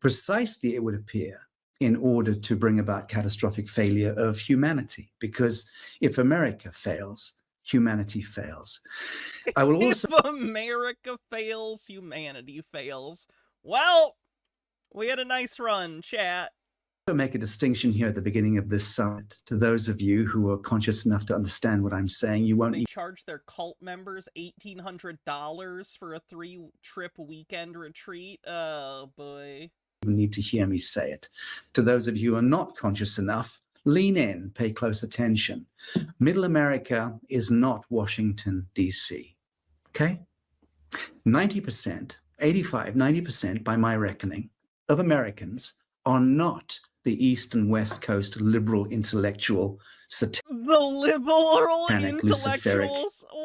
precisely, it would appear, in order to bring about catastrophic failure of humanity. Because if America fails, humanity fails. I will also... If America fails, humanity fails. Well, we had a nice run, chat. Make a distinction here at the beginning of this summit. To those of you who are conscious enough to understand what I'm saying, you won't charge their cult members $1,800 for a 3-trip weekend retreat. Oh boy. You need to hear me say it. To those of you who are not conscious enough, lean in, pay close attention. Middle America is not Washington, D.C. Okay? 90%, 85, 90% by my reckoning, of Americans are not the East and West Coast liberal intellectual satanic Luciferic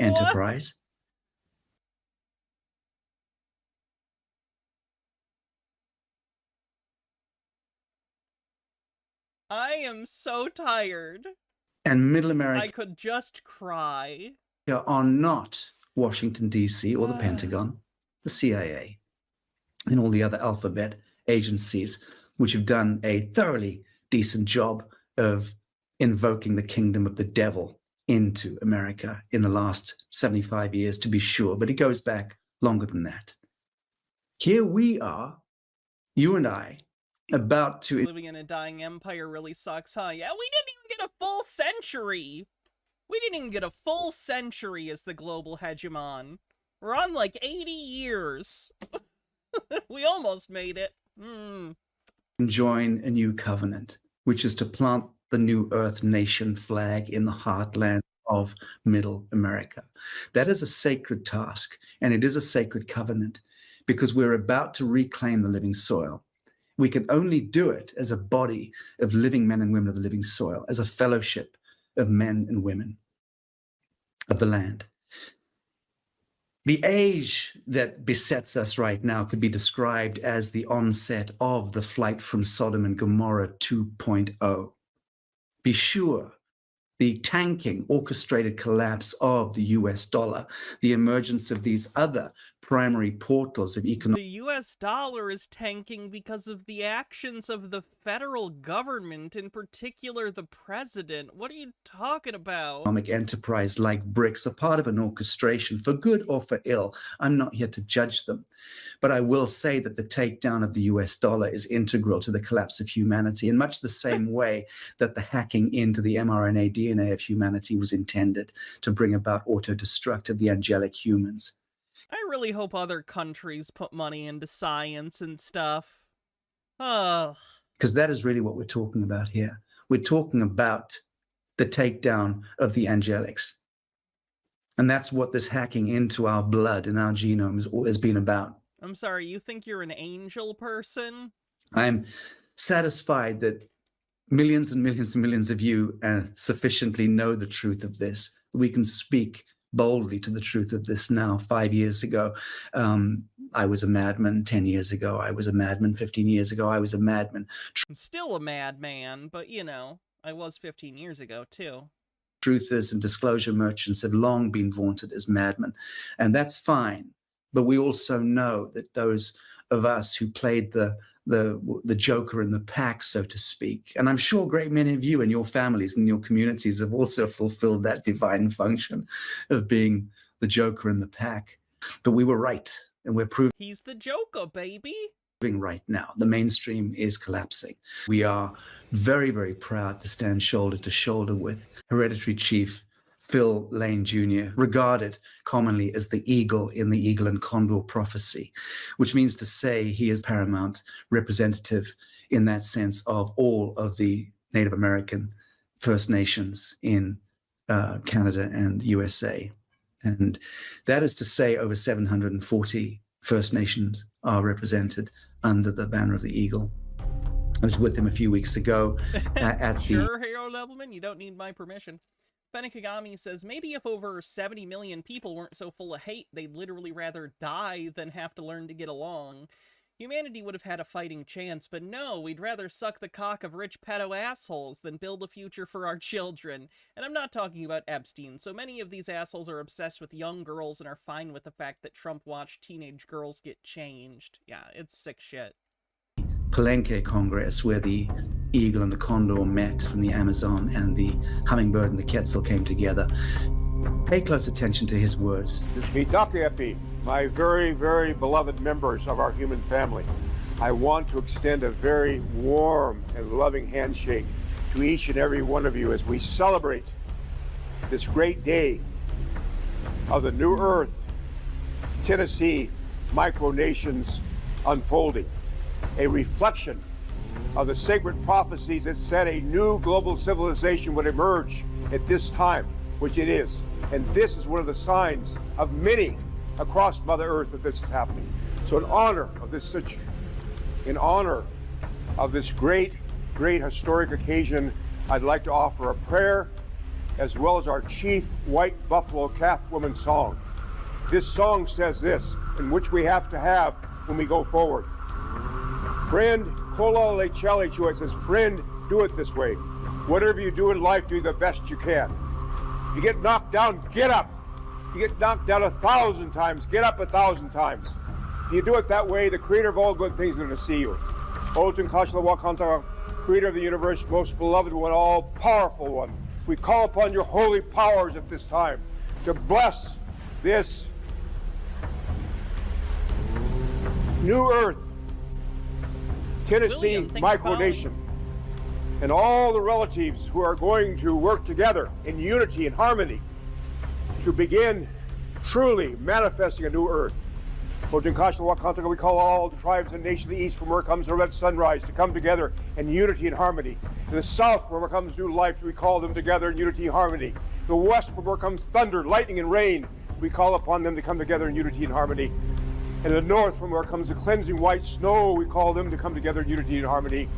enterprise. I am so tired. And Middle America, I could just cry. Are not Washington, D.C. or the Pentagon, the CIA, and all the other alphabet agencies which have done a thoroughly decent job of invoking the kingdom of the devil into America in the last 75 years, to be sure, but it goes back longer than that. Here we are, you and I, about to... Living in a dying empire really sucks, huh? Yeah, we didn't even get a full century. We didn't even get a full century as the global hegemon. We're on like 80 years. We almost made it. Join a new covenant, which is to plant the new Earth nation flag in the heartland of Middle America. That is a sacred task, and it is a sacred covenant, because we're about to reclaim the living soil. We can only do it as a body of living men and women of the living soil, as a fellowship of men and women of the land. The age that besets us right now could be described as the onset of the flight from Sodom and Gomorrah 2.0. Be sure, the tanking, orchestrated collapse of the US dollar, the emergence of these other primary portals of economic... The US dollar is tanking because of the actions of the federal government, in particular the president. What are you talking about? Economic enterprise like BRICS, a part of an orchestration, for good or for ill. I'm not here to judge them. But I will say that the takedown of the US dollar is integral to the collapse of humanity, in much the same way that the hacking into the mRNA DNA of humanity was intended to bring about auto-destruct of the angelic humans. I really hope other countries put money into science and stuff. Ugh. Because that is really what we're talking about here. We're talking about the takedown of the angelics. And that's what this hacking into our blood and our genome has been about. I'm sorry, you think you're an angel person? I'm satisfied that millions and millions and millions of you sufficiently know the truth of this. We can speak boldly to the truth of this now. 5 years ago, I was a madman. 10 years ago, I was a madman. 15 years ago, I was a madman. I'm still a madman, but you know, I was 15 years ago too. Truthers and disclosure merchants have long been vaunted as madmen, and that's fine. But we also know that those of us who played the joker in the pack, so to speak. And I'm sure a great many of you and your families and your communities have also fulfilled that divine function of being the joker in the pack. But we were right, and we're proving he's the joker, baby. Right now. The mainstream is collapsing. We are very, very proud to stand shoulder to shoulder with Hereditary Chief Phil Lane Jr., regarded commonly as the eagle in the Eagle and Condor prophecy, which means to say he is paramount representative in that sense of all of the Native American First Nations in Canada and USA. And that is to say over 740 First Nations are represented under the banner of the Eagle. I was with him a few weeks ago at Sure, Hero Levelman, you don't need my permission. Fenekagami says, maybe if over 70 million people weren't so full of hate, they'd literally rather die than have to learn to get along. Humanity would have had a fighting chance, but no, we'd rather suck the cock of rich pedo assholes than build a future for our children. And I'm not talking about Epstein. So many of these assholes are obsessed with young girls and are fine with the fact that Trump watched teenage girls get changed. Yeah, it's sick shit. Palenque Congress, where the eagle and the condor met from the Amazon and the hummingbird and the quetzal came together. Pay close attention to his words. Mitakepi, my very, very beloved members of our human family, I want to extend a very warm and loving handshake to each and every one of you as we celebrate this great day of the new earth, Tennessee micronations unfolding, a reflection of the sacred prophecies that said a new global civilization would emerge at this time, which it is. And this is one of the signs of many across Mother Earth that this is happening. So in honor of this great, great historic occasion, I'd like to offer a prayer as well as our chief white buffalo calf woman song. This song says this, in which we have to have when we go forward. Friend, kola le chale chua, it says, friend, do it this way. Whatever you do in life, do the best you can. If you get knocked down, get up. If you get knocked down 1,000 times, get up 1,000 times. If you do it that way, the creator of all good things is going to see you. Otun Kashla Wakanta, creator of the universe, most beloved one, all powerful one. We call upon your holy powers at this time to bless this new earth, Tennessee micronation, and all the relatives who are going to work together in unity and harmony to begin truly manifesting a new earth. We call all the tribes and nations of the east, from where comes the red sunrise, to come together in unity and harmony. In the south, from where comes new life, we call them together in unity and harmony. The west, from where comes thunder, lightning, and rain, we call upon them to come together in unity and harmony. In the north, from where comes the cleansing white snow, we call them to come together in unity and harmony.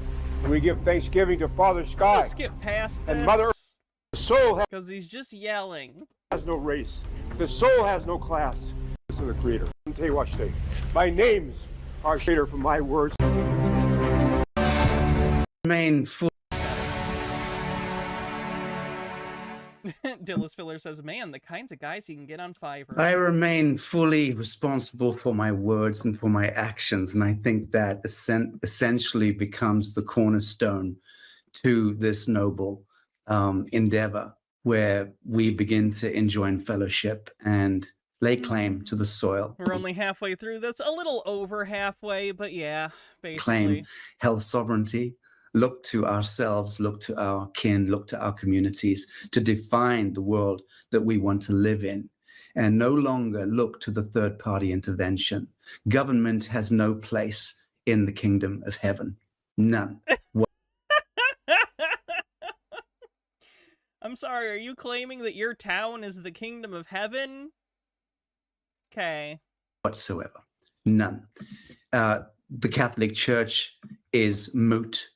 And we give thanksgiving to Father Sky. Let's skip past this. And Mother Earth. The soul because he's just yelling. Has no race. The soul has no class. This is the Creator. My names are shader from my words. Remain full. Dillis Filler says, man, the kinds of guys you can get on Fiverr. I remain fully responsible for my words and for my actions. And I think that essentially becomes the cornerstone to this noble endeavor, where we begin to enjoin fellowship and lay claim to the soil. We're only halfway through this, a little over halfway, but yeah, basically. Claim health sovereignty, look to ourselves, look to our kin, look to our communities to define the world that we want to live in, and no longer look to the third-party intervention. Government has no place in the kingdom of heaven. None. I'm sorry, are you claiming that your town is the kingdom of heaven? Okay. Whatsoever. None. The Catholic Church is moot.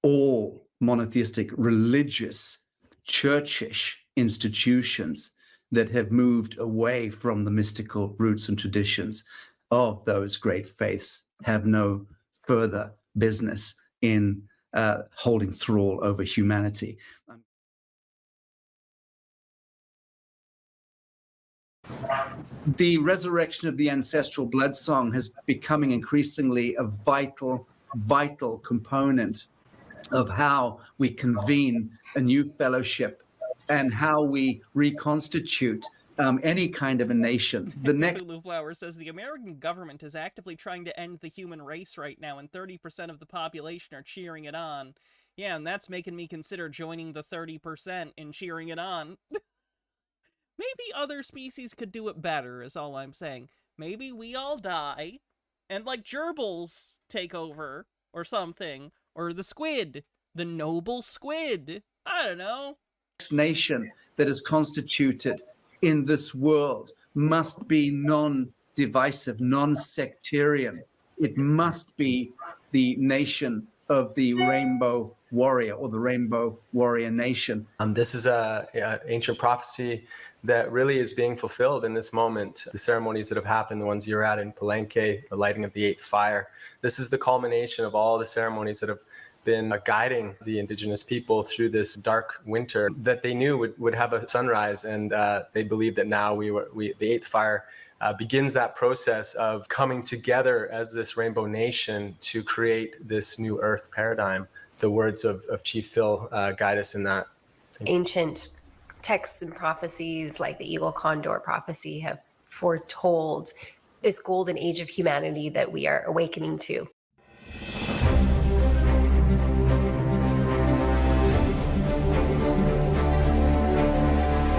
All monotheistic, religious, churchish institutions that have moved away from the mystical roots and traditions of those great faiths have no further business in holding thrall over humanity. The resurrection of the ancestral blood song has becoming increasingly a vital component of how we convene a new fellowship and how we reconstitute any kind of a nation. The next Cthulhu Flower says the American government is actively trying to end the human race right now, and 30% of the population are cheering it on. Yeah, and that's making me consider joining the 30% and cheering it on. Maybe other species could do it better, is all I'm saying. Maybe we all die, and like gerbils take over, or something. Or the squid. The noble squid. I don't know. Nation that is constituted in this world must be non-divisive, non-sectarian. It must be the nation of the rainbow warrior, or the rainbow warrior nation. This is a ancient prophecy that really is being fulfilled in this moment. The ceremonies that have happened, the ones you're at in Palenque, the lighting of the eighth fire, this is the culmination of all the ceremonies that have been guiding the indigenous people through this dark winter that they knew would have a sunrise. And they believed that now the eighth fire begins that process of coming together as this rainbow nation to create this new earth paradigm. The words of Chief Phil guide us in that. Ancient texts and prophecies like the Eagle Condor prophecy have foretold this golden age of humanity that we are awakening to.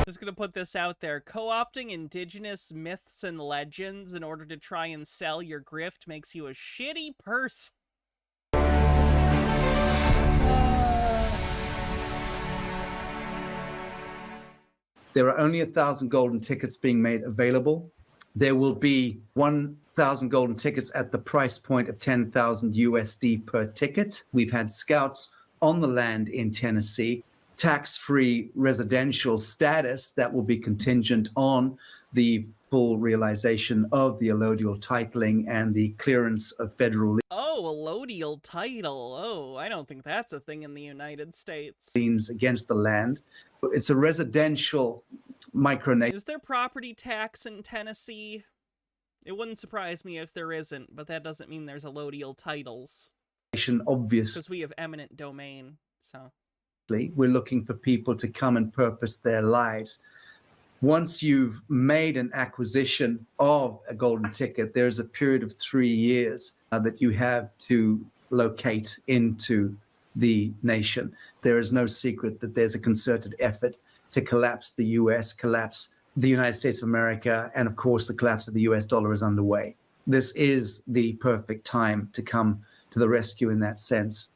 Just gonna put this out there. Co-opting indigenous myths and legends in order to try and sell your grift makes you a shitty person. There are only 1,000 golden tickets being made available. There will be 1,000 golden tickets at the price point of 10,000 USD per ticket. We've had scouts on the land in Tennessee, tax-free residential status that will be contingent on the full realization of the allodial titling and the clearance of federal Oh, allodial title. Oh, I don't think that's a thing in the United States. liens against the land. It's a residential micronation. Is there property tax in Tennessee? It wouldn't surprise me if there isn't, but that doesn't mean there's allodial titles. Obvious. Because we have eminent domain, so. We're looking for people to come and purpose their lives. Once you've made an acquisition of a golden ticket, there's a period of 3 years that you have to locate into the nation. There is no secret that there's a concerted effort to collapse the US, collapse the United States of America, and of course the collapse of the US dollar is underway. This is the perfect time to come to the rescue in that sense,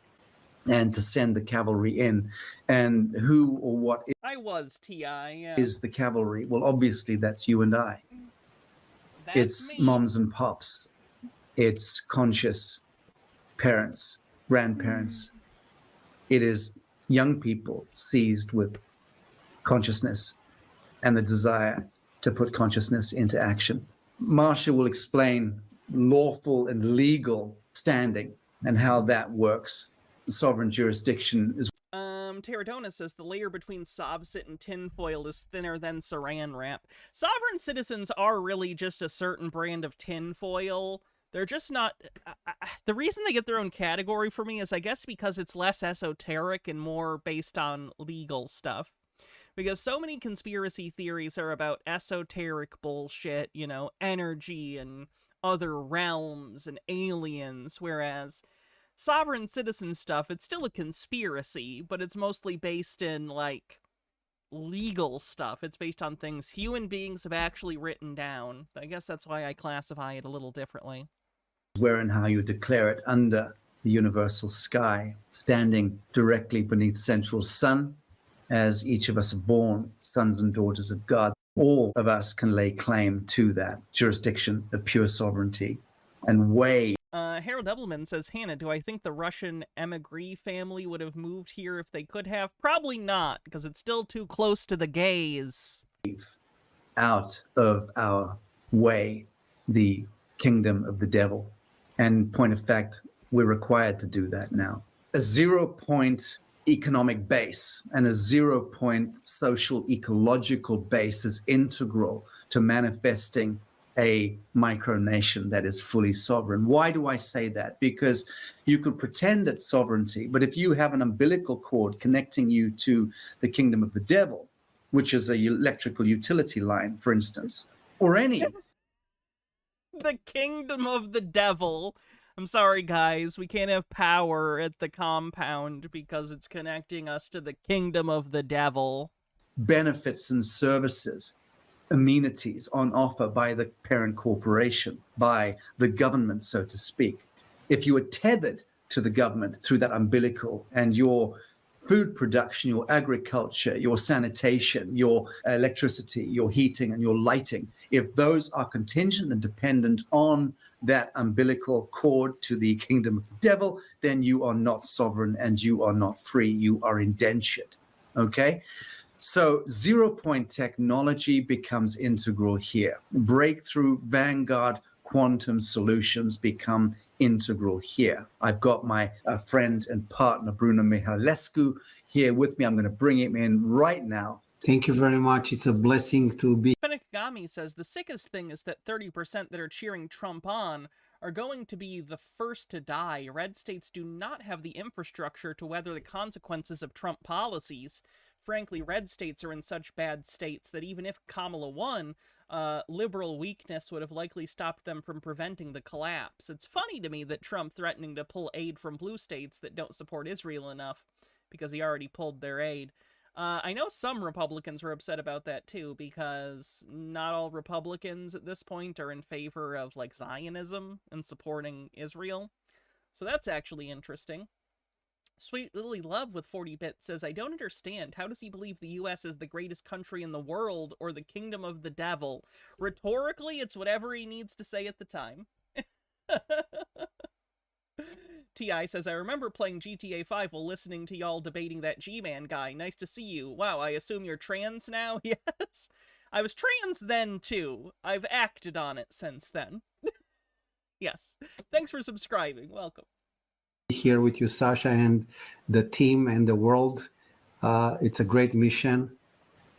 and to send the cavalry in. And who or what I was T.I., yeah. is the cavalry? Well, obviously that's you and I. It's moms and pops. It's conscious parents, grandparents. It is young people seized with consciousness and the desire to put consciousness into action. Marsha will explain lawful and legal standing and how that works. Sovereign jurisdiction is. Terradona says the layer between Sobsit and Tinfoil is thinner than Saran wrap. Sovereign citizens are really just a certain brand of tinfoil. They're just not... the reason they get their own category for me is, I guess, because it's less esoteric and more based on legal stuff. Because so many conspiracy theories are about esoteric bullshit, you know, energy and other realms and aliens, whereas sovereign citizen stuff, it's still a conspiracy, but it's mostly based in, like, legal stuff. It's based on things human beings have actually written down. I guess that's why I classify it a little differently. Where and how you declare it under the universal sky, standing directly beneath central sun, as each of us are born sons and daughters of God. All of us can lay claim to that jurisdiction of pure sovereignty and weigh. Harold Ebbelman says, Hannah, do I think the Russian emigre family would have moved here if they could have? Probably not, because it's still too close to the gays. Out of our way, the kingdom of the devil. And point of fact, we're required to do that now. A 0.1 economic base and a 0-point social ecological base is integral to manifesting a micronation that is fully sovereign. Why do I say that? Because you could pretend it's sovereignty, but if you have an umbilical cord connecting you to the kingdom of the devil, which is an electrical utility line, for instance, or any... The kingdom of the devil. I'm sorry, guys. We can't have power at the compound because it's connecting us to the kingdom of the devil. benefits and services, amenities on offer by the parent corporation, by the government, so to speak. If you are tethered to the government through that umbilical and your food production, your agriculture, your sanitation, your electricity, your heating and your lighting, if those are contingent and dependent on that umbilical cord to the kingdom of the devil, then you are not sovereign and you are not free. You are indentured. Okay? So 0-point technology becomes integral here. Breakthrough vanguard quantum solutions become integral here. I've got my friend and partner, Bruno Mihalescu, here with me. I'm going to bring him in right now. Thank you very much. It's a blessing to be. Penakagami says the sickest thing is that 30% that are cheering Trump on are going to be the first to die. Red states do not have the infrastructure to weather the consequences of Trump policies. Frankly, red states are in such bad states that even if Kamala won, liberal weakness would have likely stopped them from preventing the collapse. It's funny to me that Trump threatening to pull aid from blue states that don't support Israel enough, because he already pulled their aid. I know some Republicans were upset about that too, because not all Republicans at this point are in favor of, like, Zionism and supporting Israel. So that's actually interesting. Sweet Lily Love with 40 bits says, I don't understand. How does he believe the U.S. is the greatest country in the world or the kingdom of the devil? Rhetorically, it's whatever he needs to say at the time. T.I. says, I remember playing GTA 5 while listening to y'all debating that G-Man guy. Nice to see you. Wow, I assume you're trans now? Yes. I was trans then, too. I've acted on it since then. Yes. Thanks for subscribing. Welcome. Here with you, Sasha, and the team and the world. It's a great mission,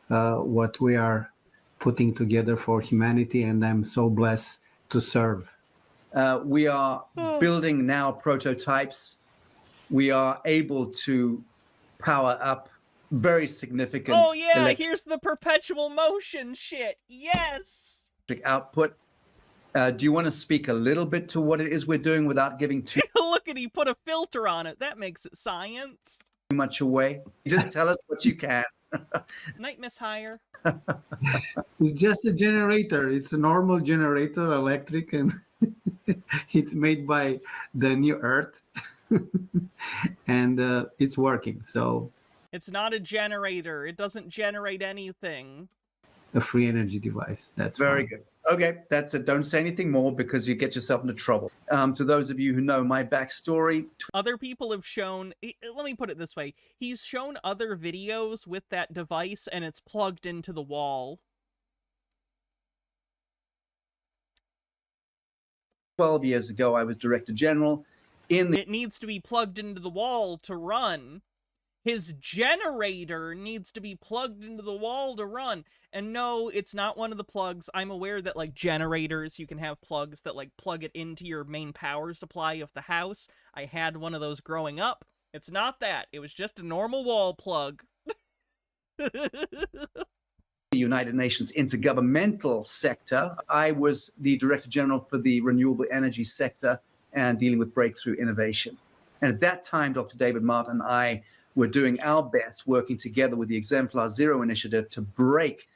what we are putting together for humanity, and I'm so blessed to serve. We are building now prototypes. We are able to power up very significant oh yeah, here's the perpetual motion shit. Yes. Output. Do you want to speak a little bit to what it is we're doing without giving too Look at he put a filter on it. That makes it science. much away? Just tell us what you can. Night Miss Hire. It's just a generator. It's a normal generator, electric, and it's made by the new Earth, and it's working. So it's not a generator. It doesn't generate anything. A free energy device. That's very fine. good. Okay, that's it. Don't say anything more because you get yourself into trouble. To those of you who know my backstory, other people have shown, let me put it this way, he's shown other videos with that device and it's plugged into the wall. 12 years ago, I was Director General. It needs to be plugged into the wall to run. His generator needs to be plugged into the wall to run. And no, it's not one of the plugs. I'm aware that, like, generators, you can have plugs that, like, plug it into your main power supply of the house. I had one of those growing up. It's not that. It was just a normal wall plug. The United Nations intergovernmental sector. I was the Director General for the renewable energy sector and dealing with breakthrough innovation. And at that time, Dr. David Martin and I were doing our best, working together with the Exemplar Zero Initiative to break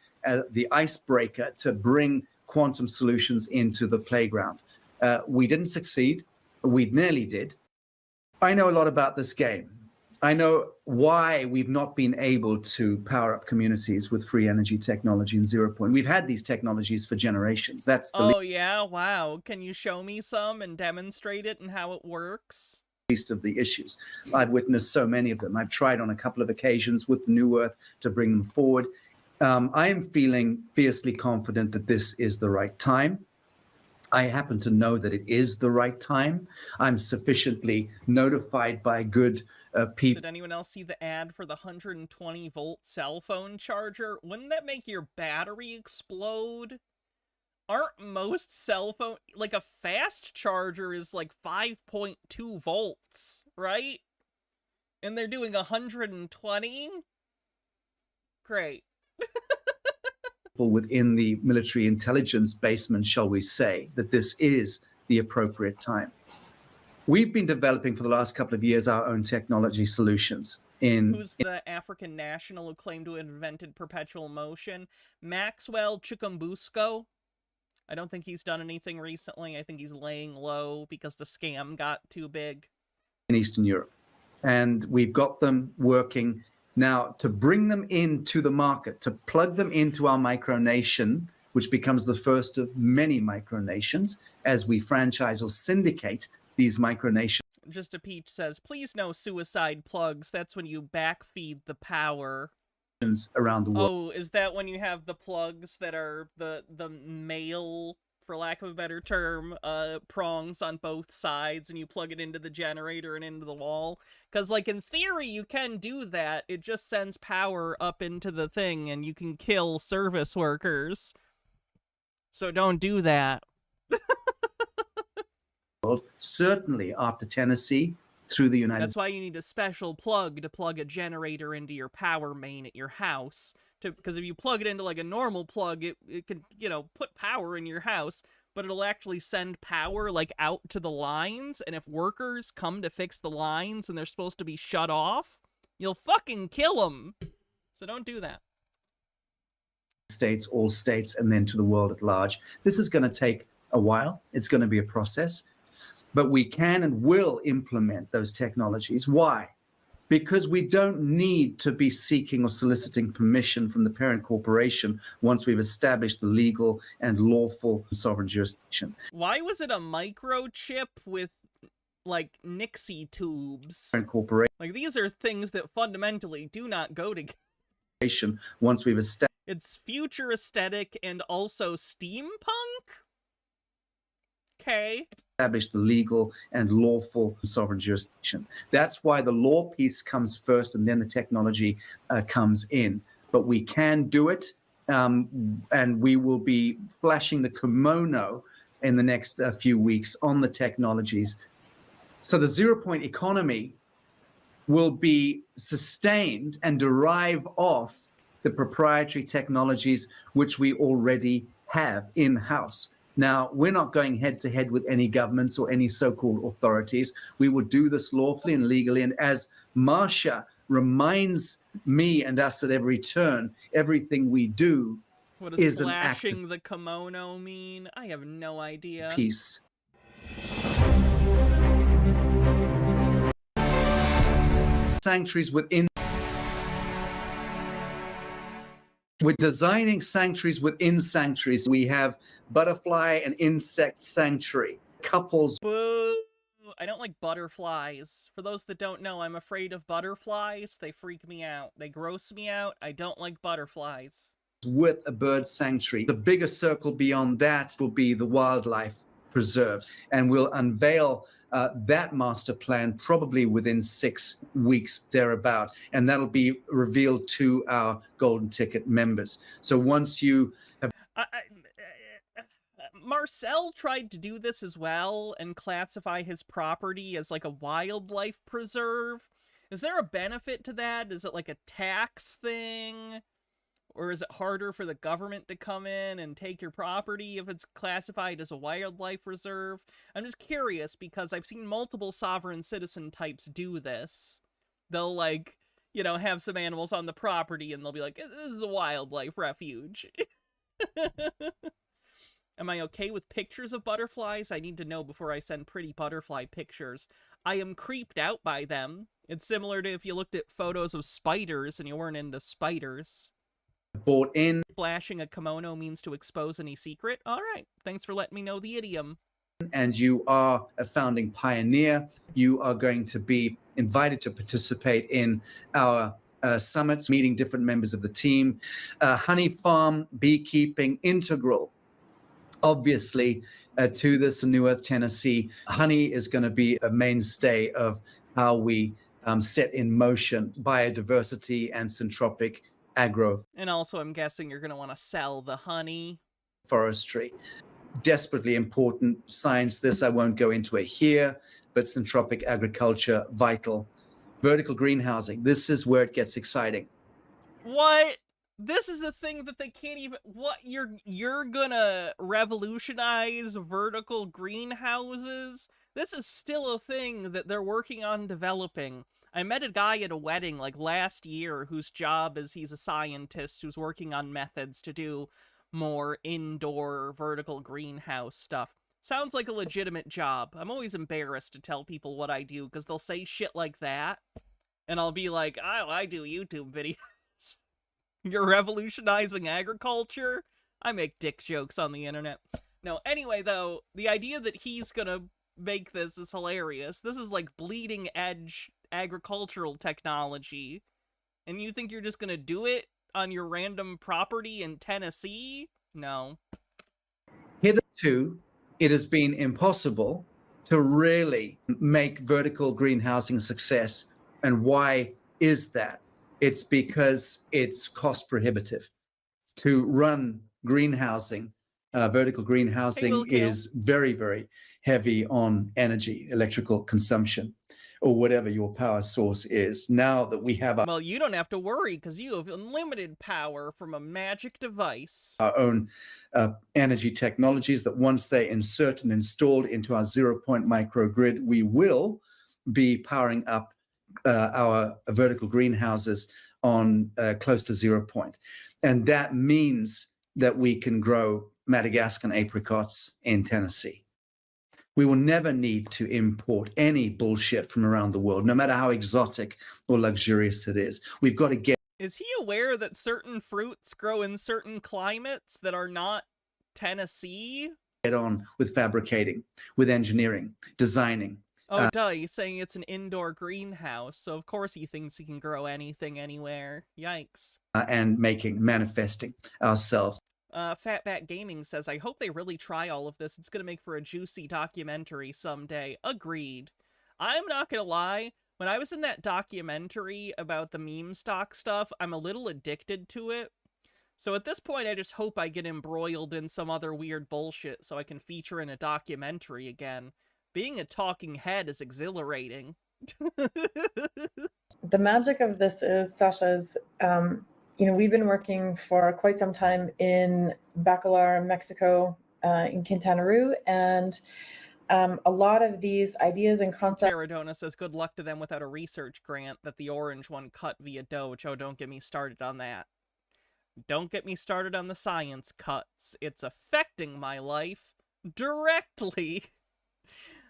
the icebreaker, to bring quantum solutions into the playground. We didn't succeed. We nearly did. I know a lot about this game. I know why we've not been able to power up communities with free energy technology and 0-point. We've had these technologies for generations. That's the oh, yeah? Wow. Can you show me some and demonstrate it and how it works? Least of the issues. I've witnessed so many of them. I've tried on a couple of occasions with the New Earth to bring them forward. I am feeling fiercely confident that this is the right time. I happen to know that it is the right time. I'm sufficiently notified by good people. Did anyone else see the ad for the 120-volt cell phone charger? Wouldn't that make your battery explode? Aren't most cell phone... Like, a fast charger is like 5.2 volts, right? And they're doing 120? Great. Within the military intelligence basement, shall we say, that this is the appropriate time. We've been developing for the last couple of years our own technology solutions. Who's the African national who claimed to have invented perpetual motion? Maxwell Chikumbusco. I don't think he's done anything recently. I think he's laying low because the scam got too big. In Eastern Europe. And we've got them working now to bring them into the market, to plug them into our micronation, which becomes the first of many micronations as we franchise or syndicate these micronations. Just a Peach says, please no suicide plugs. That's when you backfeed the power. Around the world. Oh, is that when you have the plugs that are the male, for lack of a better term, prongs on both sides, and you plug it into the generator and into the wall? Because, like, in theory, you can do that. It just sends power up into the thing, and you can kill service workers. So don't do that. Certainly after Tennessee, through the United States. That's why you need a special plug to plug a generator into your power main at your house. Because if you plug it into like a normal plug, it can, you know, put power in your house, but it'll actually send power like out to the lines. And if workers come to fix the lines and they're supposed to be shut off, you'll fucking kill them. So don't do that. States, all states, and then to the world at large. This is going to take a while. It's going to be a process. But we can and will implement those technologies. Why? Because we don't need to be seeking or soliciting permission from the parent corporation once we've established the legal and lawful sovereign jurisdiction. Why was it a microchip with, like, Nixie tubes? Parent corporation. Like, these are things that fundamentally do not go together. Once we've established. It's future aesthetic and also steampunk? Okay. Establish the legal and lawful sovereign jurisdiction. That's why the law piece comes first and then the technology comes in. But we can do it, and we will be flashing the kimono in the next few weeks on the technologies. So the zero-point economy will be sustained and derive off the proprietary technologies which we already have in-house. Now, we're not going head-to-head with any governments or any so-called authorities. We will do this lawfully and legally. And as Marsha reminds me and us at every turn, everything we do is an act of flashing the kimono mean? I have no idea. peace. Sanctuaries within. We're designing sanctuaries within sanctuaries. We have butterfly and insect sanctuary, couples. Boo! I don't like butterflies. For those that don't know, I'm afraid of butterflies. They freak me out. They gross me out. I don't like butterflies. With a bird sanctuary. The bigger circle beyond that will be the wildlife preserves. And we'll unveil that master plan probably within 6 weeks thereabout. And that'll be revealed to our Golden Ticket members. So once you have... Marcel tried to do this as well and classify his property as like a wildlife preserve. Is there a benefit to that? Is it like a tax thing? Or is it harder for the government to come in and take your property if it's classified as a wildlife reserve? I'm just curious because I've seen multiple sovereign citizen types do this. They'll, like, you know, have some animals on the property and they'll be like, this is a wildlife refuge. Am I okay with pictures of butterflies? I need to know before I send pretty butterfly pictures. I am creeped out by them. It's similar to if you looked at photos of spiders and you weren't into spiders. Bought in. Flashing a kimono means to expose any secret? All right. Thanks for letting me know the idiom. And you are a founding pioneer. You are going to be invited to participate in our summits, meeting different members of the team. Honey farm, beekeeping, integral Obviously, to this New Earth, Tennessee, honey is going to be a mainstay of how we set in motion biodiversity and syntropic agro. And also, I'm guessing you're going to want to sell the honey. Forestry. Desperately important science. This I won't go into it here, but syntropic agriculture, vital. Vertical greenhousing. This is where it gets exciting. What? This is a thing that they can't even... What? You're gonna revolutionize vertical greenhouses? This is still a thing that they're working on developing. I met a guy at a wedding like last year whose job is he's a scientist who's working on methods to do more indoor vertical greenhouse stuff. Sounds like a legitimate job. I'm always embarrassed to tell people what I do because they'll say shit like that. And I'll be like, oh, I do YouTube videos. You're revolutionizing agriculture? I make dick jokes on the internet. No, anyway, though, the idea that he's gonna make this is hilarious. This is like bleeding edge agricultural technology. And you think you're just gonna do it on your random property in Tennessee? No. Hitherto, it has been impossible to really make vertical greenhousing a success. And why is that? It's because it's cost prohibitive. To run greenhousing, vertical greenhousing is very, very heavy on energy, electrical consumption, or whatever your power source is. Now that we have well, you don't have to worry because you have unlimited power from a magic device. Our own energy technologies that once they're inserted and installed into our 0-point microgrid, we will be powering up our vertical greenhouses on close to 0 point. And that means that we can grow Madagascan apricots in Tennessee. We will never need to import any bullshit from around the world, no matter how exotic or luxurious it is. We've got to get... Is he aware that certain fruits grow in certain climates that are not Tennessee? Get on with fabricating, with engineering, designing. Oh, duh, he's saying it's an indoor greenhouse, so of course he thinks he can grow anything anywhere. Yikes. And manifesting ourselves. Fatback Gaming says, I hope they really try all of this. It's going to make for a juicy documentary someday. Agreed. I'm not going to lie. When I was in that documentary about the meme stock stuff, I'm a little addicted to it. So at this point, I just hope I get embroiled in some other weird bullshit so I can feature in a documentary again. Being a talking head is exhilarating. The magic of this is, Sasha's, we've been working for quite some time in Bacalar, Mexico, in Quintana Roo, and a lot of these ideas and concepts... Paradona says, good luck to them without a research grant that the orange one cut via Doge. Oh, don't get me started on that. Don't get me started on the science cuts. It's affecting my life directly.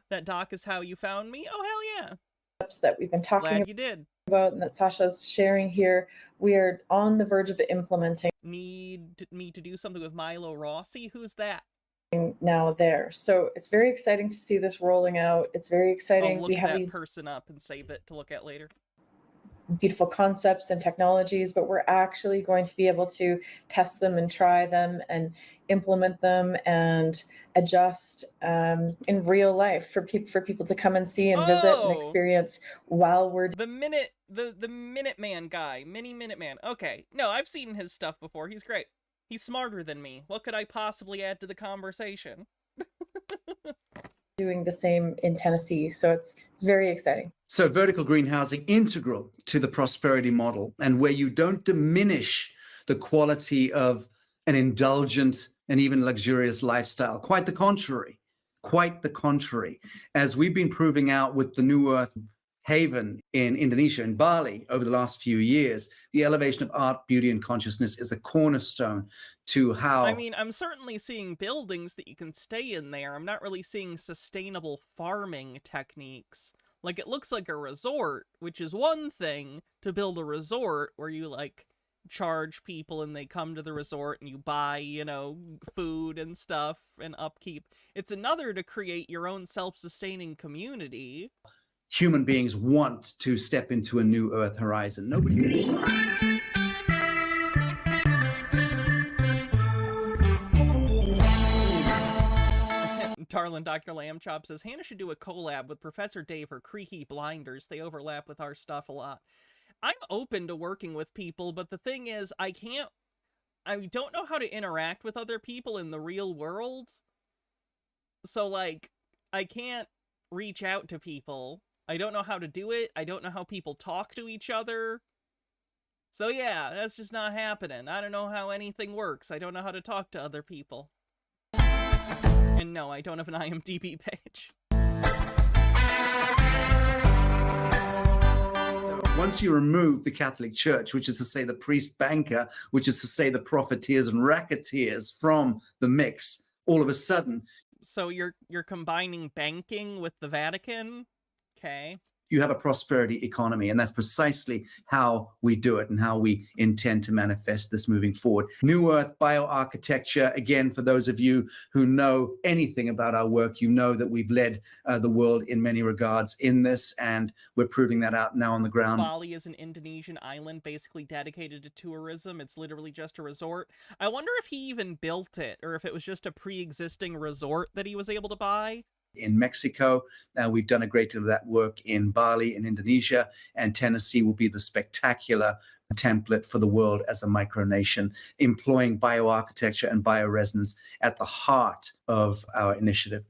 That doc is how you found me? Oh, hell yeah. That we've been talking Glad you did. About and that Sasha's sharing here. We are on the verge of implementing. Need me to do something with Milo Rossi? Who's that? Now there. So it's very exciting to see this rolling out. It's very exciting. I'll look we have that these person up and save it to look at later. Beautiful concepts and technologies, but we're actually going to be able to test them and try them and implement them and adjust in real life for people to come and see and visit and experience while we're the Minuteman guy, Minuteman. Okay, no, I've seen his stuff before. He's great. He's smarter than me. What could I possibly add to the conversation? Doing the same in Tennessee, so it's very exciting. So vertical greenhousing integral to the prosperity model, and where you don't diminish the quality of an indulgent and even luxurious lifestyle. Quite the contrary. Quite the contrary. As we've been proving out with the New Earth haven in Indonesia, in Bali, over the last few years, the elevation of art, beauty, and consciousness is a cornerstone to how... I mean, I'm certainly seeing buildings that you can stay in there. I'm not really seeing sustainable farming techniques. Like, it looks like a resort, which is one thing to build a resort where you, like, charge people and they come to the resort and you buy, food and stuff and upkeep. It's another to create your own self-sustaining community. Human beings want to step into a new Earth horizon. Nobody... Darlin Dr. Lambchop says, Hannah should do a collab with Professor Dave or Creaky Blinders. They overlap with our stuff a lot. I'm open to working with people, but the thing is, I don't know how to interact with other people in the real world. So, like, I can't reach out to people. I don't know how to do it. I don't know how people talk to each other. So yeah, that's just not happening. I don't know how anything works. I don't know how to talk to other people. And no, I don't have an IMDb page. Once you remove the Catholic Church, which is to say the priest banker, which is to say the profiteers and racketeers from the mix, all of a sudden... So you're combining banking with the Vatican? Okay. You have a prosperity economy, and that's precisely how we do it and how we intend to manifest this moving forward. New Earth bioarchitecture, again, for those of you who know anything about our work, you know that we've led the world in many regards in this, and we're proving that out now on the ground. Bali is an Indonesian island basically dedicated to tourism. It's literally just a resort. I wonder if he even built it, or if it was just a pre-existing resort that he was able to buy. In Mexico, we've done a great deal of that work in Bali, in Indonesia, and Tennessee will be the spectacular template for the world as a micronation, employing bioarchitecture and bioresonance at the heart of our initiative.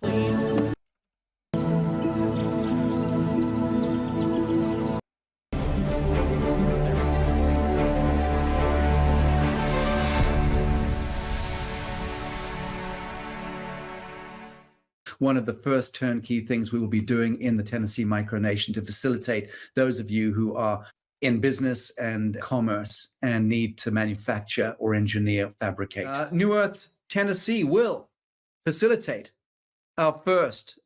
Please. One of the first turnkey things we will be doing in the Tennessee micronation to facilitate those of you who are in business and commerce and need to manufacture or engineer, fabricate. New Earth Tennessee will facilitate our first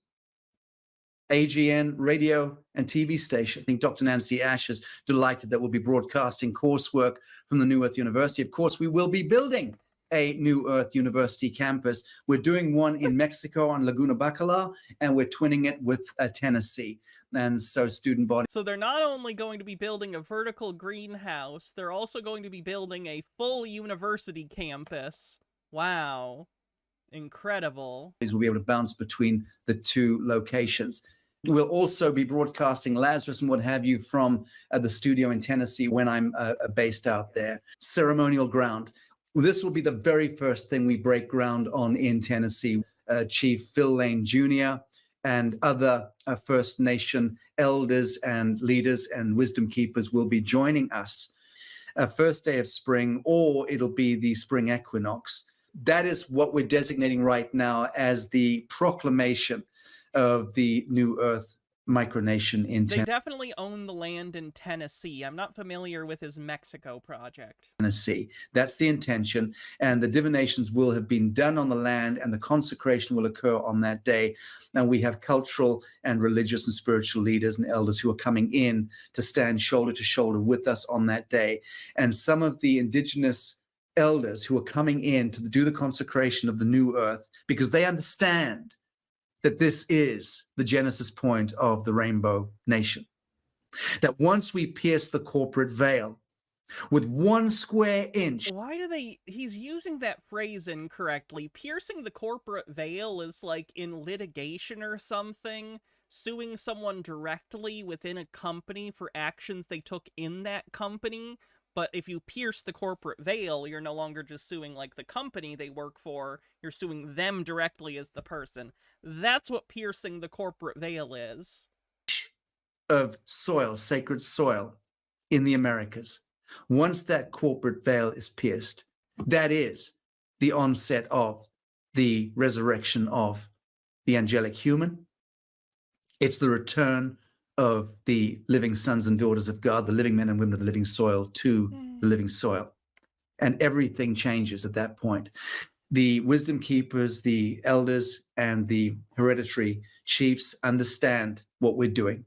AGN radio and TV station. I think Dr. Nancy Ash is delighted that we'll be broadcasting coursework from the New Earth University. Of course, we will be building a New Earth University campus. We're doing one in Mexico on Laguna Bacalar, and we're twinning it with Tennessee. And so student body. So they're not only going to be building a vertical greenhouse, they're also going to be building a full university campus. Wow. Incredible. We'll be able to bounce between the two locations. We'll also be broadcasting Lazarus and what have you from the studio in Tennessee when I'm based out there. Ceremonial ground. This will be the very first thing we break ground on in Tennessee. Chief Phil Lane Jr. and other First Nation elders and leaders and wisdom keepers will be joining us. First day of spring, or it'll be the spring equinox. That is what we're designating right now as the proclamation of the New Earth micronation in They definitely own the land in Tennessee. I'm not familiar with his Mexico project. Tennessee. That's the intention. And the divinations will have been done on the land, and the consecration will occur on that day. And we have cultural and religious and spiritual leaders and elders who are coming in to stand shoulder to shoulder with us on that day. And some of the indigenous elders who are coming in to do the consecration of the new earth, because they understand that this is the genesis point of the Rainbow Nation. That once we pierce the corporate veil with 1 square inch. Why do he's using that phrase incorrectly. Piercing the corporate veil is like in litigation or something, suing someone directly within a company for actions they took in that company. But if you pierce the corporate veil, you're no longer just suing like the company they work for, you're suing them directly as the person. That's what piercing the corporate veil is. Of soil, sacred soil in the Americas. Once that corporate veil is pierced, that is the onset of the resurrection of the angelic human. It's the return of the living sons and daughters of God, the living men and women of the living soil, to the living soil. And everything changes at that point. The wisdom keepers, the elders, and the hereditary chiefs understand what we're doing.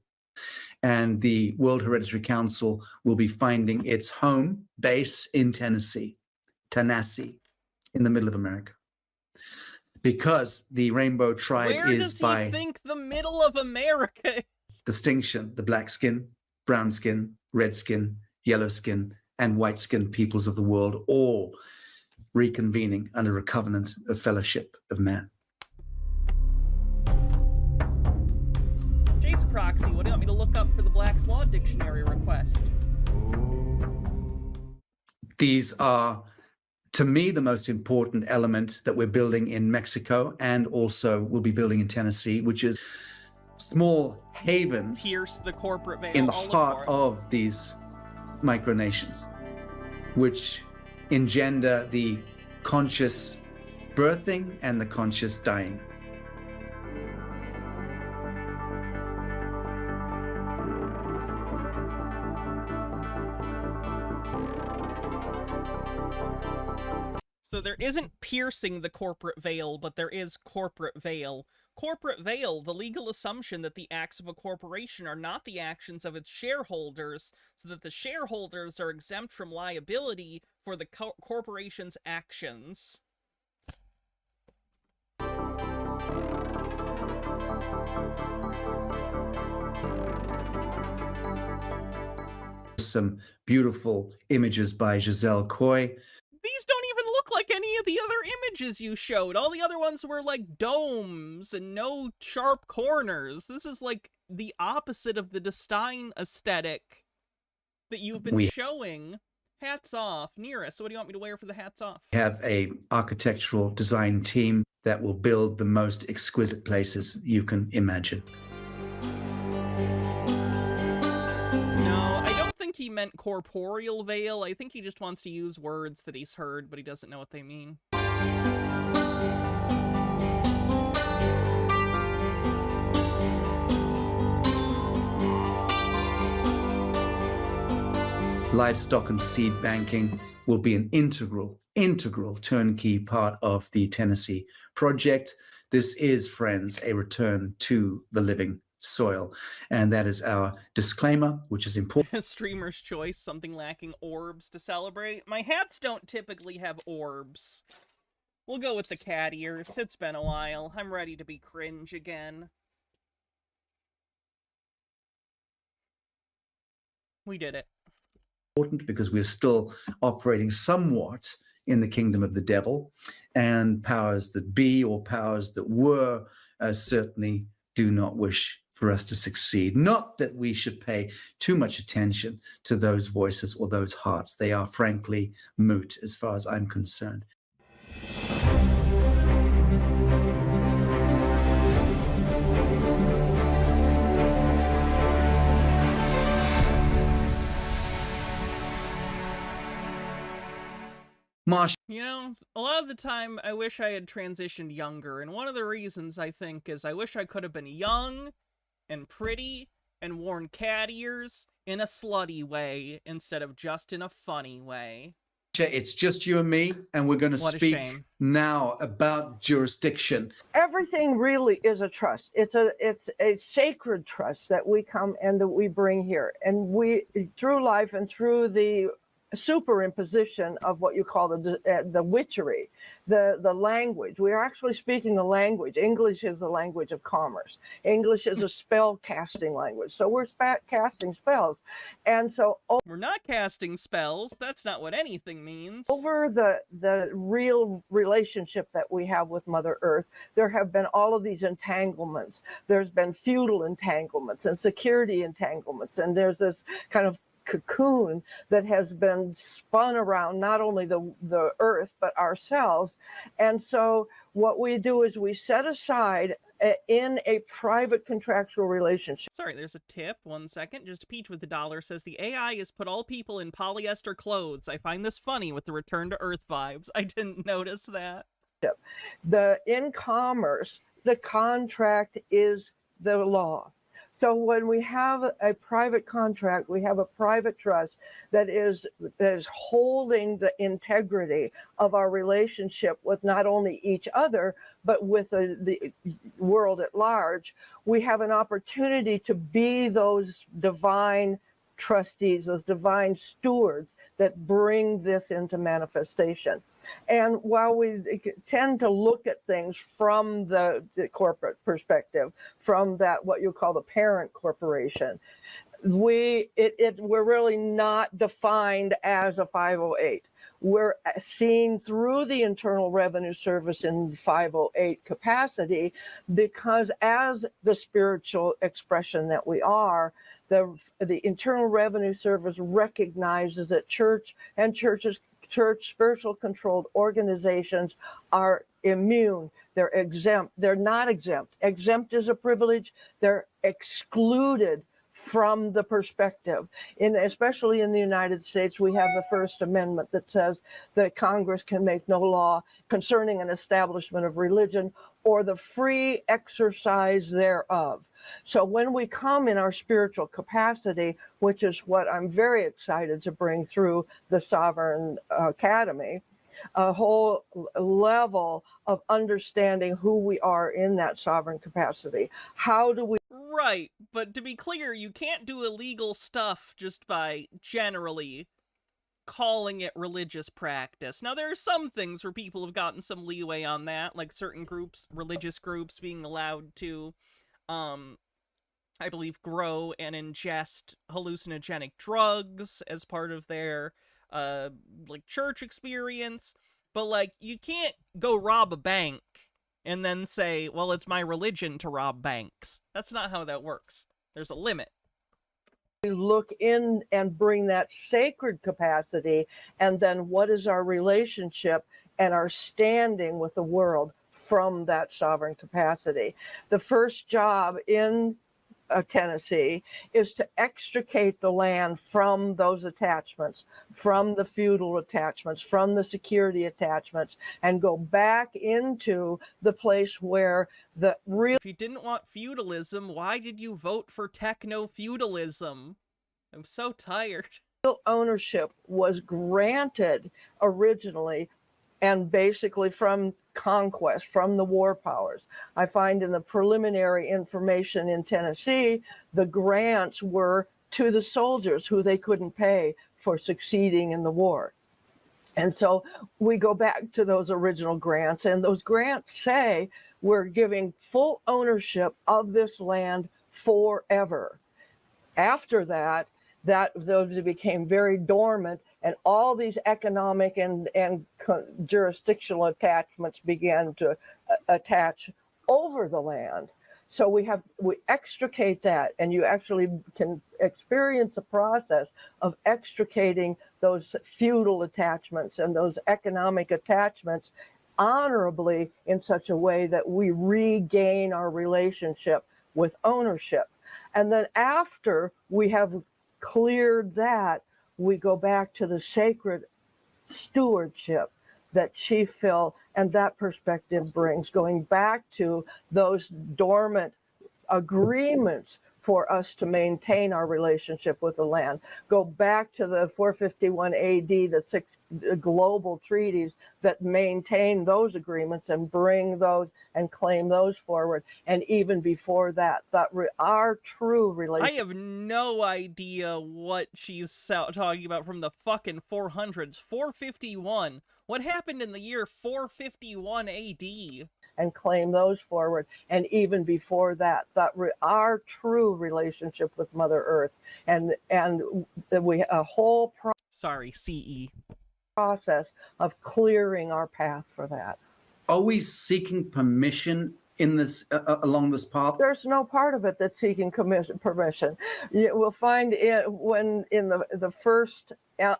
And the World Hereditary Council will be finding its home base in Tennessee, in the middle of America. Because the Rainbow Tribe Where is does by he think the middle of America is? distinction, the black skin, brown skin, red skin, yellow skin, and white skin peoples of the world, all reconvening under a covenant of fellowship of man. Jason Proxy, what do you want me to look up for the Black's Law Dictionary request? These are, to me, the most important element that we're building in Mexico, and also we'll be building in Tennessee, which is small havens Pierce the corporate veil. in the I'll look heart for it. of these micronations, which engender the conscious birthing and the conscious dying. So there isn't piercing the corporate veil, but there is corporate veil. Corporate veil, the legal assumption that the acts of a corporation are not the actions of its shareholders, so that the shareholders are exempt from liability for the corporation's actions. Some beautiful images by Giselle Coy. These don't even look like any of the other images you showed. All the other ones were like domes and no sharp corners. This is like the opposite of the Destein aesthetic that you've been showing. Hats off. Nearest, so what do you want me to wear for the hats off? We have a architectural design team that will build the most exquisite places you can imagine. No, I don't think he meant corporeal veil. I think he just wants to use words that he's heard, but he doesn't know what they mean. Livestock and seed banking will be an integral turnkey part of the Tennessee project. This is, friends, a return to the living soil. And that is our disclaimer, which is important. Streamer's choice, something lacking orbs to celebrate. My hats don't typically have orbs. We'll go with the cat ears. It's been a while. I'm ready to be cringe again. We did it. Important because we're still operating somewhat in the kingdom of the devil, and powers that be or powers that were certainly do not wish for us to succeed. Not that we should pay too much attention to those voices or those hearts. They are frankly moot as far as I'm concerned. You know, a lot of the time I wish I had transitioned younger, and one of the reasons I think is I wish I could have been young and pretty and worn cat ears in a slutty way instead of just in a funny way. It's just you and me, and we're going to speak now about jurisdiction. Everything really is a trust. It's a sacred trust that we come and that we bring here. And we, through life and through the superimposition of what you call the witchery, the language. We are actually speaking a language. English is a language of commerce. English is a spell casting language. So we're casting spells. And so we're not casting spells. That's not what anything means. Over the real relationship that we have with Mother Earth, there have been all of these entanglements. There's been feudal entanglements and security entanglements. And there's this kind of cocoon that has been spun around not only the earth but ourselves. And so what we do is we set aside in a private contractual relationship. Sorry, there's a tip. 1 second. Just Peach with the dollar says the AI has put all people in polyester clothes. I find this funny with the return to earth vibes. I didn't notice that. In commerce, the contract is the law. So when we have a private contract, we have a private trust that is holding the integrity of our relationship with not only each other, but with the world at large. We have an opportunity to be those divine trustees, those divine stewards that bring this into manifestation. And while we tend to look at things from the corporate perspective, from that what you call the parent corporation, we're really not defined as a 508. We're seen through the Internal Revenue Service in 508 capacity, because as the spiritual expression that we are, the Internal Revenue Service recognizes that church spiritual controlled organizations are immune. They're exempt. They're not exempt. Exempt is a privilege. They're excluded from the perspective. Especially in the United States, we have the First Amendment that says that Congress can make no law concerning an establishment of religion or the free exercise thereof. So when we come in our spiritual capacity, which is what I'm very excited to bring through the Sovereign Academy, a whole level of understanding who we are in that sovereign capacity. How do we... Right, but to be clear, you can't do illegal stuff just by generally calling it religious practice. Now, there are some things where people have gotten some leeway on that, like certain groups, religious groups, being allowed to, I believe, grow and ingest hallucinogenic drugs as part of their, like, church experience. But, like, you can't go rob a bank and then say, well, it's my religion to rob banks. That's not how that works. There's a limit. Look in and bring that sacred capacity, and then what is our relationship and our standing with the world from that sovereign capacity. The first job in Tennessee is to extricate the land from those attachments, from the feudal attachments, from the security attachments, and go back into the place where the real... If you didn't want feudalism, why did you vote for techno-feudalism? I'm so tired. Ownership was granted originally, and basically from conquest, from the war powers. I find in the preliminary information in Tennessee, the grants were to the soldiers who they couldn't pay for succeeding in the war. And so we go back to those original grants, and those grants say we're giving full ownership of this land forever. After that, those became very dormant, and all these economic and jurisdictional attachments began to attach over the land. So we extricate that, and you actually can experience a process of extricating those feudal attachments and those economic attachments honorably in such a way that we regain our relationship with ownership. And then after we have cleared that, we go back to the sacred stewardship that Chief Phil and that perspective brings, going back to those dormant agreements for us to maintain our relationship with the land. Go back to the 451 AD, the 6 global treaties that maintain those agreements and bring those and claim those forward. And even before that, our true relationship... I have no idea what she's talking about from the fucking 400s. 451. What happened in the year 451 AD? And claim those forward. And even before that, our true relationship with Mother Earth, and we a whole CE process of clearing our path for that. Are we seeking permission in this along this path? There's no part of it that's seeking permission. We'll find it when in the first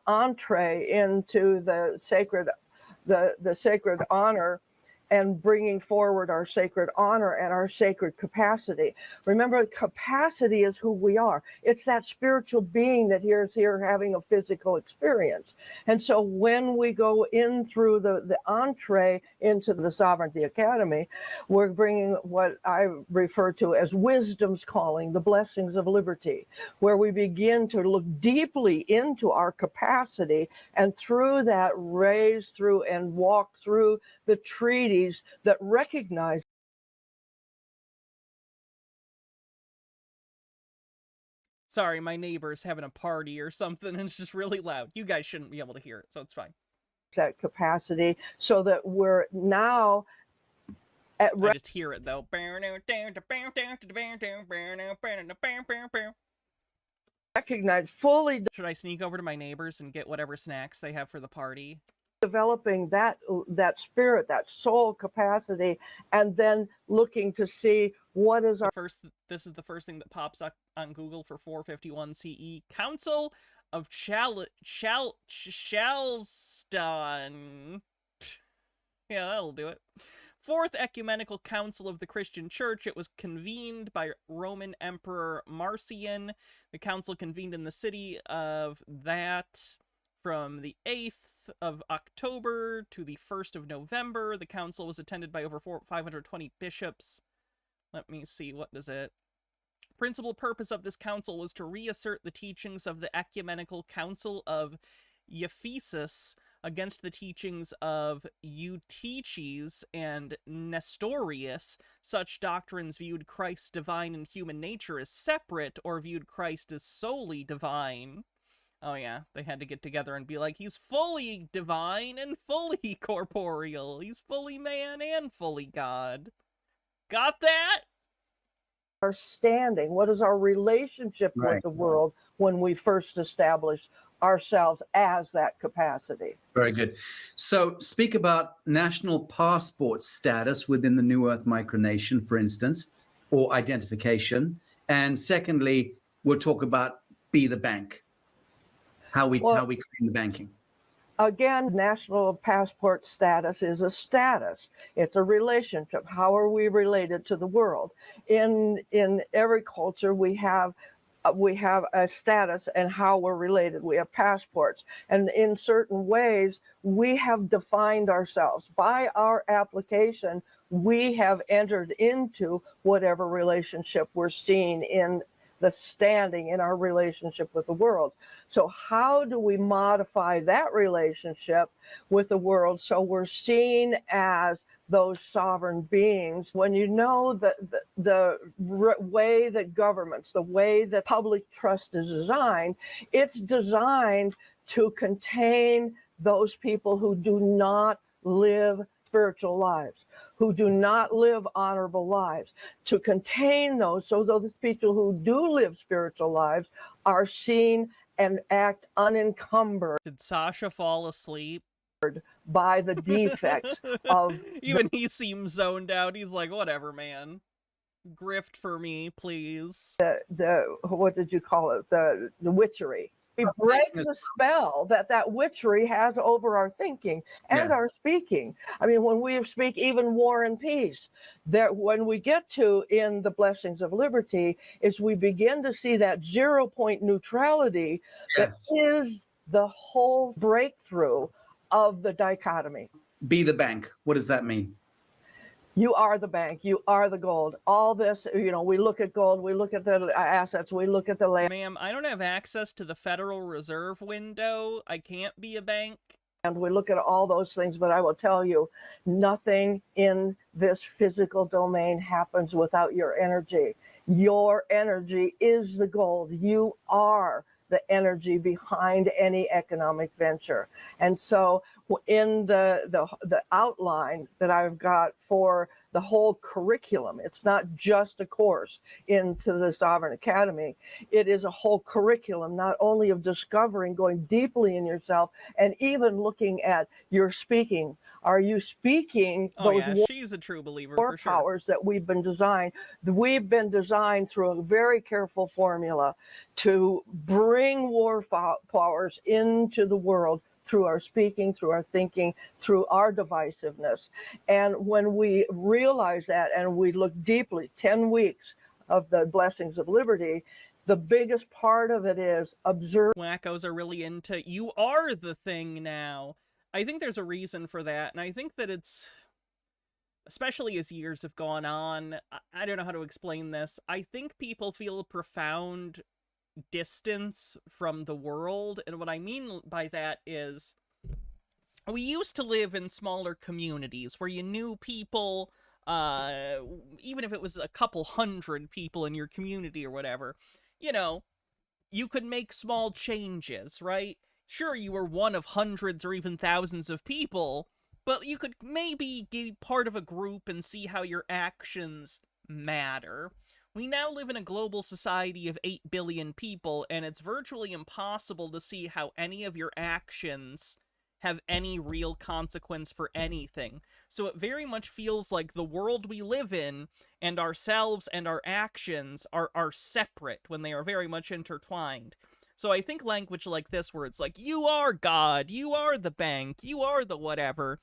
entree into the sacred honor and bringing forward our sacred honor and our sacred capacity. Remember, capacity is who we are. It's that spiritual being that is here having a physical experience. And so when we go in through the entree into the Sovereignty Academy, we're bringing what I refer to as wisdom's calling, the blessings of liberty, where we begin to look deeply into our capacity and through that raise through and walk through the treaties that recognize. Sorry, my neighbor's having a party or something and it's just really loud. You guys shouldn't be able to hear it, so it's fine. That capacity so that we're now at I just hear it though. Recognize fully. Should I sneak over to my neighbors and get whatever snacks they have for the party? Developing that spirit, that soul capacity, and then looking to see what is our This is the first thing that pops up on Google for 451 CE. Council of Chalston. Yeah, that'll do it. Fourth Ecumenical Council of the Christian Church. It was convened by Roman Emperor Marcian. The council convened in the city of that from the 8th of October to the 1st of November. The council was attended by over 520 bishops. Let me see, what does it? Principal purpose of this council was to reassert the teachings of the Ecumenical Council of Ephesus against the teachings of Eutyches and Nestorius. Such doctrines viewed Christ's divine and human nature as separate, or viewed Christ as solely divine. Oh yeah, they had to get together and be like, he's fully divine and fully corporeal. He's fully man and fully God. Got that? Our standing, what is our relationship with the world when we first established ourselves as that capacity? Very good. So speak about national passport status within the New Earth micronation, for instance, or identification. And secondly, we'll talk about be the bank, how we claim the banking. Again, national passport status is a status. It's a relationship. How are we related to the world? In every culture, we have a status and how we're related. We have passports. And in certain ways, we have defined ourselves. By our application, we have entered into whatever relationship we're seeing in the standing in our relationship with the world. So how do we modify that relationship with the world so we're seen as those sovereign beings? When you know that the way that governments, the way that public trust is designed, it's designed to contain those people who do not live spiritual lives, who do not live honorable lives, to contain those so those people who do live spiritual lives are seen and act unencumbered. Did Sasha fall asleep? By the defects of... Even he seems zoned out. He's like, whatever, man. Grift for me, please. What did you call it? The witchery. We break the spell that witchery has over our thinking and our speaking. I mean, when we speak even war and peace, when we get to in the blessings of liberty, is we begin to see that 0-point neutrality that is the whole breakthrough of the dichotomy. Be the bank. What does that mean? You are the bank. You are the gold. All this, we look at gold, we look at the assets, we look at the land. Ma'am, I don't have access to the Federal Reserve window. I can't be a bank. And we look at all those things, but I will tell you, nothing in this physical domain happens without your energy. Your energy is the gold. You are the energy behind any economic venture. And so in the outline that I've got for the whole curriculum, it's not just a course into the Sovereign Academy. It is a whole curriculum, not only of discovering, going deeply in yourself, and even looking at your speaking. Are you speaking those she's a true believer war for sure. powers that we've been designed? We've been designed through a very careful formula to bring war powers into the world through our speaking, through our thinking, through our divisiveness. And when we realize that and we look deeply, 10 weeks of the blessings of liberty, the biggest part of it is observe. Wackos are really into, you are the thing now. I think there's a reason for that, and I think that it's, especially as years have gone on, I don't know how to explain this. I think people feel a profound distance from the world, and what I mean by that is we used to live in smaller communities where you knew people, even if it was a couple hundred people in your community or whatever, you know, you could make small changes, right? Sure, you were one of hundreds or even thousands of people, but you could maybe be part of a group and see how your actions matter. We now live in a global society of 8 billion people, and it's virtually impossible to see how any of your actions have any real consequence for anything. So it very much feels like the world we live in and ourselves and our actions are separate when they are very much intertwined. So I think language like this, where it's like, you are God, you are the bank, you are the whatever,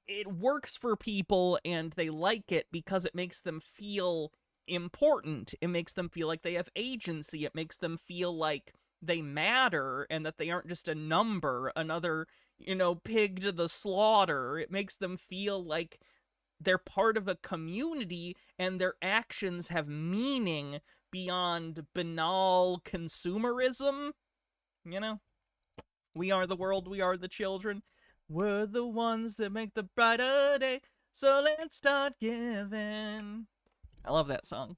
it works for people and they like it because it makes them feel important. It makes them feel like they have agency. It makes them feel like they matter and that they aren't just a number, another, you know, pig to the slaughter. It makes them feel like they're part of a community and their actions have meaning beyond banal consumerism. You know? We are the world, we are the children. We're the ones that make the brighter day, so let's start giving. I love that song.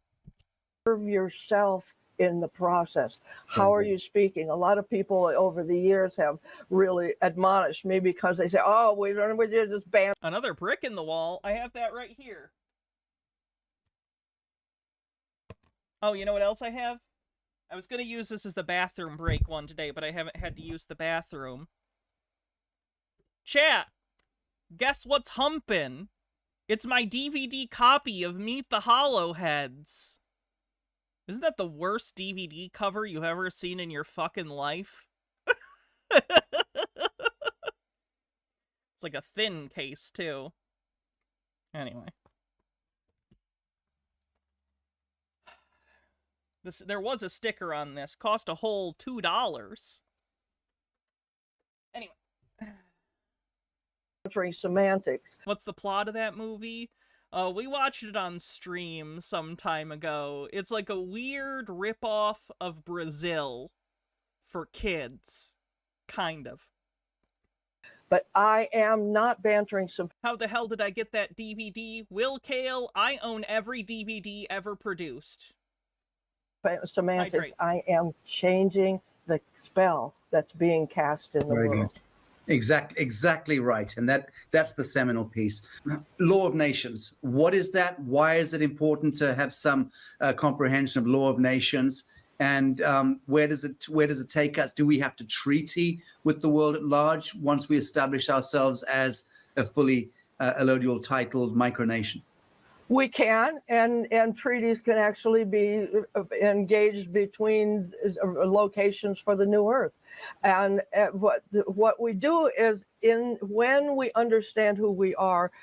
Observe yourself in the process. How are you speaking? A lot of people over the years have really admonished me because they say, oh, we're just banned. Another brick in the wall. I have that right here. Oh, you know what else I have? I was going to use this as the bathroom break one today, but I haven't had to use the bathroom. Chat, guess what's humpin'? It's my DVD copy of Meet the Hollowheads. Isn't that the worst DVD cover you've ever seen in your fucking life? It's like a thin case, too. Anyway. There was a sticker on this. Cost a whole $2. Anyway. Semantics. What's the plot of that movie? We watched it on stream some time ago. It's like a weird ripoff of Brazil for kids. Kind of. But I am not bantering some. How the hell did I get that DVD? Will Kale, I own every DVD ever produced. Semantics. Hydrate. I am changing the spell that's being cast in the world. Exactly right. And that's the seminal piece. Law of nations. What is that? Why is it important to have some comprehension of law of nations? And where does it take us? Do we have to treaty with the world at large once we establish ourselves as a fully allodial titled micronation? We can, and treaties can actually be engaged between locations for the new earth. And what we do is, when we understand who we are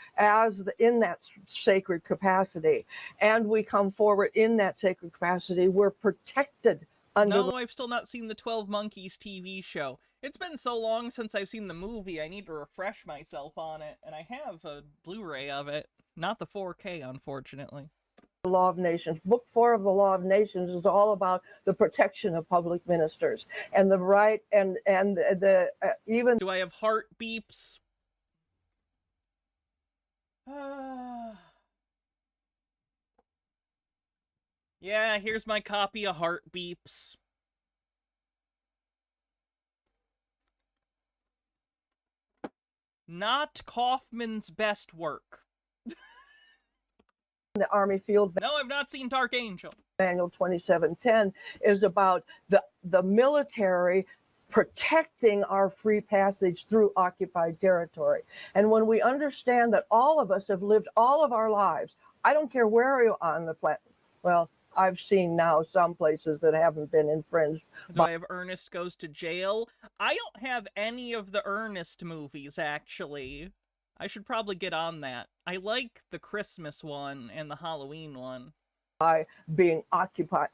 in that sacred capacity, and we come forward in that sacred capacity, we're protected. No, I've still not seen the 12 Monkeys TV show. It's been so long since I've seen the movie, I need to refresh myself on it, and I have a Blu-ray of it. Not the 4K, unfortunately. The Law of Nations. Book 4 of the Law of Nations is all about the protection of public ministers and the right and the even. Do I have heart beeps? Yeah, here's my copy of Heart Beeps. Not Kaufman's best work. The Army Field. No, I've not seen Dark Angel. Manual 2710 is about the military protecting our free passage through occupied territory. And when we understand that all of us have lived all of our lives, I don't care where you're on the planet. Well, I've seen now some places that haven't been infringed. Do I have Ernest Goes to Jail? I don't have any of the Ernest movies, actually. I should probably get on that. I like the Christmas one and the Halloween one. By being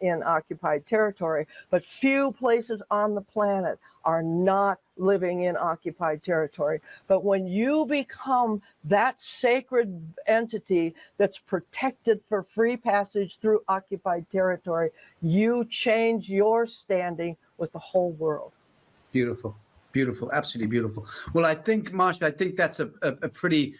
in occupied territory, but few places on the planet are not living in occupied territory. But when you become that sacred entity that's protected for free passage through occupied territory, you change your standing with the whole world. Beautiful, beautiful, absolutely beautiful. Well, I think, Marsha, I think that's a pretty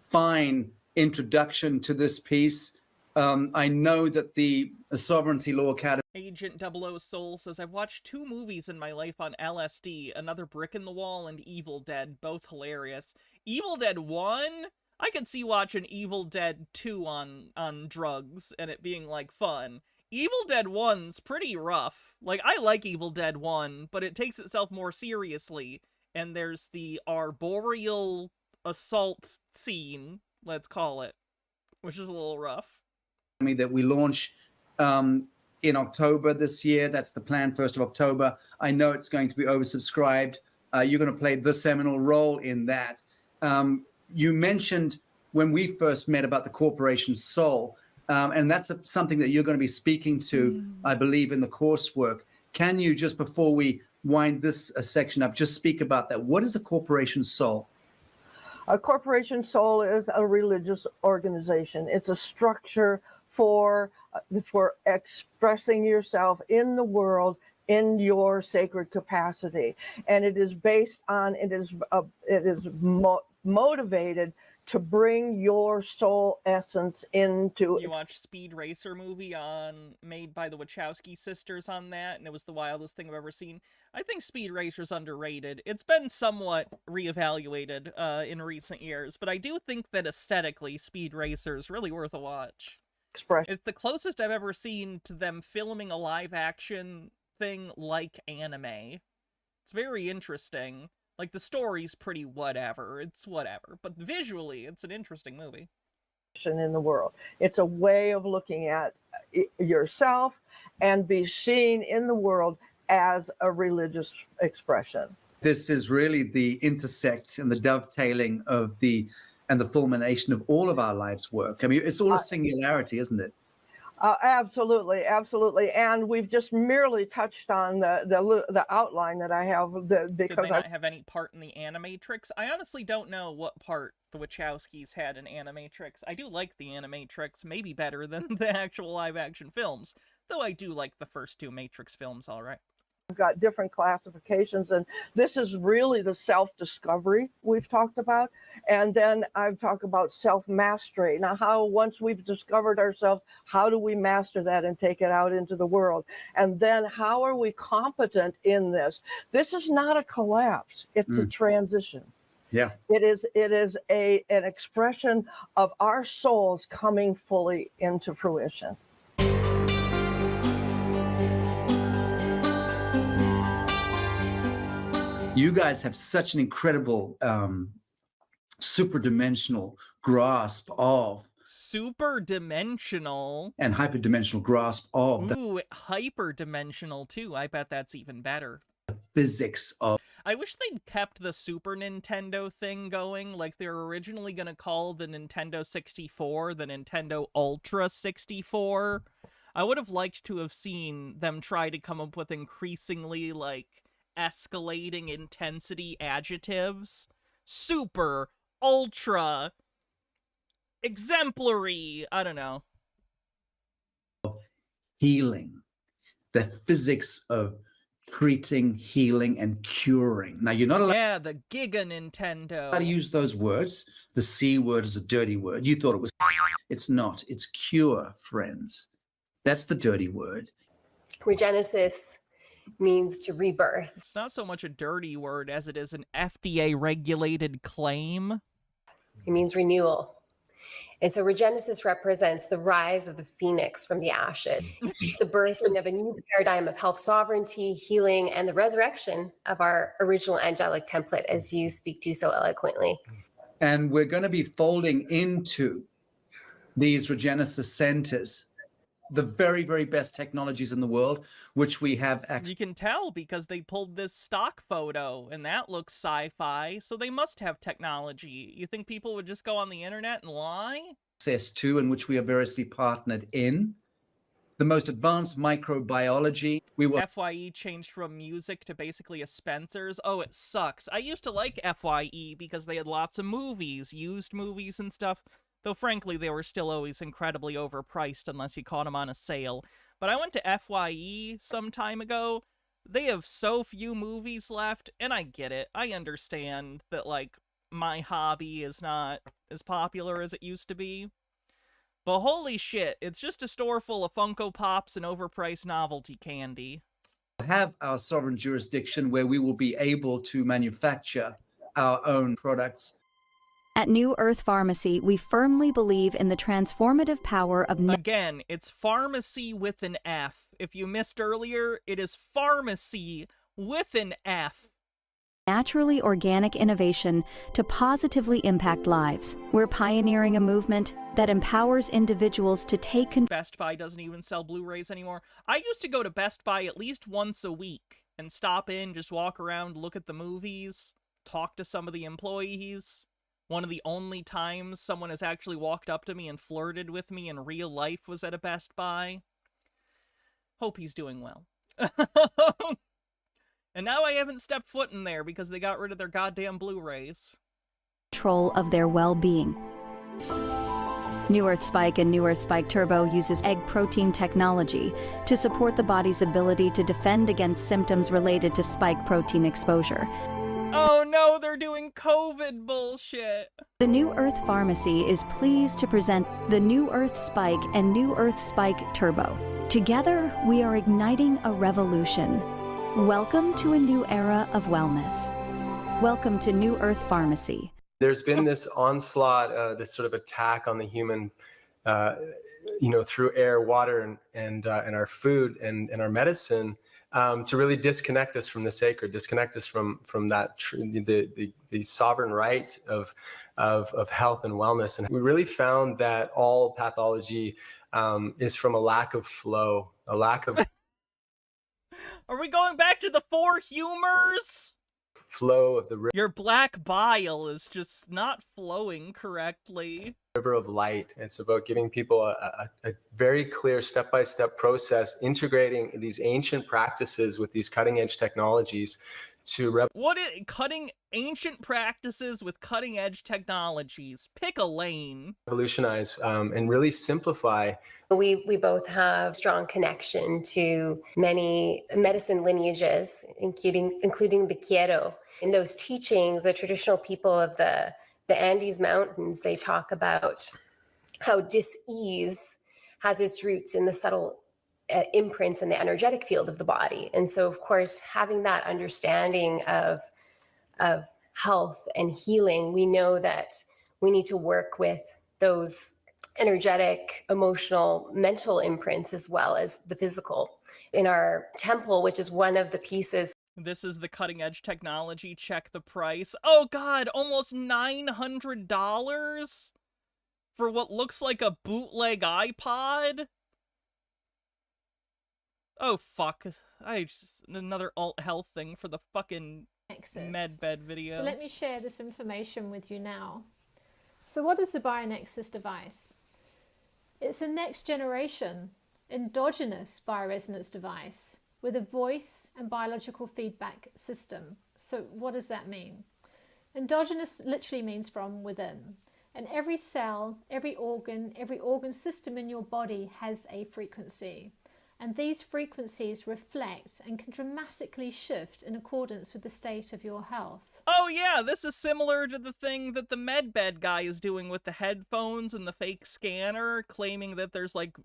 fine introduction to this piece. I know that the Sovereignty Law Academy. Agent 00 Soul says, I've watched 2 movies in my life on LSD, Another Brick in the Wall and Evil Dead, both hilarious. Evil Dead 1? I could see watching Evil Dead 2 on drugs and it being, like, fun. Evil Dead 1's pretty rough. Like, I like Evil Dead 1, but it takes itself more seriously. And there's the arboreal assault scene, let's call it, which is a little rough. That we launch in October this year. That's the plan, 1st of October. I know it's going to be oversubscribed. You're going to play the seminal role in that. You mentioned when we first met about the corporation soul, and that's something that you're going to be speaking to, I believe, in the coursework. Can you, just before we wind this section up, just speak about that? What is a corporation soul? A corporation soul is a religious organization. It's a structure for expressing yourself in the world in your sacred capacity, and it is based on motivated to bring your soul essence into. You watched Speed Racer movie made by the Wachowski sisters on that, and it was the wildest thing I've ever seen. I think Speed Racer's underrated. It's been somewhat reevaluated in recent years, but I do think that aesthetically, Speed Racer's really worth a watch. It's the closest I've ever seen to them filming a live-action thing like anime. It's very interesting. Like, the story's pretty whatever. It's whatever. But visually, it's an interesting movie. In the world. It's a way of looking at yourself and be seen in the world as a religious expression. This is really the intersect and the dovetailing of the fulmination of all of our life's work. I mean, it's all a singularity, isn't it? Absolutely, absolutely. And we've just merely touched on the outline that I have. Because Did they not have any part in the Animatrix? I honestly don't know what part the Wachowskis had in Animatrix. I do like the Animatrix, maybe better than the actual live-action films, though I do like the first 2 Matrix films all right. We've got different classifications, and this is really the self-discovery we've talked about. And then I've talked about self-mastery. Now, how once we've discovered ourselves, how do we master that and take it out into the world? And then how are we competent in this? This is not a collapse. It's a transition. Yeah. It is an expression of our souls coming fully into fruition. You guys have such an incredible superdimensional grasp of. Superdimensional? And hyperdimensional grasp of. Ooh, hyperdimensional too. I bet that's even better. The physics of. I wish they'd kept the Super Nintendo thing going. Like, they were originally going to call the Nintendo 64 the Nintendo Ultra 64. I would have liked to have seen them try to come up with increasingly, like, escalating intensity adjectives. Super, ultra, exemplary, I don't know. Healing, the physics of treating, healing, and curing. Now, you're not allowed. Yeah, the Giga Nintendo. To use those words. The C word is a dirty word. You thought it was. It's not. It's cure, friends. That's the dirty word. Regenesis means to rebirth. It's not so much a dirty word as it is an FDA-regulated claim. It means renewal. And so regenesis represents the rise of the phoenix from the ashes. It's the birthing of a new paradigm of health sovereignty, healing, and the resurrection of our original angelic template, as you speak to so eloquently. And we're going to be folding into these regenesis centers the very, very best technologies in the world, which we have You can tell because they pulled this stock photo, and that looks sci-fi, so they must have technology. You think people would just go on the internet and lie? access to, and which we are variously partnered in. The most advanced microbiology. We will FYE changed from music to basically a Spencer's. Oh, it sucks. I used to like FYE because they had lots of movies, used movies and stuff. Though, frankly, they were still always incredibly overpriced unless you caught them on a sale. But I went to FYE some time ago. They have so few movies left, and I get it. I understand that, like, my hobby is not as popular as it used to be. But holy shit, it's just a store full of Funko Pops and overpriced novelty candy. have our sovereign jurisdiction where we will be able to manufacture our own products. At New Earth Pharmacy, we firmly believe in the transformative power of... Again, it's pharmacy with an F. If you missed earlier, it is pharmacy with an F. Naturally organic innovation to positively impact lives. We're pioneering a movement that empowers individuals to take control. Best Buy doesn't even sell Blu-rays anymore. I used to go to Best Buy at least once a week and stop in, just walk around, look at the movies, talk to some of the employees. One of the only times someone has actually walked up to me and flirted with me in real life was at a Best Buy. Hope he's doing well. And now I haven't stepped foot in there because they got rid of their goddamn Blu-rays. Control of their well-being. New Earth Spike and New Earth Spike Turbo uses egg protein technology to support the body's ability to defend against symptoms related to spike protein exposure. Oh no, they're doing COVID bullshit. The New Earth Pharmacy is pleased to present the New Earth Spike and New Earth Spike Turbo. Together, we are igniting a revolution. Welcome to a new era of wellness. Welcome to New Earth Pharmacy. There's been this onslaught, this sort of attack on the human, through air, water, and our food and our medicine, to really disconnect us from the sacred, disconnect us from that the sovereign right of health and wellness. And we really found that all pathology is from a lack of flow, a lack of Are we going back to the four humors? flow of the Your black bile is just not flowing correctly. river of light. It's about giving people a very clear step-by-step process, integrating these ancient practices with these cutting-edge technologies to cutting ancient practices with cutting-edge technologies. Pick a lane. revolutionize and really simplify. We both have strong connection to many medicine lineages, including the Quiero. In those teachings, the traditional people of the Andes Mountains, they talk about how dis-ease has its roots in the subtle imprints in the energetic field of the body. And so, of course, having that understanding of health and healing, we know that we need to work with those energetic, emotional, mental imprints as well as the physical. In our temple, which is one of the pieces. This is the cutting edge technology. Check the price. Oh god, almost $900 for what looks like a bootleg iPod? Oh fuck. Another alt health thing for the fucking medbed video. So let me share this information with you now. So what is the BioNexus device? It's a next generation endogenous bioresonance device with a voice and biological feedback system. So what does that mean? Endogenous literally means from within. And every cell, every organ system in your body has a frequency. And these frequencies reflect and can dramatically shift in accordance with the state of your health. Oh yeah, this is similar to the thing that the medbed guy is doing with the headphones and the fake scanner, claiming that there's like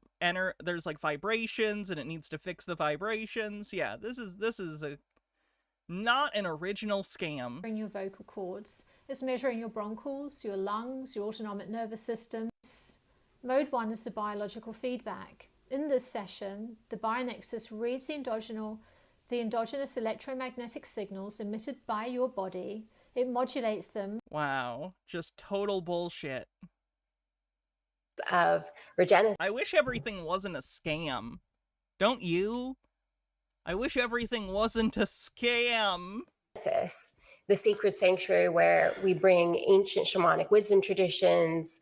vibrations and it needs to fix the vibrations. Yeah, this is not an original scam. Your vocal cords. It's measuring your bronchioles, your lungs, your autonomic nervous system. Mode 1 is the biological feedback. In this session, the BioNexus reads the endogenous electromagnetic signals emitted by your body. It modulates them. Wow, just total bullshit. of regenesis. I wish everything wasn't a scam. Don't you? I wish everything wasn't a scam. The sacred sanctuary where we bring ancient shamanic wisdom traditions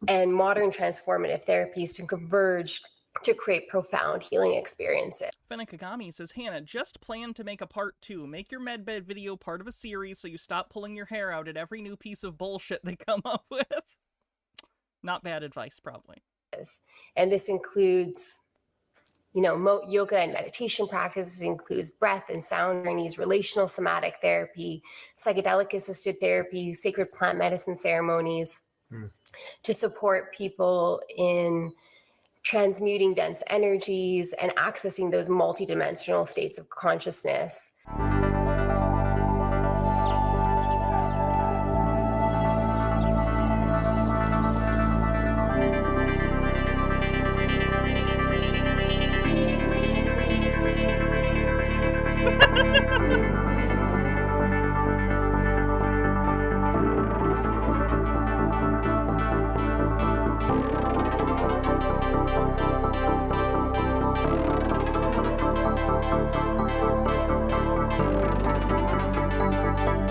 and modern transformative therapies to converge to create profound healing experiences. Fenakagami says, Hannah, just plan to make a part 2. Make your medbed video part of a series so you stop pulling your hair out at every new piece of bullshit they come up with. Not bad advice, probably. And this includes, you know, yoga and meditation practices, includes breath and sound journeys, relational somatic therapy, psychedelic assisted therapy, sacred plant medicine ceremonies to support people in transmuting dense energies and accessing those multidimensional states of consciousness.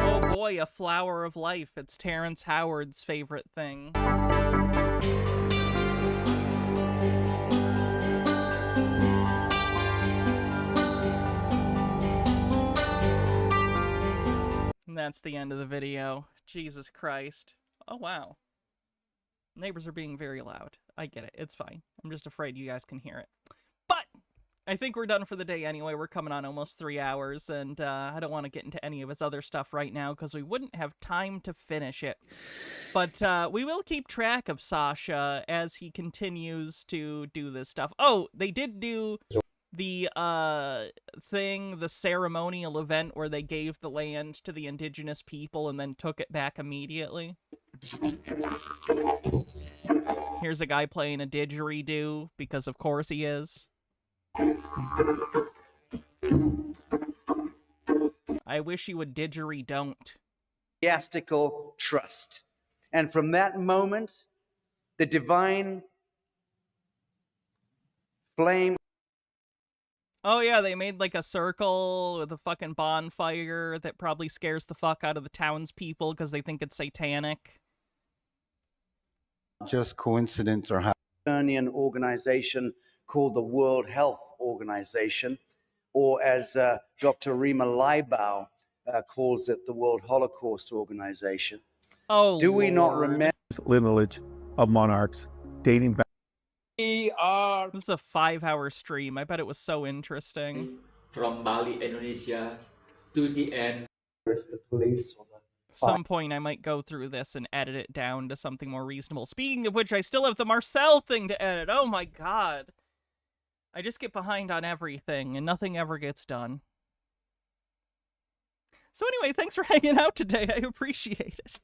Oh boy, a flower of life. It's Terrence Howard's favorite thing. And that's the end of the video. Jesus Christ. Oh, wow. Neighbors are being very loud. I get it. It's fine. I'm just afraid you guys can hear it. But I think we're done for the day anyway. We're coming on almost 3 hours, and I don't want to get into any of his other stuff right now because we wouldn't have time to finish it. But we will keep track of Sasha as he continues to do this stuff. Oh, they did do the thing, the ceremonial event where they gave the land to the indigenous people and then took it back immediately. Here's a guy playing a didgeridoo, because of course he is. I wish he would didgeridoo-don't. Ecclesiastical trust. And from that moment, the divine flame. Oh yeah, they made like a circle with a fucking bonfire that probably scares the fuck out of the townspeople because they think it's satanic. Just coincidence or an organization called the World Health Organization, or as Dr. Rima Leibau calls it, the World Holocaust Organization. Oh, do we not remember lineage of monarchs dating back? This is a 5-hour stream. I bet it was so interesting. From Bali, Indonesia, to the end. Where's the police? Some point I might go through this and edit it down to something more reasonable. Speaking of which, I still have the Marcel thing to edit. Oh my god. I just get behind on everything and nothing ever gets done. So anyway, thanks for hanging out today. I appreciate it.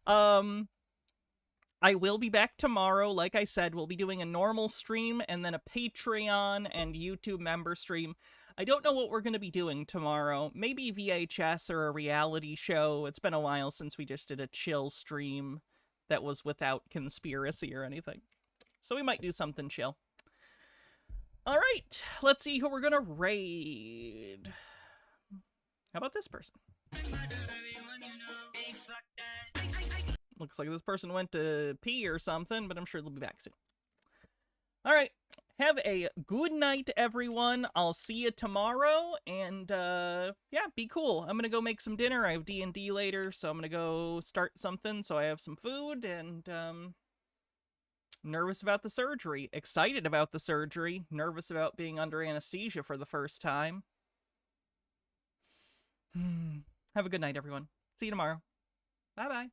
I will be back tomorrow. Like I said, we'll be doing a normal stream and then a Patreon and YouTube member stream. I don't know what we're going to be doing tomorrow. Maybe VHS or a reality show. It's been a while since we just did a chill stream that was without conspiracy or anything. So we might do something chill. All right, let's see who we're going to raid. How about this person? Looks like this person went to pee or something, but I'm sure they'll be back soon. All right. Have a good night, everyone. I'll see you tomorrow, and, yeah, be cool. I'm gonna go make some dinner. I have D&D later, so I'm gonna go start something so I have some food, and, nervous about the surgery. Excited about the surgery. Nervous about being under anesthesia for the first time. Have a good night, everyone. See you tomorrow. Bye-bye.